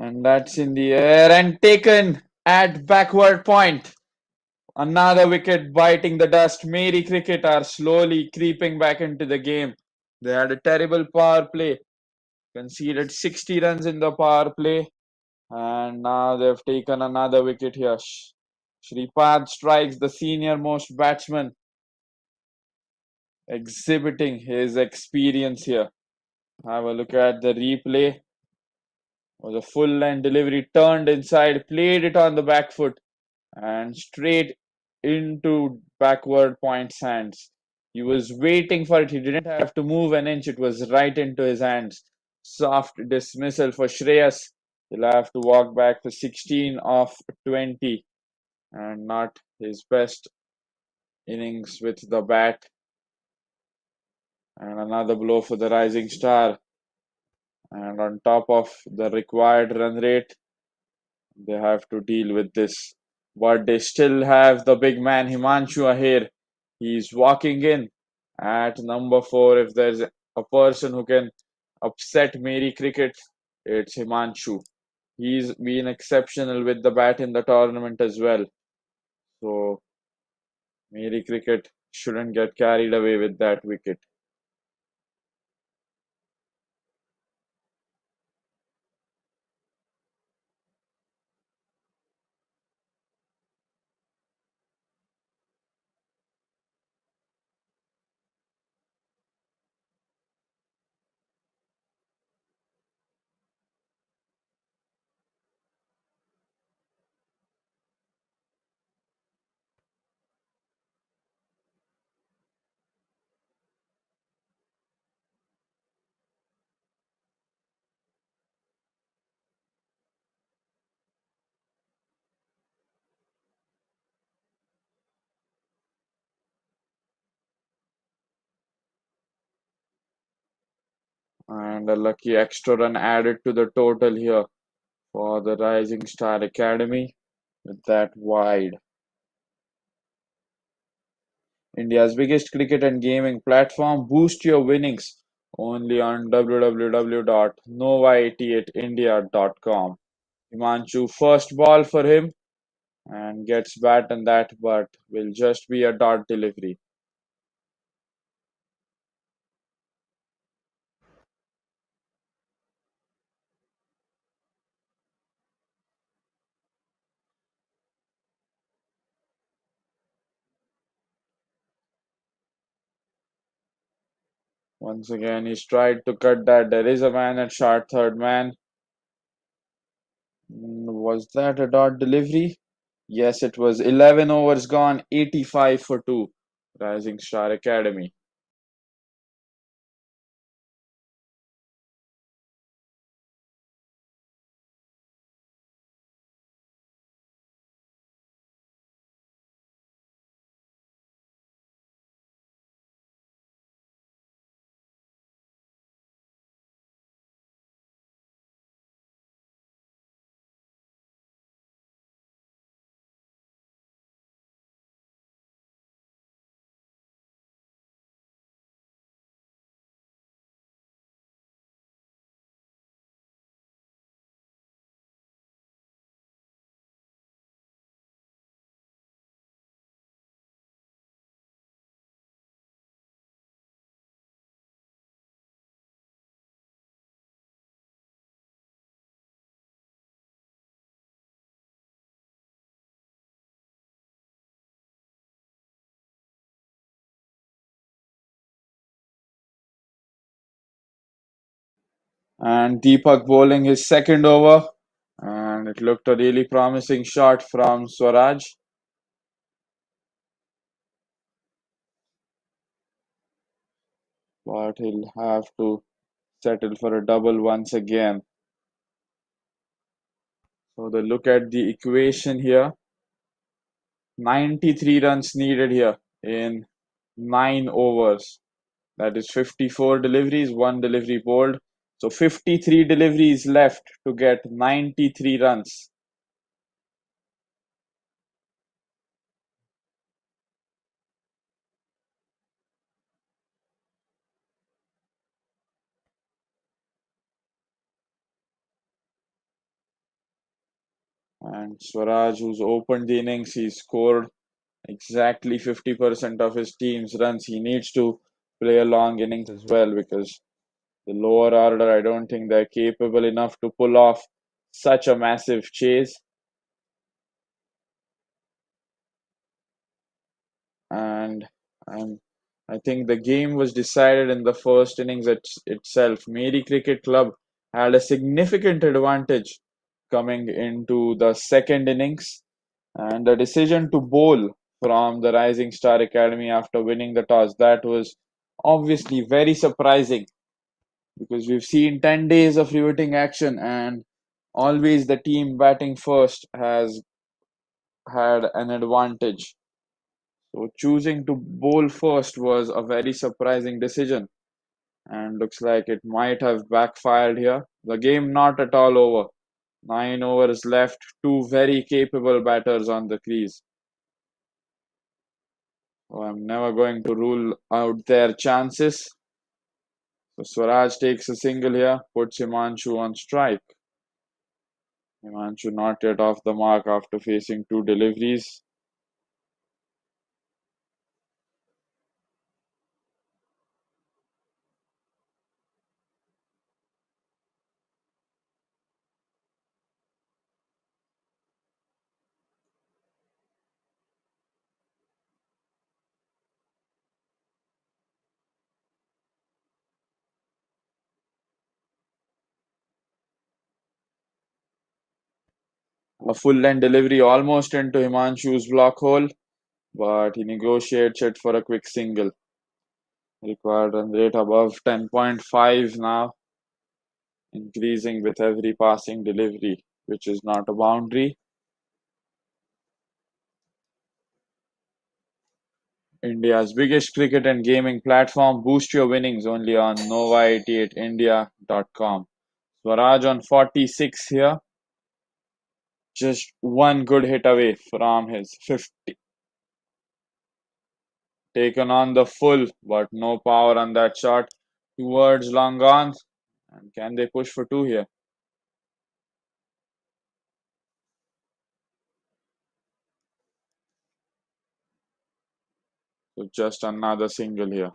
Speaker 1: And that's in the air and taken at backward point. Another wicket biting the dust. Meri Cricket are slowly creeping back into the game. They had a terrible power play, conceded 60 runs in the power play, and now they've taken another wicket here. Shripad strikes the senior most batsman, exhibiting his experience here. Have a look at the replay. Was a full line delivery, turned inside, played it on the back foot, and straight into backward point's hands. He was waiting for it. He didn't have to move an inch. It was right into his hands. Soft dismissal for Shreyas. He'll have to walk back for 16 of 20 and not his best innings with the bat. And another blow for the rising star. And on top of the required run rate, they have to deal with this. But they still have the big man Himanshu Ahir. He's walking in at number 4. If there's a person who can upset Meri Cricket, it's Himanshu. He's been exceptional with the bat in the tournament as well. So Meri Cricket shouldn't get carried away with that wicket. And a lucky extra run added to the total here for the Rising Star Academy with that wide. India's biggest cricket and gaming platform. Boost your winnings only on www.nova88india.com. Himanshu, first ball for him and gets bat and that, but will just be a dot delivery. Once again, he's tried to cut that. There is a man at short third man. Was that a dot delivery? Yes, it was 11 overs gone, 85 for 2. Rising Star Academy. And Deepak bowling his second over. And it looked a really promising shot from Swaraj. But he'll have to settle for a double once again. So the look at the equation here. 93 runs needed here in 9 overs. That is 54 deliveries, 1 delivery bowled. So 53 deliveries left to get 93 runs. And Swaraj, who's opened the innings, he scored exactly 50% of his team's runs. He needs to play a long innings as well because the lower order, I don't think they're capable enough to pull off such a massive chase. And um, I think the game was decided in the first innings itself. Meri Cricket Club had a significant advantage coming into the second innings, and the decision to bowl from the Rising Star Academy after winning the toss, that was obviously very surprising because we've seen 10 days of riveting action, and always the team batting first has had an advantage. So choosing to bowl first was a very surprising decision, and looks like it might have backfired here. The game not at all over. 9 overs left, two very capable batters on the crease. So I'm never going to rule out their chances. So Swaraj takes a single here, puts Himanshu on strike. Himanshu not yet off the mark after facing two deliveries. A full length delivery almost into Himanshu's block hole, but he negotiates it for a quick single. Required run rate above 10.5 now, increasing with every passing delivery, which is not a boundary. India's biggest cricket and gaming platform. Boost your winnings only on Nova88India.com. Swaraj on 46 here. Just one good hit away from his 50. Taken on the full, but no power on that shot. Towards long on. And can they push for two here? So just another single here.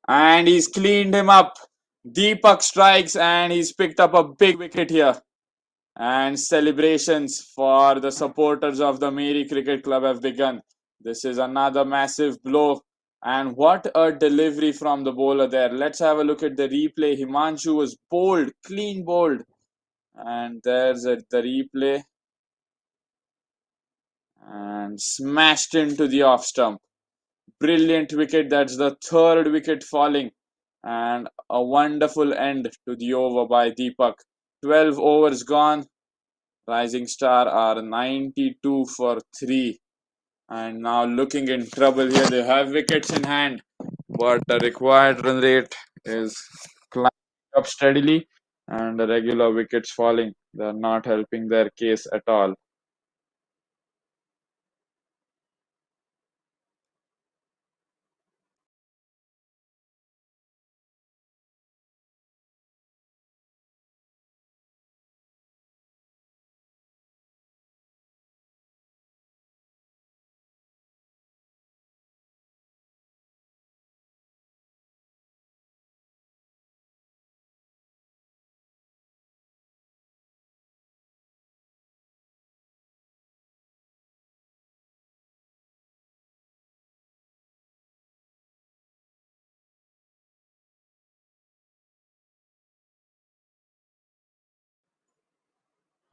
Speaker 1: And he's cleaned him up. Deepak strikes and he's picked up a big wicket here. And celebrations for the supporters of the Meri Cricket Club have begun. This is another massive blow. And what a delivery from the bowler there. Let's have a look at the replay. Himanshu was bowled, clean bowled. And there's the replay. And smashed into the off stump. Brilliant wicket. That's the third wicket falling. And a wonderful end to the over by Deepak. 12 overs gone. Rising Star are 92 for 3. And now looking in trouble here. They have wickets in hand. But the required run rate is climbing up steadily. And the regular wickets falling. They're not helping their case at all.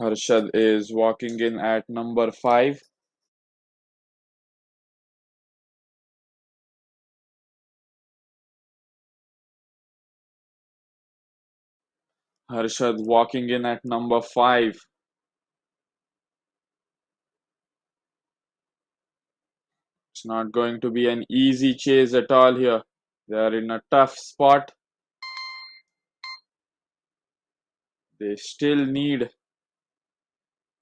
Speaker 1: Harshad is walking in at number 5. Harshad walking in at number 5. It's not going to be an easy chase at all here. They are in a tough spot. They still need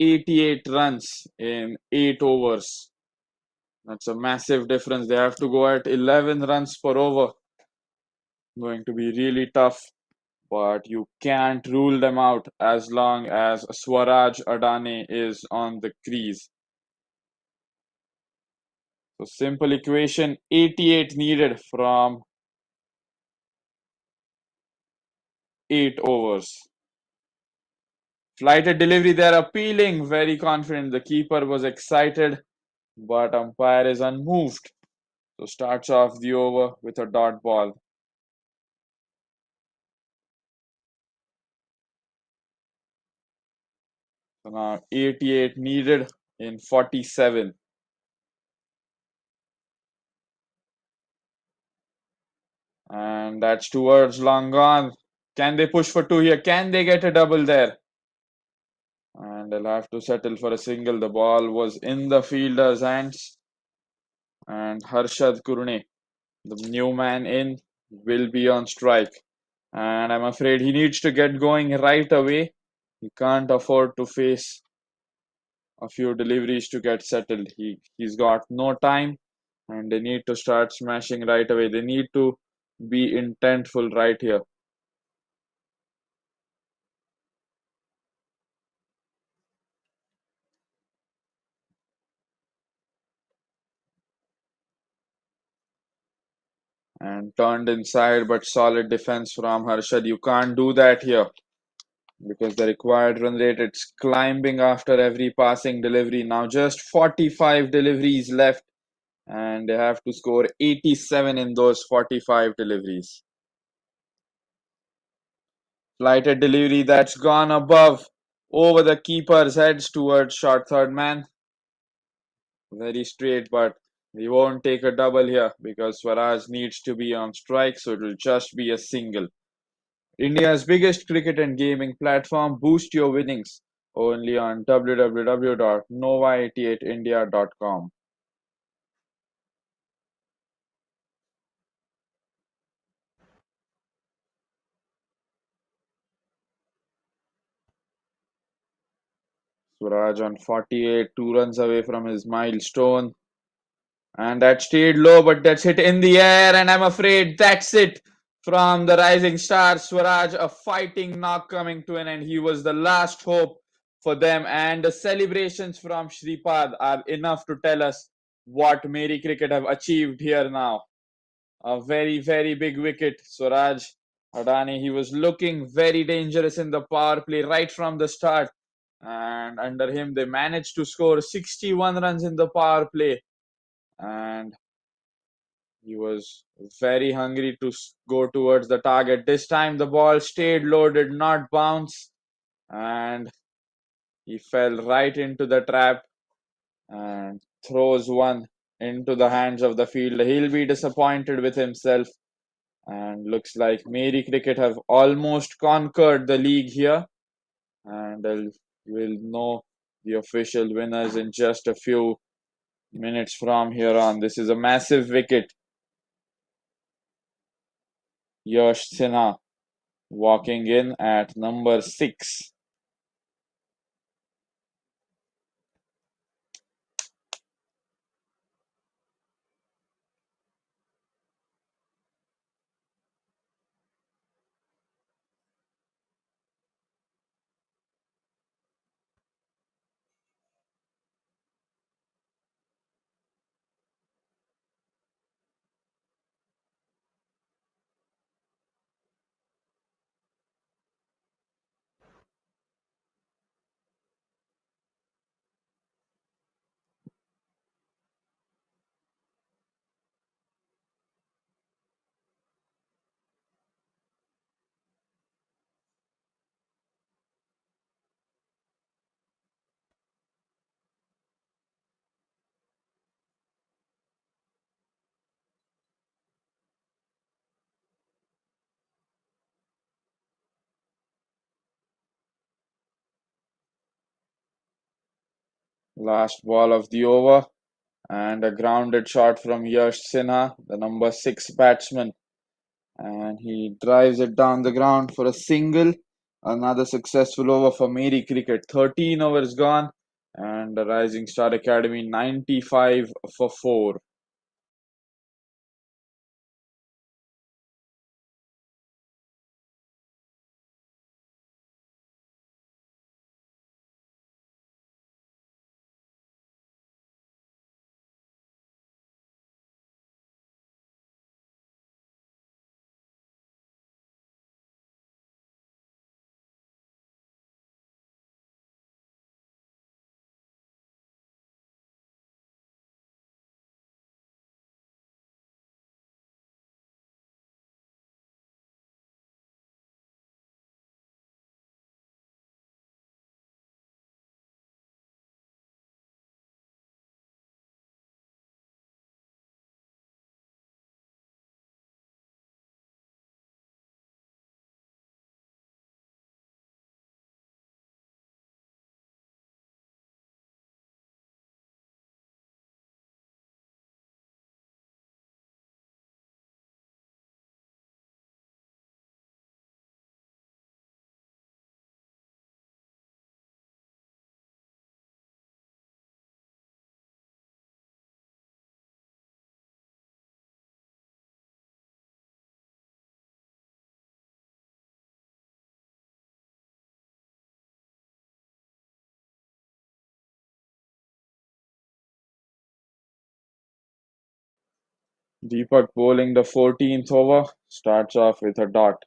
Speaker 1: 88 runs in 8 overs. That's a massive difference. They have to go at 11 runs per over. Going to be really tough, but you can't rule them out as long as Swaraj Adane is on the crease. So simple equation, 88 needed from 8 overs. Flighted delivery, they're appealing, very confident. The keeper was excited, but umpire is unmoved. So starts off the over with a dot ball. So now 88 needed in 47. And that's 2 overs long gone. Can they push for 2 here? Can they get a double there? And they'll have to settle for a single. The ball was in the fielder's hands. And Harshad Kurune, the new man in, will be on strike. And I'm afraid he needs to get going right away. He can't afford to face a few deliveries to get settled. He's got no time, and they need to start smashing right away. They need to be intentful right here. And turned inside, but solid defense from Harshad. You can't do that here because the required run rate, it's climbing after every passing delivery. Now just 45 deliveries left, and they have to score 87 in those 45 deliveries. Flighted delivery that's gone above over the keeper's heads towards short third man. Very straight, but he won't take a double here because Swaraj needs to be on strike, so it will just be a single. India's biggest cricket and gaming platform. Boost your winnings only on www.nova88india.com. Swaraj on 48, 2 runs away from his milestone. And that stayed low, but that's hit in the air, and I'm afraid that's it from the rising star. Swaraj, a fighting knock coming to an end. He was the last hope for them, and the celebrations from Shripad are enough to tell us what Meri Cricket have achieved here now. A very, very big wicket. Swaraj Adani, he was looking very dangerous in the power play right from the start. And under him, they managed to score 61 runs in the power play. And he was very hungry to go towards the target. This time, the ball stayed low, did not bounce. And he fell right into the trap and throws one into the hands of the fielder. He'll be disappointed with himself. And looks like Meri Cricket have almost conquered the league here. And we'll know the official winners in just a few minutes from here on. This is a massive wicket. Yash Sinha walking in at number 6. Last ball of the over. And a grounded shot from Yash Sinha, the number 6 batsman. And he drives it down the ground for a single. Another successful over for Meri Cricket. 13 overs gone. And the Rising Star Academy 95 for 4. Deepak bowling the 14th over. Starts off with a dot.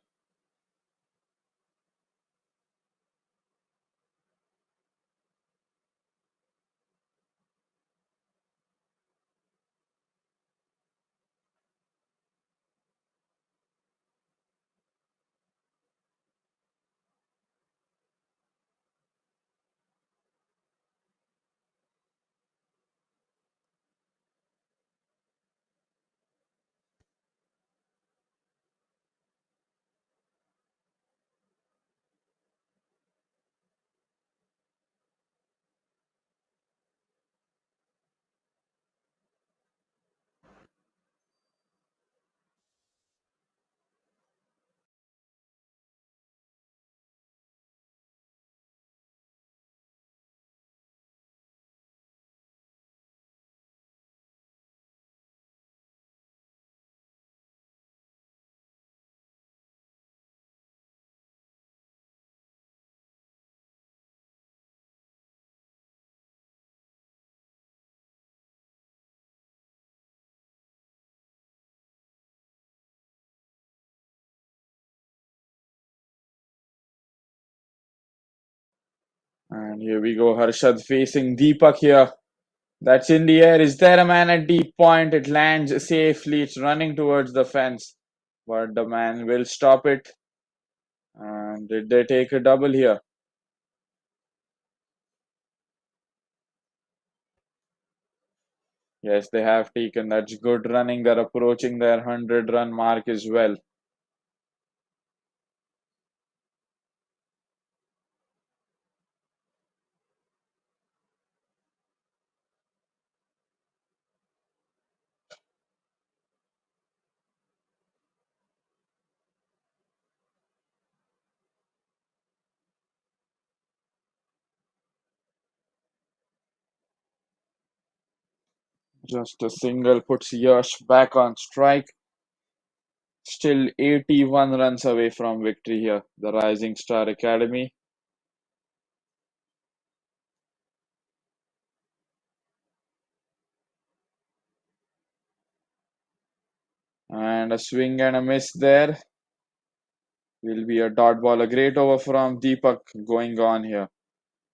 Speaker 1: And here we go, Harshad facing Deepak here. That's in the air. Is there a man at deep point? It lands safely. It's running towards the fence. But the man will stop it. And did they take a double here? Yes, they have taken. That's good running. They're approaching their 100-run mark as well. Just a single puts Yash back on strike. Still 81 runs away from victory here. The Rising Star Academy. And a swing and a miss there. Will be a dot ball. A great over from Deepak going on here.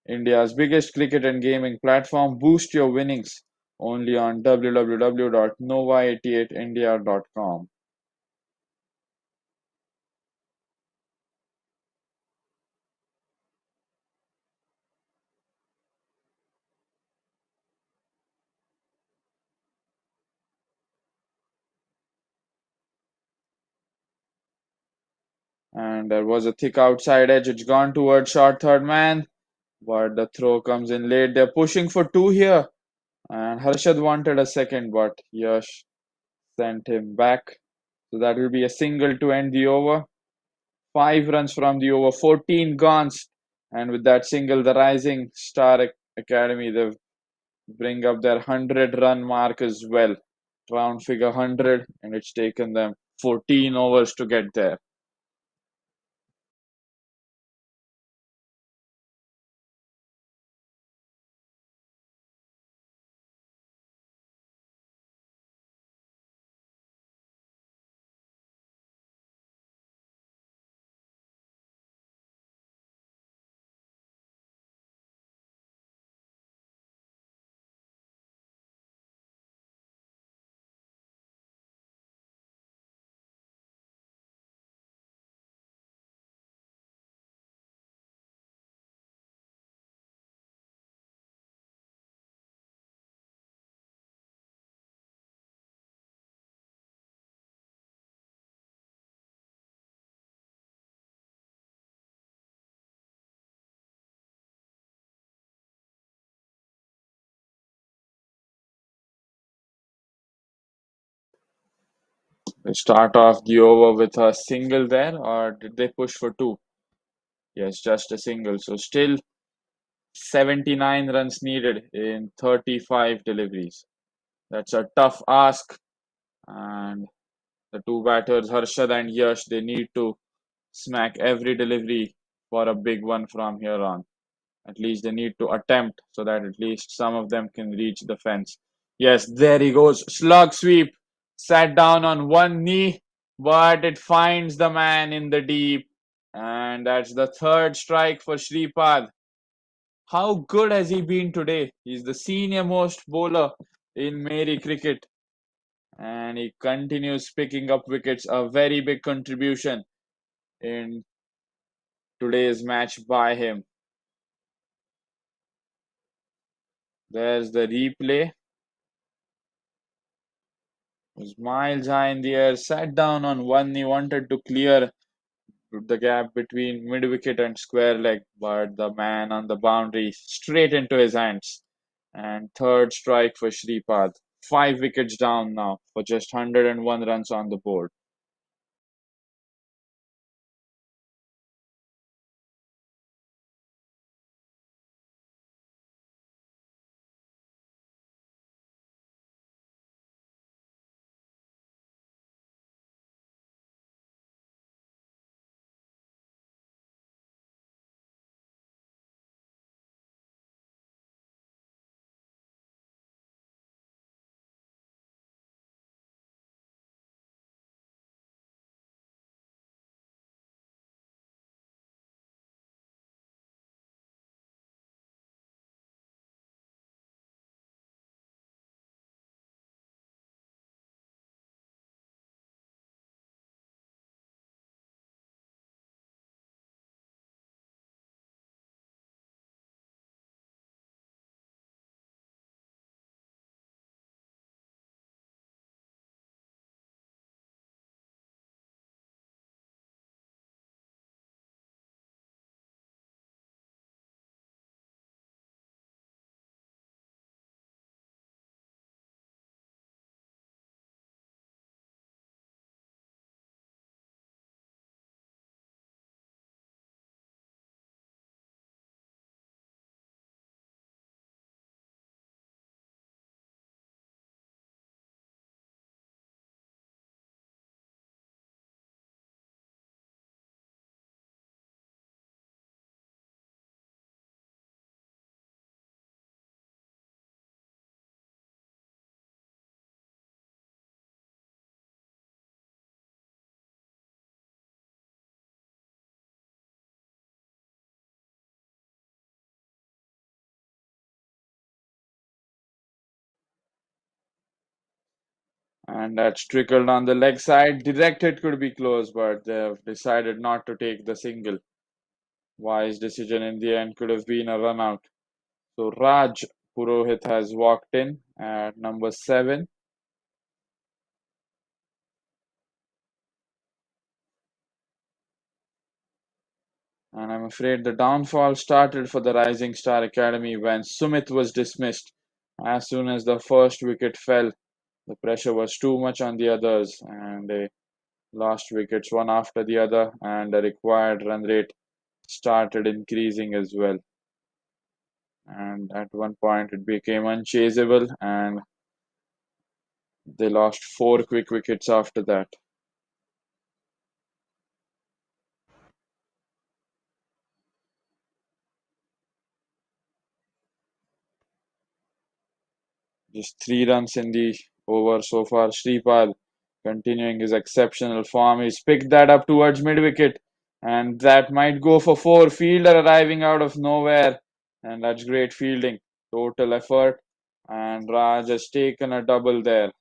Speaker 1: India's biggest cricket and gaming platform. Boost your winnings only on www.nova88india.com. And there was a thick outside edge. It's gone towards short third man. But the throw comes in late. They're pushing for two here. And Harshad wanted a second, but Yash sent him back. So that will be a single to end the over. 5 runs from the over, 14 guns. And with that single, the Rising Star Academy, they bring up their 100-run mark as well. Round figure 100, and it's taken them 14 overs to get there. They start off the over with a single there, or did they push for two? Yes, just a single. So still 79 runs needed in 35 deliveries. That's a tough ask. And the two batters, Harshad and Yash, they need to smack every delivery for a big one from here on. At least they need to attempt so that at least some of them can reach the fence. Yes, there he goes. Slug sweep. Sat down on one knee, but it finds the man in the deep. And that's the third strike for Shripad. How good has he been today? He's the senior most bowler in Meri cricket. And he continues picking up wickets. A very big contribution in today's match by him. There's the replay. Was miles high in the air, sat down on one knee, wanted to clear the gap between mid wicket and square leg, but the man on the boundary straight into his hands. And third strike for Shripad. 5 wickets down now for just 101 runs on the board. And that's trickled on the leg side. Direct hit could be close, but they've decided not to take the single. Wise decision in the end, could have been a run out. So Raj Purohit has walked in at number 7. And I'm afraid the downfall started for the Rising Star Academy when Sumit was dismissed. As soon as the first wicket fell, the pressure was too much on the others, and they lost wickets one after the other, and the required run rate started increasing as well. And at one point, it became unchaseable, and they lost 4 quick wickets after that. Just 3 runs in the over so far. Shripal continuing his exceptional form. He's picked that up towards mid wicket, and that might go for 4. Fielder arriving out of nowhere, and that's great fielding. Total effort, and Raj has taken a double there,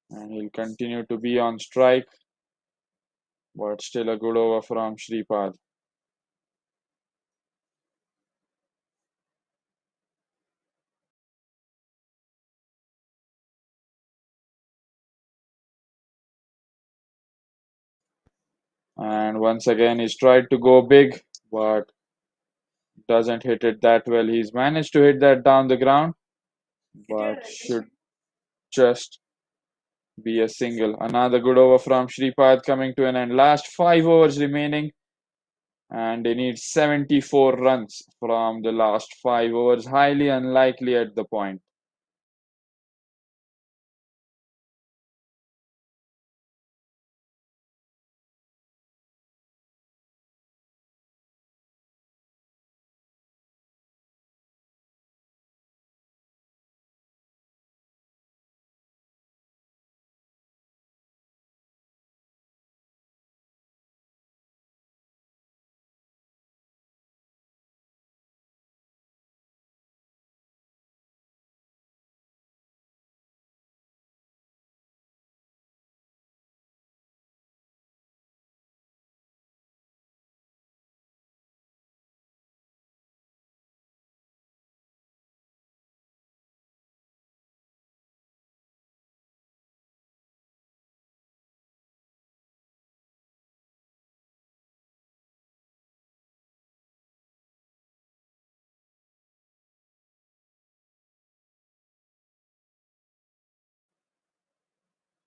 Speaker 1: and he'll continue to be on strike, but still a good over from Shripal. And once again, he's tried to go big, but doesn't hit it that well. He's managed to hit that down the ground, but should just be a single. Another good over from Shripad coming to an end. Last 5 overs remaining, and they need 74 runs from the last 5 overs. Highly unlikely at the point.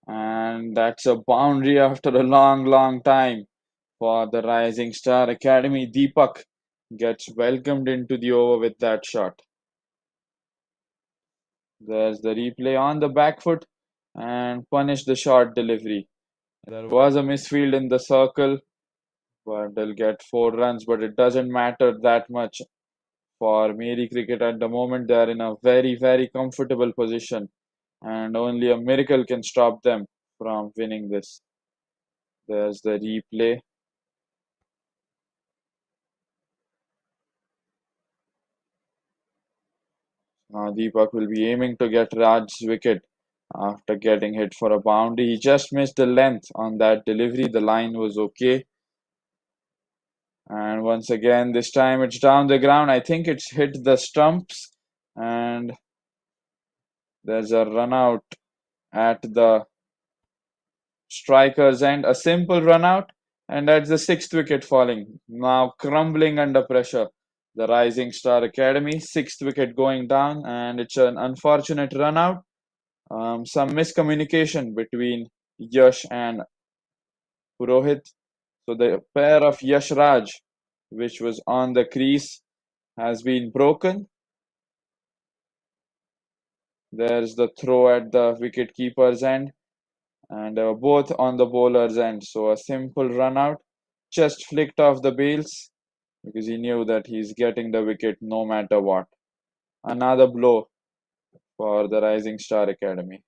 Speaker 1: And that's a boundary after a long, long time for the Rising Star Academy. Deepak gets welcomed into the over with that shot. There's the replay on the back foot and punish the short delivery. There was a misfield in the circle, but they'll get 4 runs, but it doesn't matter that much for Meri cricket at the moment. They are in a very, very comfortable position, and only a miracle can stop them from winning this. There's the replay. Now Deepak will be aiming to get Raj's wicket after getting hit for a boundary. He just missed the length on that delivery. The line was okay. And once again, this time it's down the ground. I think it's hit the stumps, and there's a run out at the striker's end. A simple run out, and that's the 6th wicket falling. Now crumbling under pressure. The Rising Star Academy, 6th wicket going down, and it's an unfortunate run out. Some miscommunication between Yash and Purohit. So the pair of Yash Raj, which was on the crease, has been broken. There's the throw at the wicket keeper's end, and both on the bowler's end. So a simple run out, just flicked off the bails because he knew that he's getting the wicket no matter what. Another blow for the Rising Star Academy.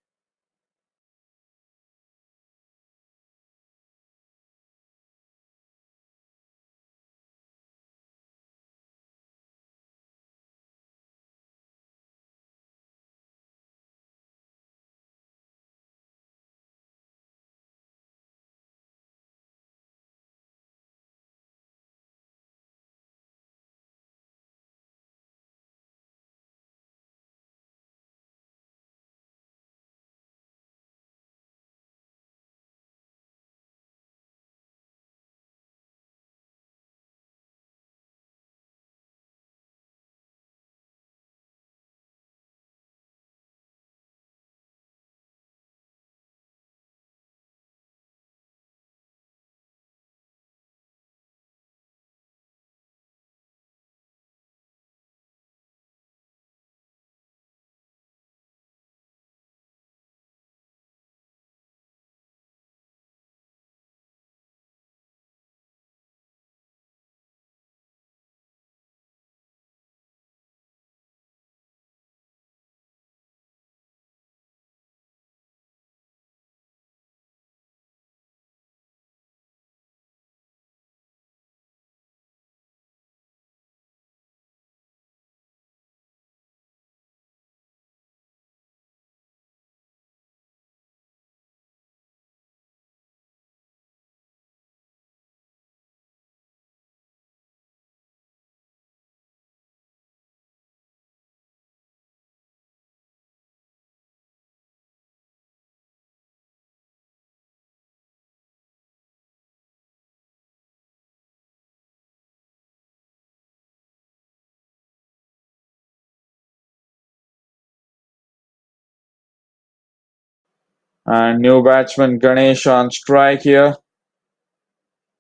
Speaker 1: And new batsman Ganesh on strike here.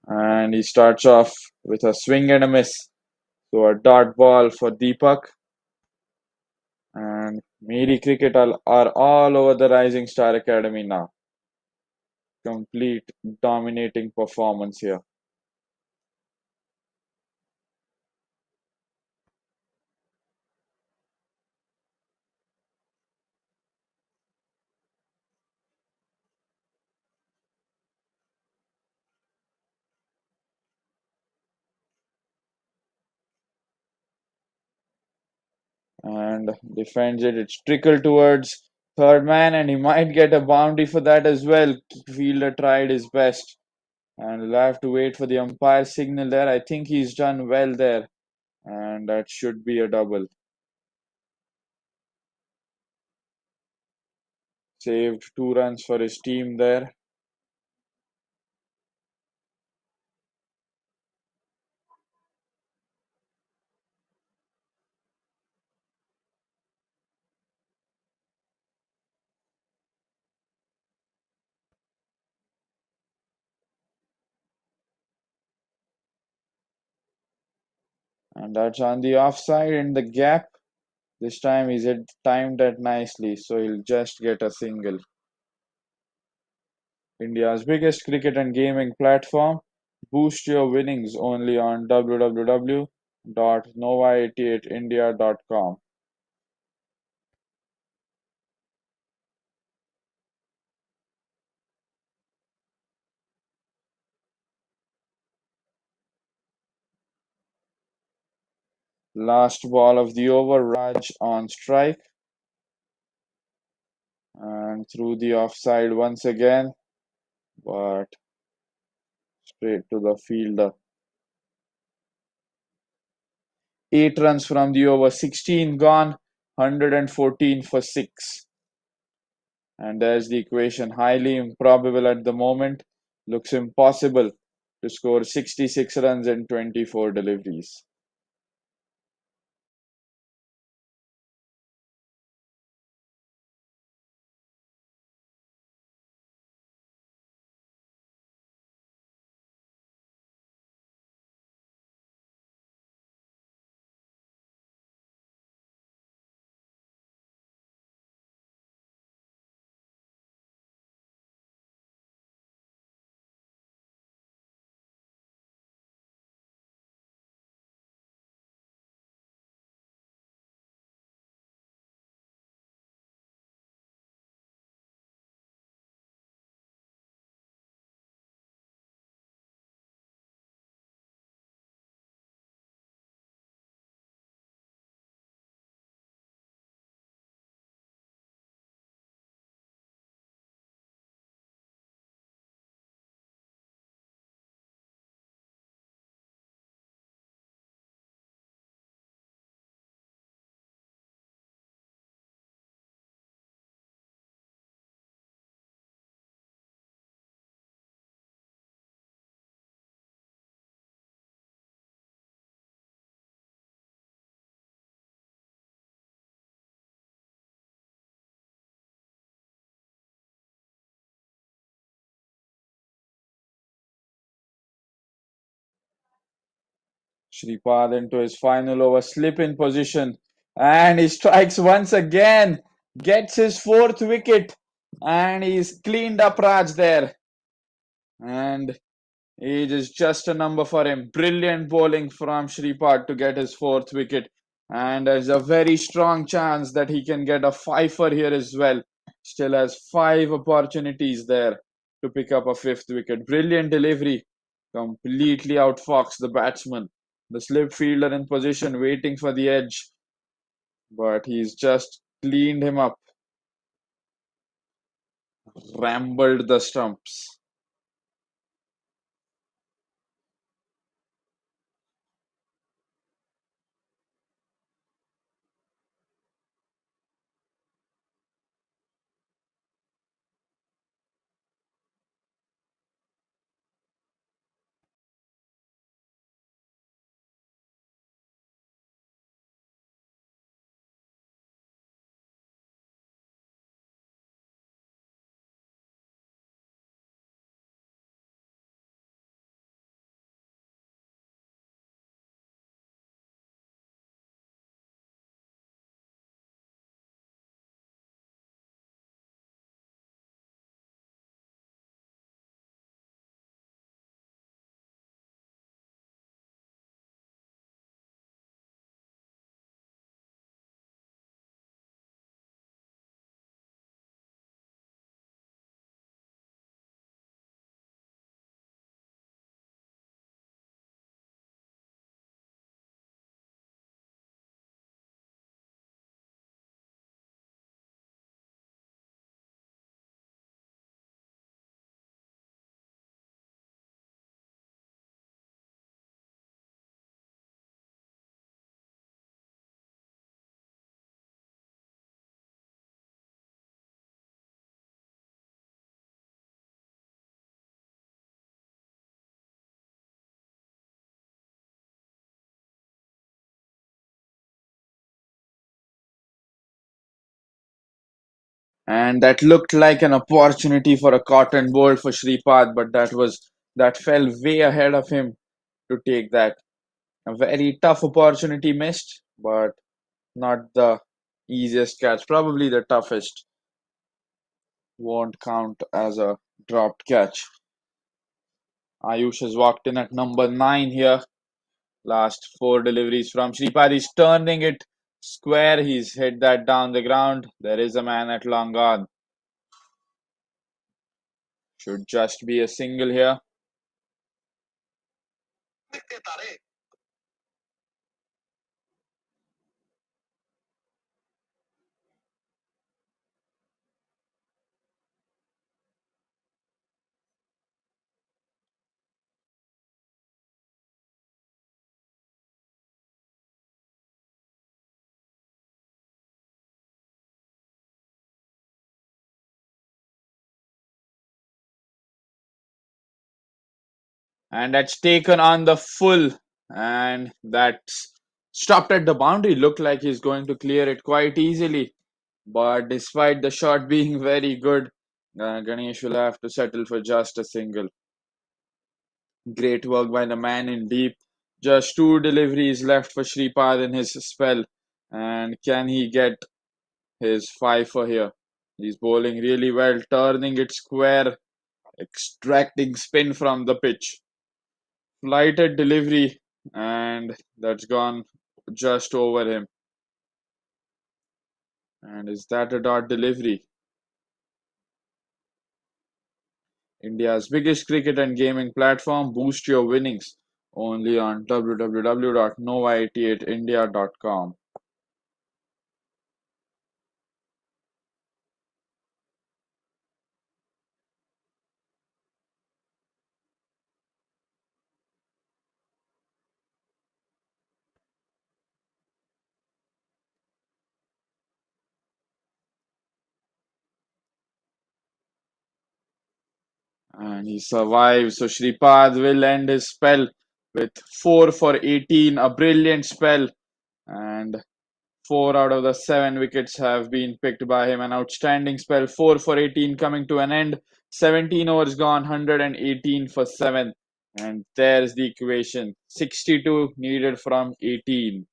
Speaker 1: And he starts off with a swing and a miss. So a dot ball for Deepak. And Meri Cricket are all over the Rising Star Academy now. Complete dominating performance here. And defends it. It's trickled towards third man, and he might get a boundary for that as well. Fielder tried his best, and we'll have to wait for the umpire signal there. I think he's done well there, and that should be a double. Saved 2 runs for his team there. And that's on the offside in the gap. This time he's timed it nicely, so he'll just get a single. India's biggest cricket and gaming platform. Boost your winnings only on www.nova88india.com. Last ball of the over, Raj on strike. And through the offside once again, but straight to the fielder. 8 runs from the over, 16 gone, 114 for 6. And there's the equation. Highly improbable at the moment. Looks impossible to score 66 runs in 24 deliveries. Shripad into his final over, slip in position, and he strikes once again, gets his fourth wicket, and he's cleaned up Raj there. And age is just a number for him. Brilliant bowling from Shripad to get his fourth wicket. And there's a very strong chance that he can get a fifer here as well. Still has 5 opportunities there to pick up a fifth wicket. Brilliant delivery. Completely outfoxed the batsman. The slip fielder in position waiting for the edge. But he's just cleaned him up. Rambled the stumps. And that looked like an opportunity for a cotton bolt for Shripad, but that fell way ahead of him to take that. A very tough opportunity missed, but not the easiest catch. Probably the toughest. Won't count as a dropped catch. Ayush has walked in at number 9 here. Last 4 deliveries from Shripad. He's turning it square. He's hit that down the ground. There is a man at long on. Should just be a single here. And that's taken on the full. And that's stopped at the boundary. Looked like he's going to clear it quite easily. But despite the shot being very good, Ganesh will have to settle for just a single. Great work by the man in deep. Just 2 deliveries left for Shripad in his spell. And can he get his fifer here? He's bowling really well, turning it square, extracting spin from the pitch. Flighted delivery, and that's gone just over him. And is that a dot delivery? India's biggest cricket and gaming platform. Boost your winnings only on www.nova88india.com. And he survives. So Shripad will end his spell with 4 for 18, a brilliant spell. And 4 out of the 7 wickets have been picked by him. An outstanding spell. 4 for 18 coming to an end. 17 overs gone, 118 for 7. And there's the equation. 62 needed from 18.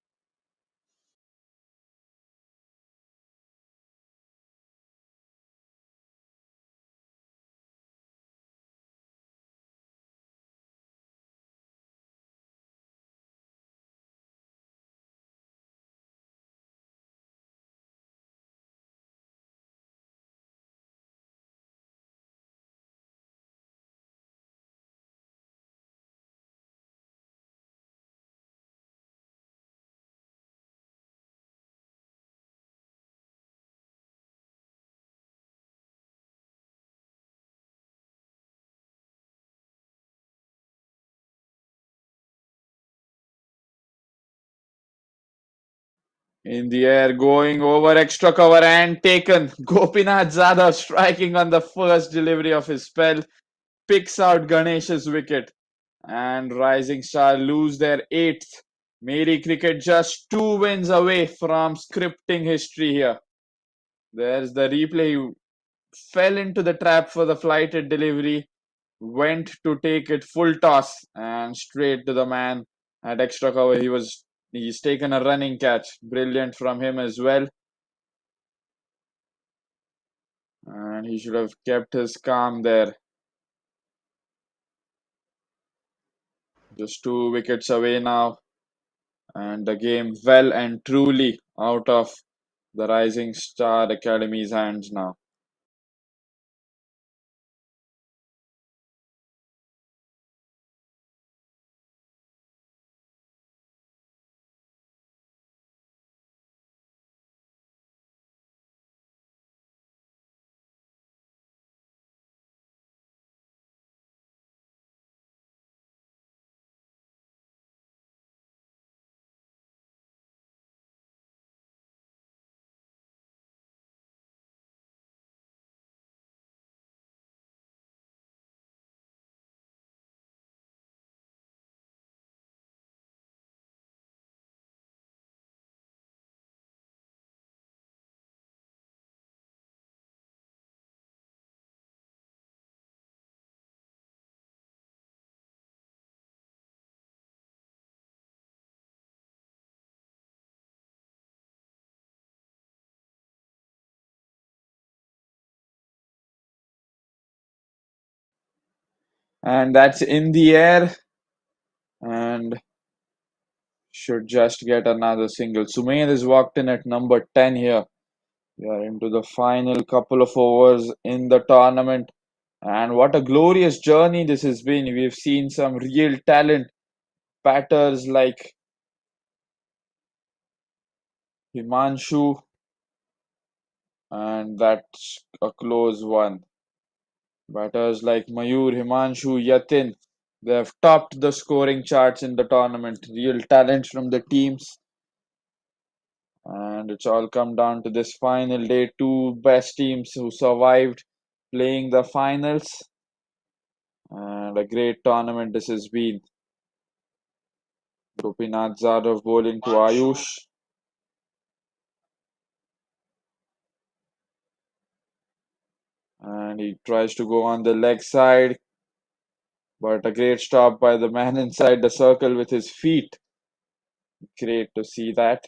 Speaker 1: In the air, going over extra cover and taken. Gopinath Jadhav striking on the first delivery of his spell. Picks out Ganesh's wicket. And Rising Star lose their 8th. Meri Cricket just 2 wins away from scripting history here. There's the replay. He fell into the trap for the flighted delivery, went to take it full toss and straight to the man at extra cover. He's taken a running catch. Brilliant from him as well. And he should have kept his calm there. Just 2 wickets away now. And the game well and truly out of the Rising Star Academy's hands now. And that's in the air and should just get another single. Sumail is walked in at number 10 here. We are into the final couple of overs in the tournament. And what a glorious journey this has been. We've seen some real talent, batters like Himanshu, and that's a close one. Batters like Mayur, Himanshu, Yatin, they have topped the scoring charts in the tournament. Real talents from the teams. And it's all come down to this final day. Two best teams who survived playing the finals. And a great tournament this has been. Gopinath Zadov bowling to Ayush. And he tries to go on the leg side. But a great stop by the man inside the circle with his feet. Great to see that.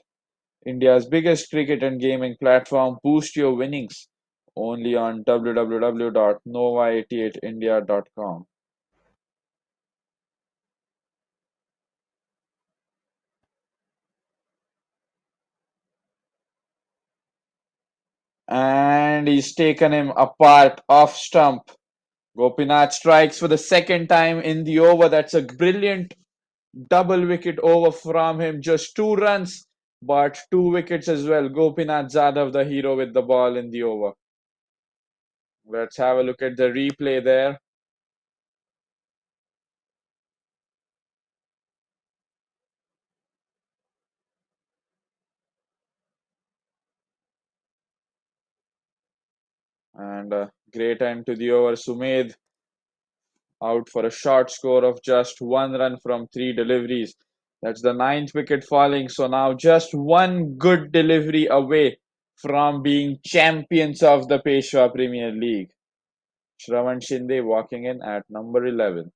Speaker 1: India's biggest cricket and gaming platform. Boost your winnings only on www.nova88india.com. And he's taken him apart off stump. Gopinath strikes for the second time in the over. That's a brilliant double wicket over from him. Just 2 runs, but 2 wickets as well. Gopinath Jadhav, the hero with the ball in the over. Let's have a look at the replay there. And a great end to the over. Sumed out for a short score of just 1 run from 3 deliveries. That's the ninth wicket falling. So now just one good delivery away from being champions of the Peshwa Premier League. Shravan Shinde walking in at number 11.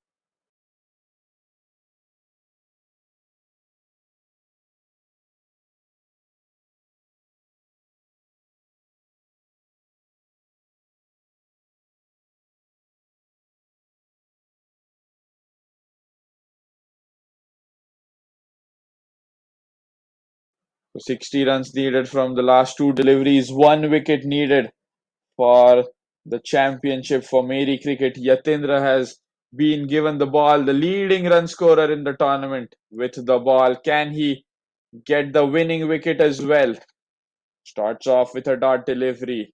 Speaker 1: So 60 runs needed from the last 2 deliveries, 1 wicket needed for the championship for Meri cricket. Yatindra has been given the ball, the leading run scorer in the tournament with the ball. Can he get the winning wicket as well? Starts off with a dot delivery.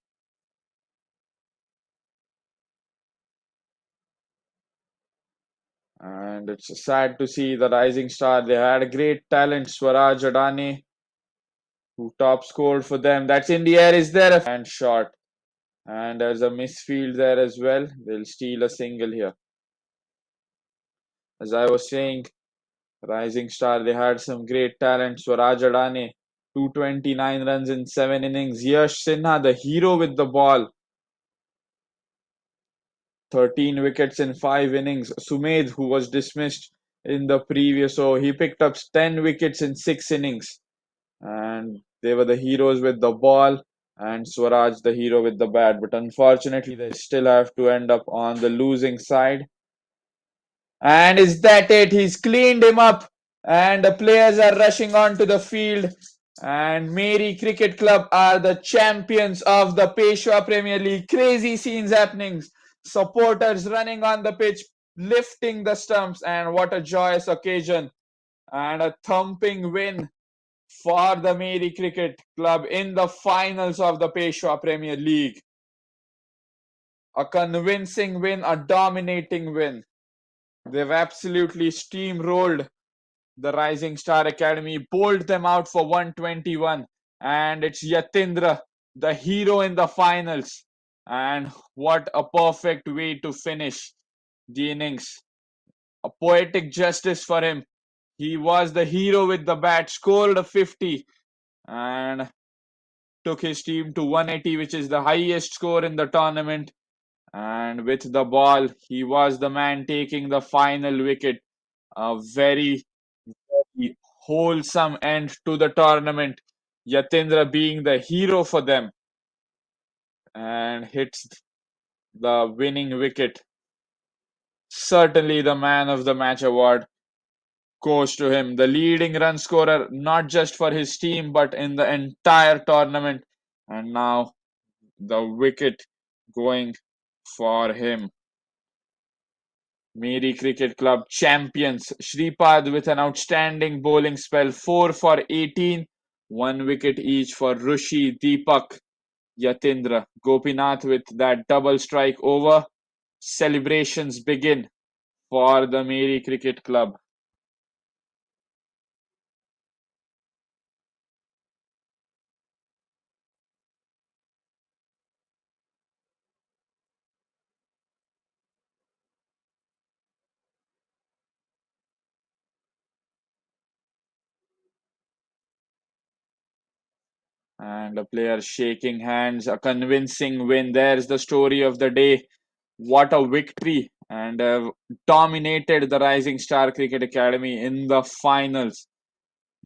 Speaker 1: And it's sad to see the rising star. They had a great talent, Swaraj Adani, who top scored for them. That's in the air. Is there a and shot? And there's a misfield there as well. They'll steal a single here. As I was saying, rising star, they had some great talent. Swaraj Adani, 229 runs in 7 innings. Yash Sinha, the hero with the ball, 13 wickets in 5 innings. Sumed, who was dismissed in the previous over, he picked up 10 wickets in 6 innings. And they were the heroes with the ball, and Swaraj, the hero with the bat. But unfortunately, they still have to end up on the losing side. And is that it? He's cleaned him up, and the players are rushing onto the field. And Meri Cricket Club are the champions of the Peshwa Premier League. Crazy scenes happening. Supporters running on the pitch, lifting the stumps, and what a joyous occasion. And a thumping win for the Meri Cricket Club in the finals of the Peshwa Premier League. A convincing win, a dominating win. They've absolutely steamrolled the Rising Star Academy, bowled them out for 121. And it's Yatindra, the hero in the finals. And what a perfect way to finish the innings. A poetic justice for him. He was the hero with the bat, scored a 50, and took his team to 180, which is the highest score in the tournament. And with the ball, he was the man taking the final wicket. A very, very wholesome end to the tournament. Yatindra being the hero for them and hits the winning wicket. Certainly, the man of the match award goes to him, the leading run scorer, not just for his team but in the entire tournament. And now the wicket going for him. Meri Cricket Club champions. Shripad with an outstanding bowling spell, 4 for 18, one wicket each for Rushi, Deepak, Yatindra. Gopinath with that double strike over. Celebrations begin for the Meri Cricket Club. And the players shaking hands, a convincing win. There's the story of the day. What a victory! And dominated the Rising Star Cricket Academy in the finals.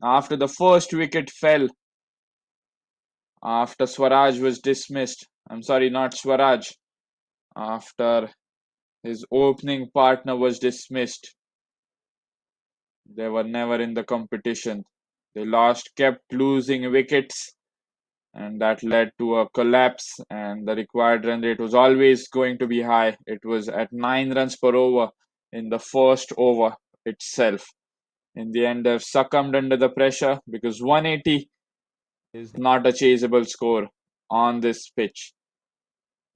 Speaker 1: After the first wicket fell, after Swaraj was dismissed, I'm sorry, not Swaraj, after his opening partner was dismissed, they were never in the competition. They lost, kept losing wickets, and that led to a collapse. And the required run rate was always going to be high. It was at 9 runs per over in the first over itself. In the end, they've succumbed under the pressure because 180 is not a chaseable score on this pitch.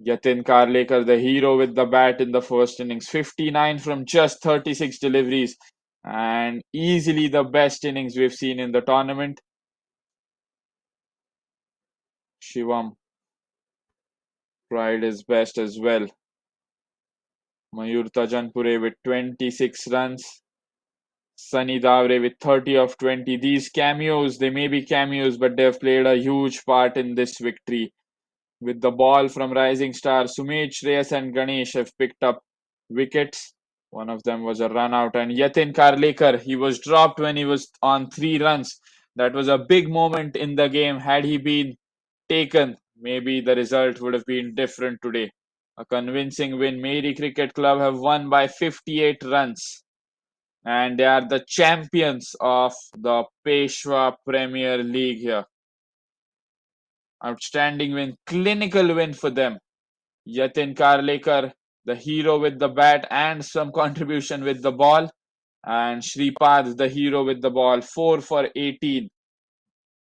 Speaker 1: Yatin Karlekar, the hero with the bat in the first innings, 59 from just 36 deliveries, and easily the best innings we've seen in the tournament. Shivam tried his best as well. Mayur Tajanpure with 26 runs. Sunny Davre with 30 of 20. These cameos, they may be cameos, but they've played a huge part in this victory. With the ball from Rising Star, Sumit, Shreyas, and Ganesh have picked up wickets. One of them was a run out, and Yatin Karlekar, he was dropped when he was on 3 runs. That was a big moment in the game. Had he been taken, maybe the result would have been different today. A convincing win. Meri Cricket Club have won by 58 runs, and they are the champions of the Peshwa Premier League here. Outstanding win, clinical win for them. Yatin Karlekar, the hero with the bat and some contribution with the ball. And Shripad, the hero with the ball, 4 for 18.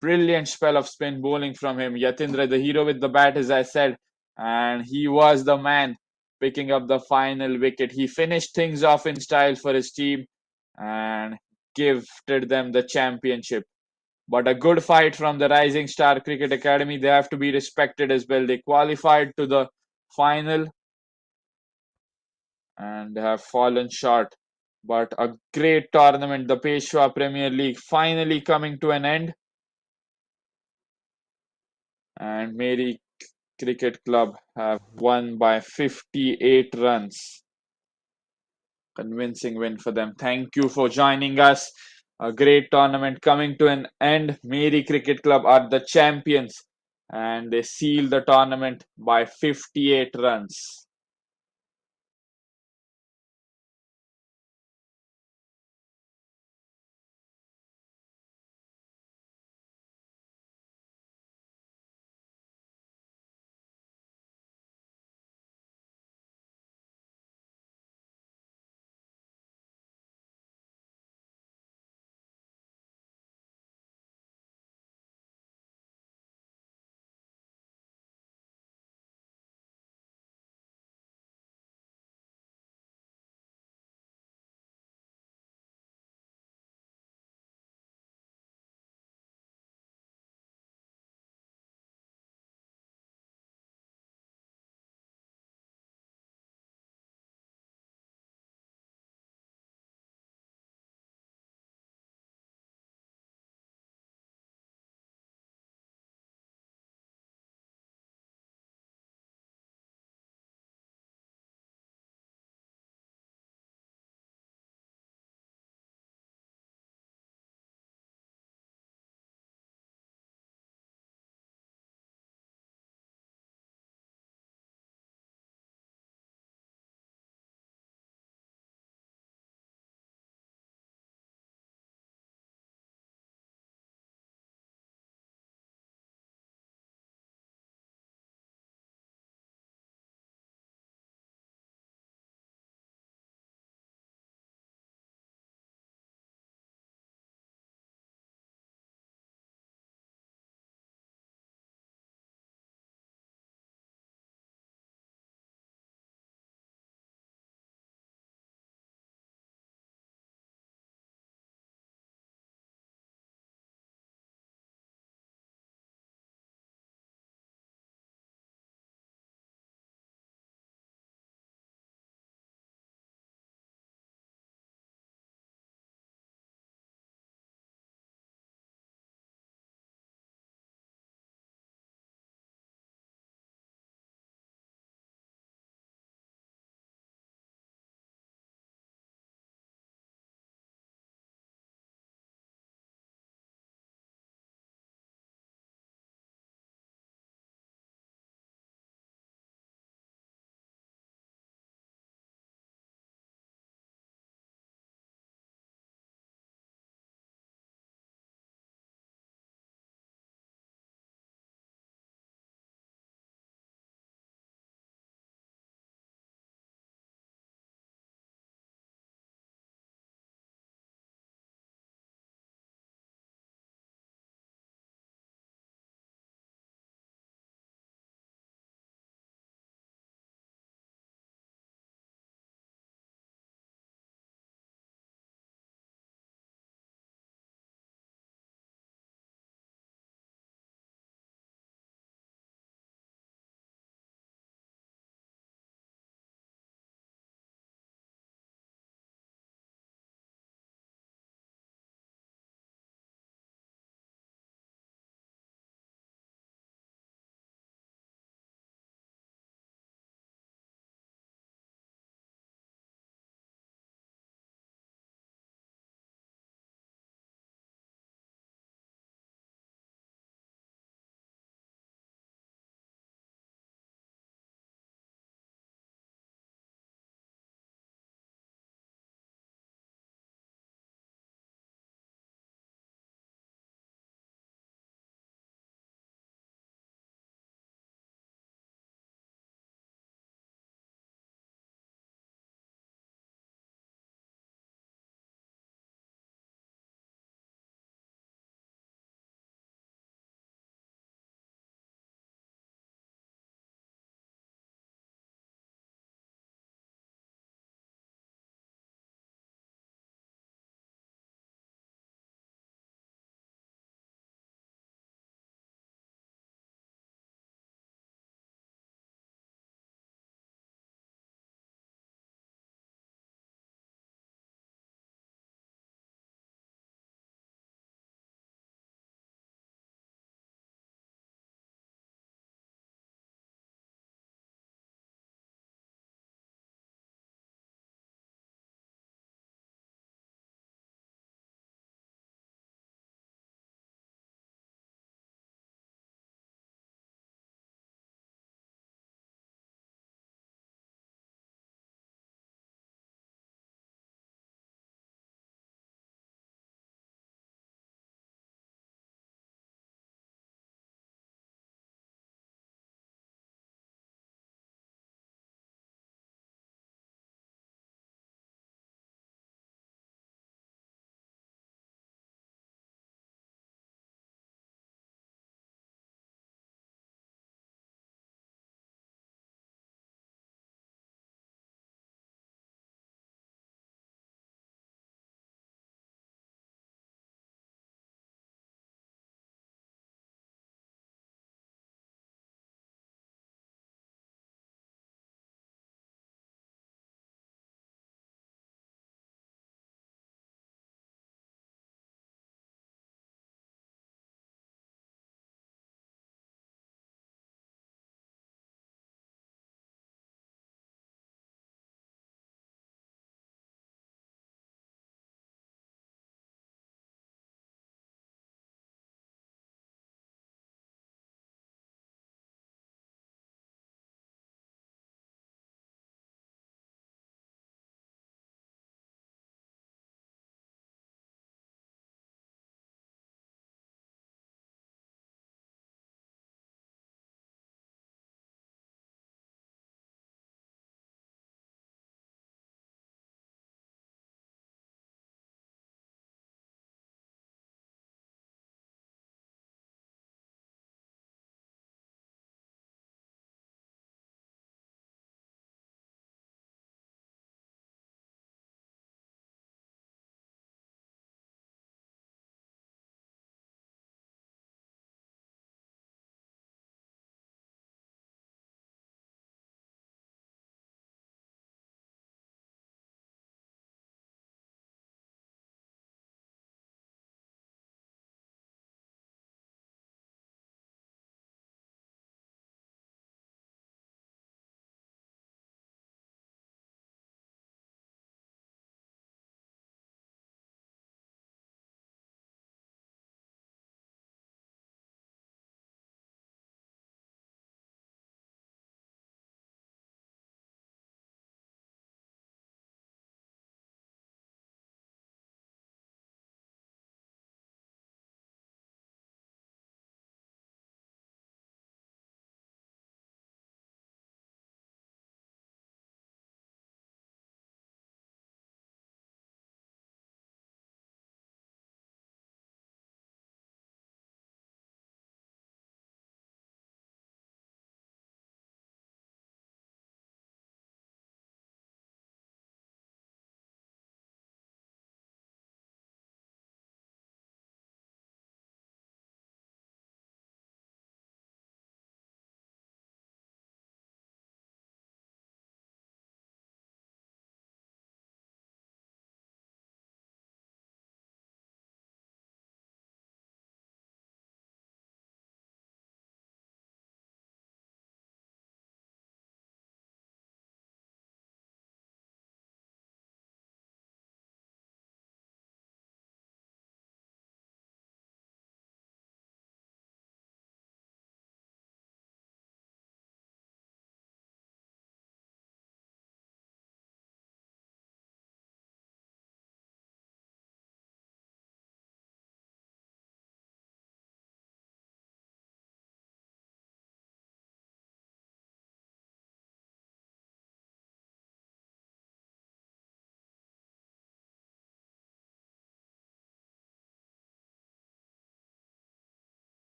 Speaker 1: Brilliant spell of spin bowling from him. Yatindra, the hero with the bat, as I said. And he was the man picking up the final wicket. He finished things off in style for his team and gifted them the championship. But a good fight from the Rising Star Cricket Academy. They have to be respected as well. They qualified to the final and have fallen short. But a great tournament, the Peshwa Premier League, finally coming to an end. And Meri Cricket Club have won by 58 runs. Convincing win for them. Thank you for joining us. A great tournament coming to an end. Meri Cricket Club are the champions and they seal the tournament by 58 runs.